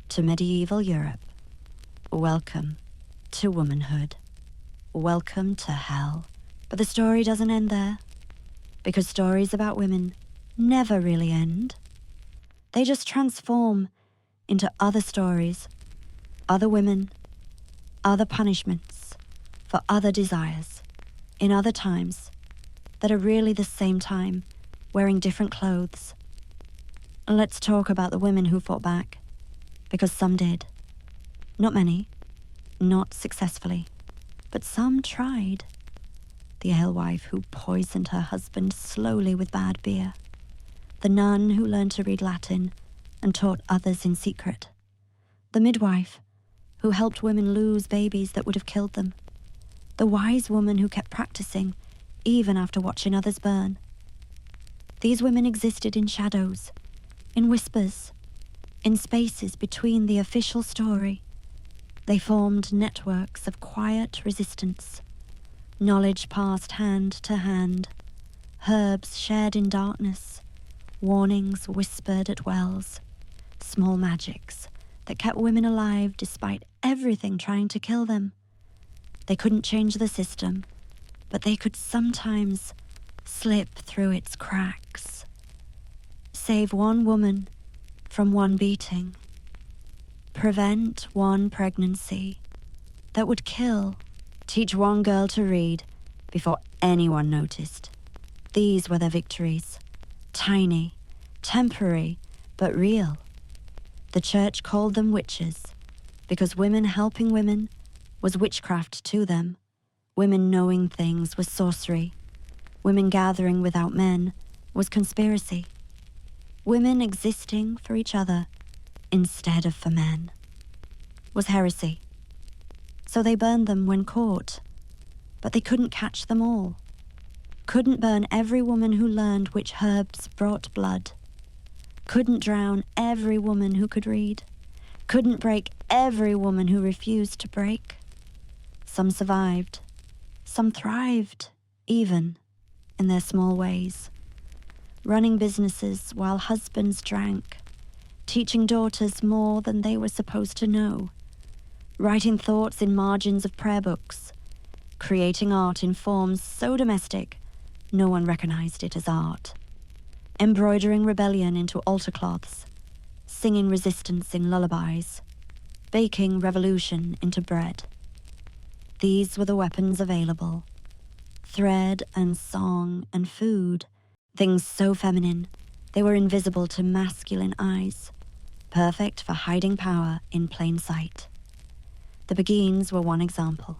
to medieval Europe. Welcome to womanhood. Welcome to hell. But the story doesn't end there, because stories about women never really end. They just transform into other stories, other women, other punishments for other desires, in other times that are really the same time, wearing different clothes. And let's talk about the women who fought back, because some did. Not many, not successfully, but some tried. The alewife who poisoned her husband slowly with bad beer. The nun who learned to read Latin and taught others in secret. The midwife who helped women lose babies that would have killed them. The wise woman who kept practicing even after watching others burn. These women existed in shadows, in whispers, in spaces between the official story They formed networks of quiet resistance, knowledge passed hand to hand, herbs shared in darkness, warnings whispered at wells, small magics that kept women alive despite everything trying to kill them. They couldn't change the system, but they could sometimes slip through its cracks, save one woman from one beating, prevent one pregnancy that would kill, teach one girl to read before anyone noticed. These were their victories, tiny, temporary, but real. The church called them witches because women helping women was witchcraft to them. Women knowing things was sorcery. Women gathering without men was conspiracy. Women existing for each other instead of for men was heresy. So they burned them when caught, but they couldn't catch them all. Couldn't burn every woman who learned which herbs brought blood. Couldn't drown every woman who could read. Couldn't break every woman who refused to break. Some survived. Some thrived, even in their small ways. Running businesses while husbands drank. Teaching daughters more than they were supposed to know. Writing thoughts in margins of prayer books. Creating art in forms so domestic no one recognized it as art. Embroidering rebellion into altar cloths, singing resistance in lullabies, baking revolution into bread. These were the weapons available. Thread and song and food, things so feminine, they were invisible to masculine eyes, perfect for hiding power in plain sight. The Beguines were one example.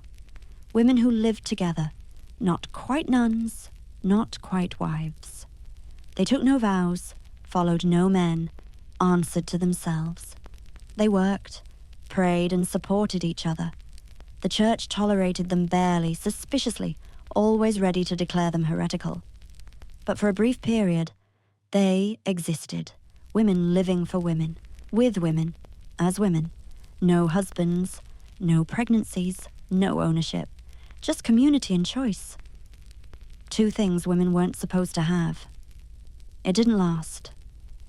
Women who lived together, not quite nuns, not quite wives. They took no vows, followed no men, answered to themselves. They worked, prayed and supported each other. The church tolerated them barely, suspiciously, always ready to declare them heretical. But for a brief period, they existed, women living for women, with women, as women. No husbands, no pregnancies, no ownership, just community and choice. Two things women weren't supposed to have. It didn't last.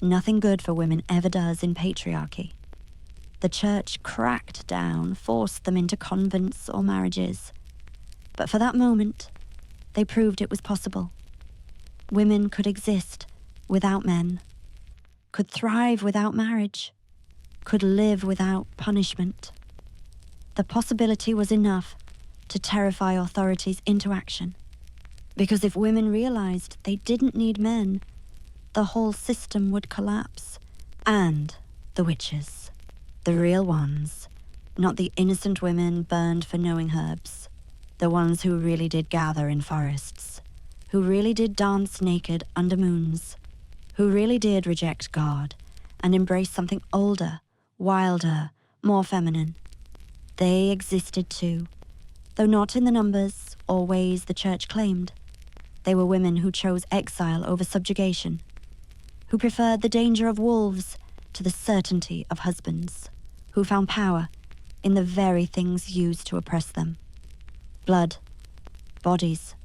Nothing good for women ever does in patriarchy. The church cracked down, forced them into convents or marriages. But for that moment, they proved it was possible. Women could exist without men, could thrive without marriage, could live without punishment. The possibility was enough to terrify authorities into action. Because if women realized they didn't need men, the whole system would collapse. And the witches, the real ones, not the innocent women burned for knowing herbs, the ones who really did gather in forests, who really did dance naked under moons, who really did reject God and embrace something older, wilder, more feminine. They existed too, though not in the numbers or ways the church claimed. They were women who chose exile over subjugation, who preferred the danger of wolves to the certainty of husbands, who found power in the very things used to oppress them. Blood, bodies,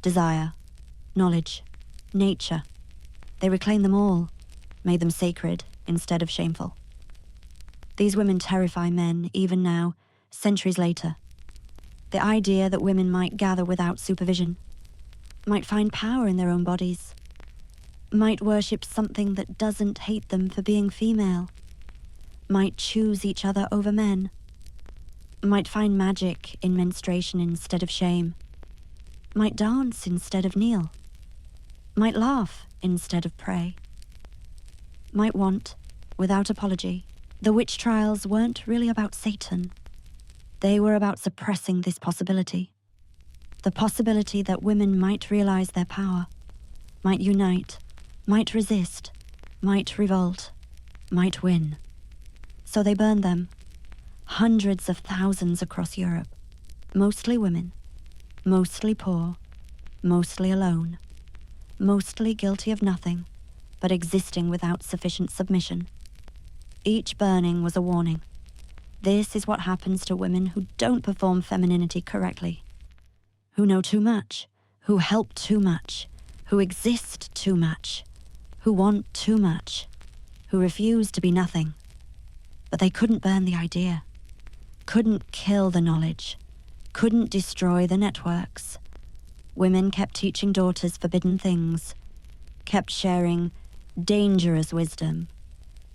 desire, knowledge, nature. They reclaimed them all, made them sacred instead of shameful. These women terrify men even now, centuries later. The idea that women might gather without supervision, might find power in their own bodies, might worship something that doesn't hate them for being female, might choose each other over men, might find magic in menstruation instead of shame, might dance instead of kneel, might laugh instead of pray, might want, without apology. The witch trials weren't really about Satan. They were about suppressing this possibility. The possibility that women might realize their power, might unite, might resist, might revolt, might win. So they burned them, hundreds of thousands across Europe, mostly women, mostly poor, mostly alone, mostly guilty of nothing, but existing without sufficient submission. Each burning was a warning. This is what happens to women who don't perform femininity correctly, who know too much, who help too much, who exist too much, who want too much, who refuse to be nothing. But they couldn't burn the idea, couldn't kill the knowledge, couldn't destroy the networks. Women kept teaching daughters forbidden things, kept sharing dangerous wisdom,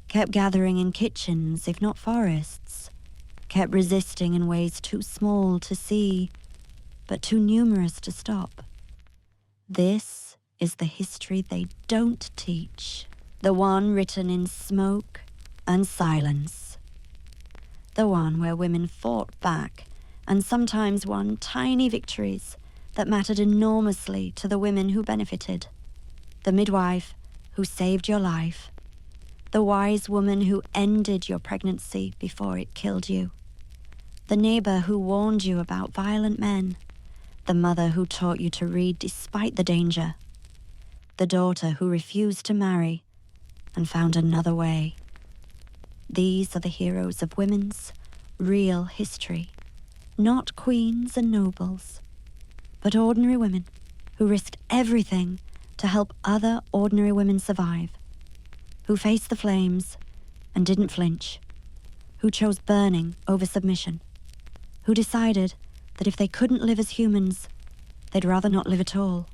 kept gathering in kitchens, if not forests, kept resisting in ways too small to see, but too numerous to stop. This is the history they don't teach, the one written in smoke and silence, the one where women fought back and sometimes won tiny victories that mattered enormously to the women who benefited, the midwife who saved your life, the wise woman who ended your pregnancy before it killed you, the neighbor who warned you about violent men, the mother who taught you to read despite the danger, the daughter who refused to marry and found another way. These are the heroes of women's real history, not queens and nobles, but ordinary women who risked everything to help other ordinary women survive, who faced the flames and didn't flinch, who chose burning over submission, who decided that if they couldn't live as humans, they'd rather not live at all.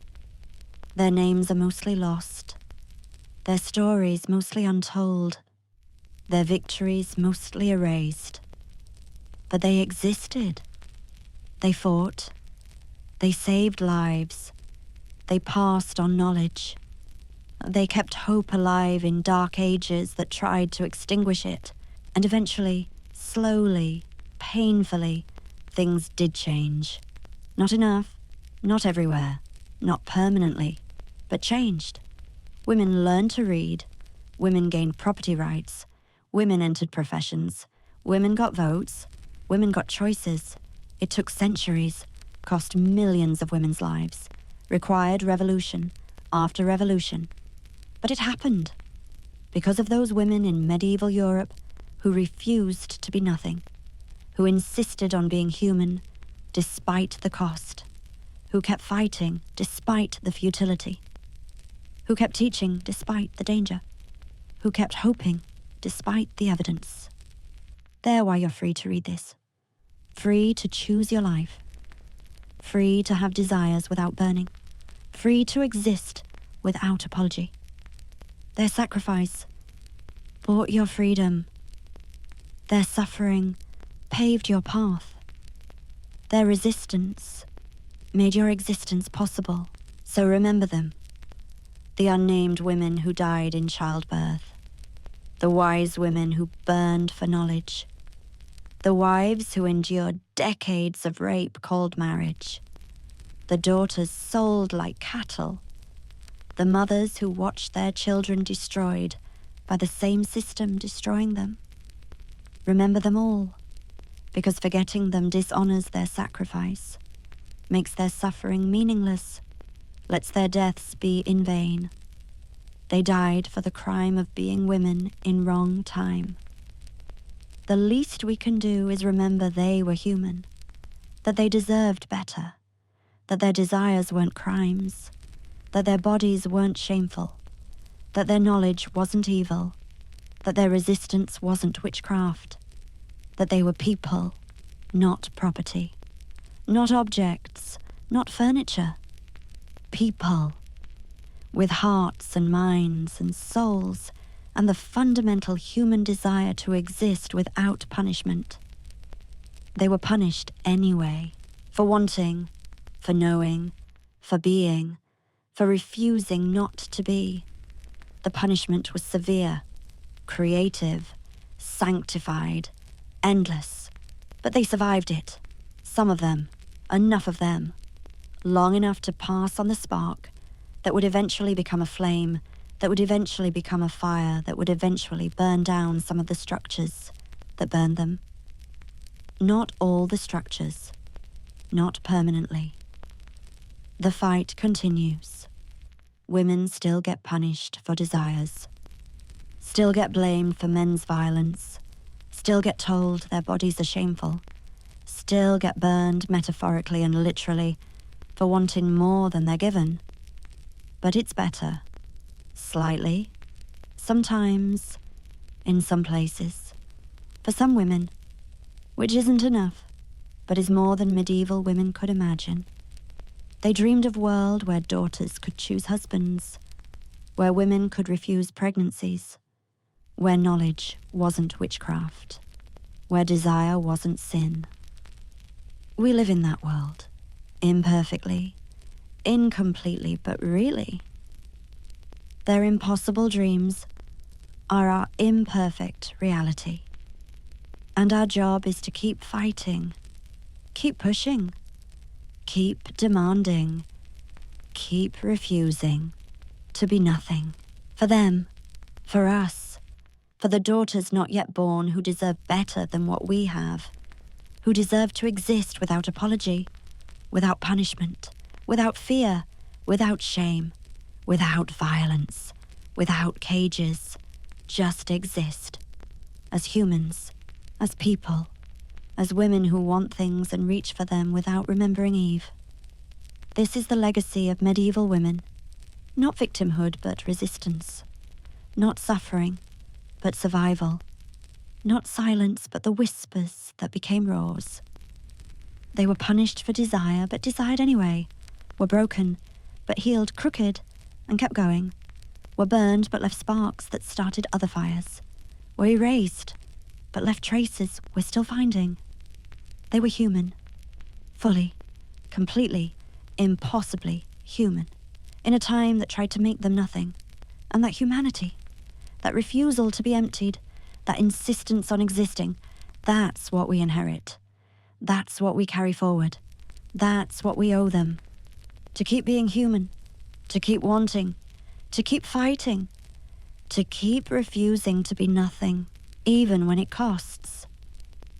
Their names are mostly lost, their stories mostly untold, their victories mostly erased. But they existed. They fought. They saved lives. They passed on knowledge. They kept hope alive in dark ages that tried to extinguish it. And eventually, slowly, painfully, things did change. Not enough, not everywhere, not permanently, but changed. Women learned to read. Women gained property rights. Women entered professions. Women got votes. Women got choices. It took centuries, cost millions of women's lives, required revolution after revolution. But it happened because of those women in medieval Europe who refused to be nothing, who insisted on being human despite the cost, who kept fighting despite the futility, who kept teaching despite the danger, who kept hoping despite the evidence. They're why you're free to read this. Free to choose your life. Free to have desires without burning. Free to exist without apology. Their sacrifice bought your freedom. Their suffering paved your path. Their resistance made your existence possible. So remember them. The unnamed women who died in childbirth. The wise women who burned for knowledge. The wives who endured decades of rape called marriage. The daughters sold like cattle. The mothers who watched their children destroyed by the same system destroying them. Remember them all, because forgetting them dishonors their sacrifice, makes their suffering meaningless, lets their deaths be in vain. They died for the crime of being women in wrong time. The least we can do is remember they were human, that they deserved better, that their desires weren't crimes, that their bodies weren't shameful, that their knowledge wasn't evil, that their resistance wasn't witchcraft, that they were people, not property, not objects, not furniture, people, with hearts and minds and souls, and the fundamental human desire to exist without punishment. They were punished anyway, for wanting, for knowing, for being, for refusing not to be. The punishment was severe, creative, sanctified, endless, but they survived it. Some of them, enough of them, long enough to pass on the spark that would eventually become a flame, that would eventually become a fire, that would eventually burn down some of the structures that burned them. Not all the structures, not permanently. The fight continues. Women still get punished for desires, still get blamed for men's violence, still get told their bodies are shameful, still get burned metaphorically and literally for wanting more than they're given. But it's better. Slightly. Sometimes. In some places. For some women. Which isn't enough, but is more than medieval women could imagine. They dreamed of a world where daughters could choose husbands, where women could refuse pregnancies, where knowledge wasn't witchcraft, where desire wasn't sin. We live in that world, imperfectly, incompletely, but really. Their impossible dreams are our imperfect reality. And our job is to keep fighting, keep pushing, keep demanding, keep refusing to be nothing. For them, for us, for the daughters not yet born who deserve better than what we have, who deserve to exist without apology, without punishment, without fear, without shame, without violence, without cages, just exist as humans, as people, as women who want things and reach for them without remembering Eve. This is the legacy of medieval women. Not victimhood, but resistance. Not suffering, but survival. Not silence, but the whispers that became roars. They were punished for desire, but desired anyway. Were broken, but healed crooked and kept going. Were burned, but left sparks that started other fires. Were erased, but left traces we're still finding. They were human. Fully, completely, impossibly human. In a time that tried to make them nothing. And that humanity, that refusal to be emptied, that insistence on existing, that's what we inherit. That's what we carry forward. That's what we owe them. To keep being human, to keep wanting, to keep fighting, to keep refusing to be nothing, even when it costs,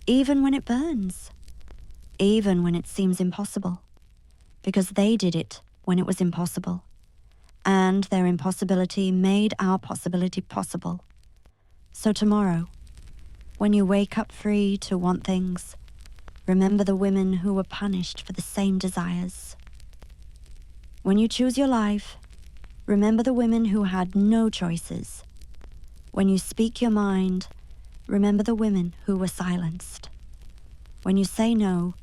even when it burns, even when it seems impossible, because they did it when it was impossible, and their impossibility made our possibility possible. So tomorrow, when you wake up free to want things, remember the women who were punished for the same desires. When you choose your life, remember the women who had no choices. When you speak your mind, remember the women who were silenced. When you say no,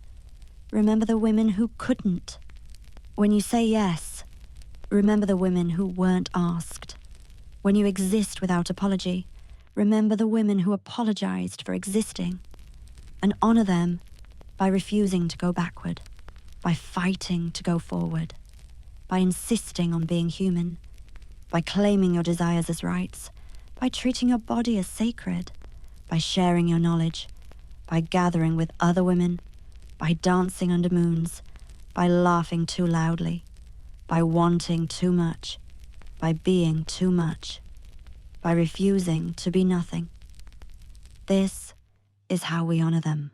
remember the women who couldn't. When you say yes, remember the women who weren't asked. When you exist without apology, remember the women who apologized for existing, and honor them by refusing to go backward, by fighting to go forward, by insisting on being human, by claiming your desires as rights, by treating your body as sacred, by sharing your knowledge, by gathering with other women, by dancing under moons, by laughing too loudly, by wanting too much, by being too much, by refusing to be nothing. This is how we honor them.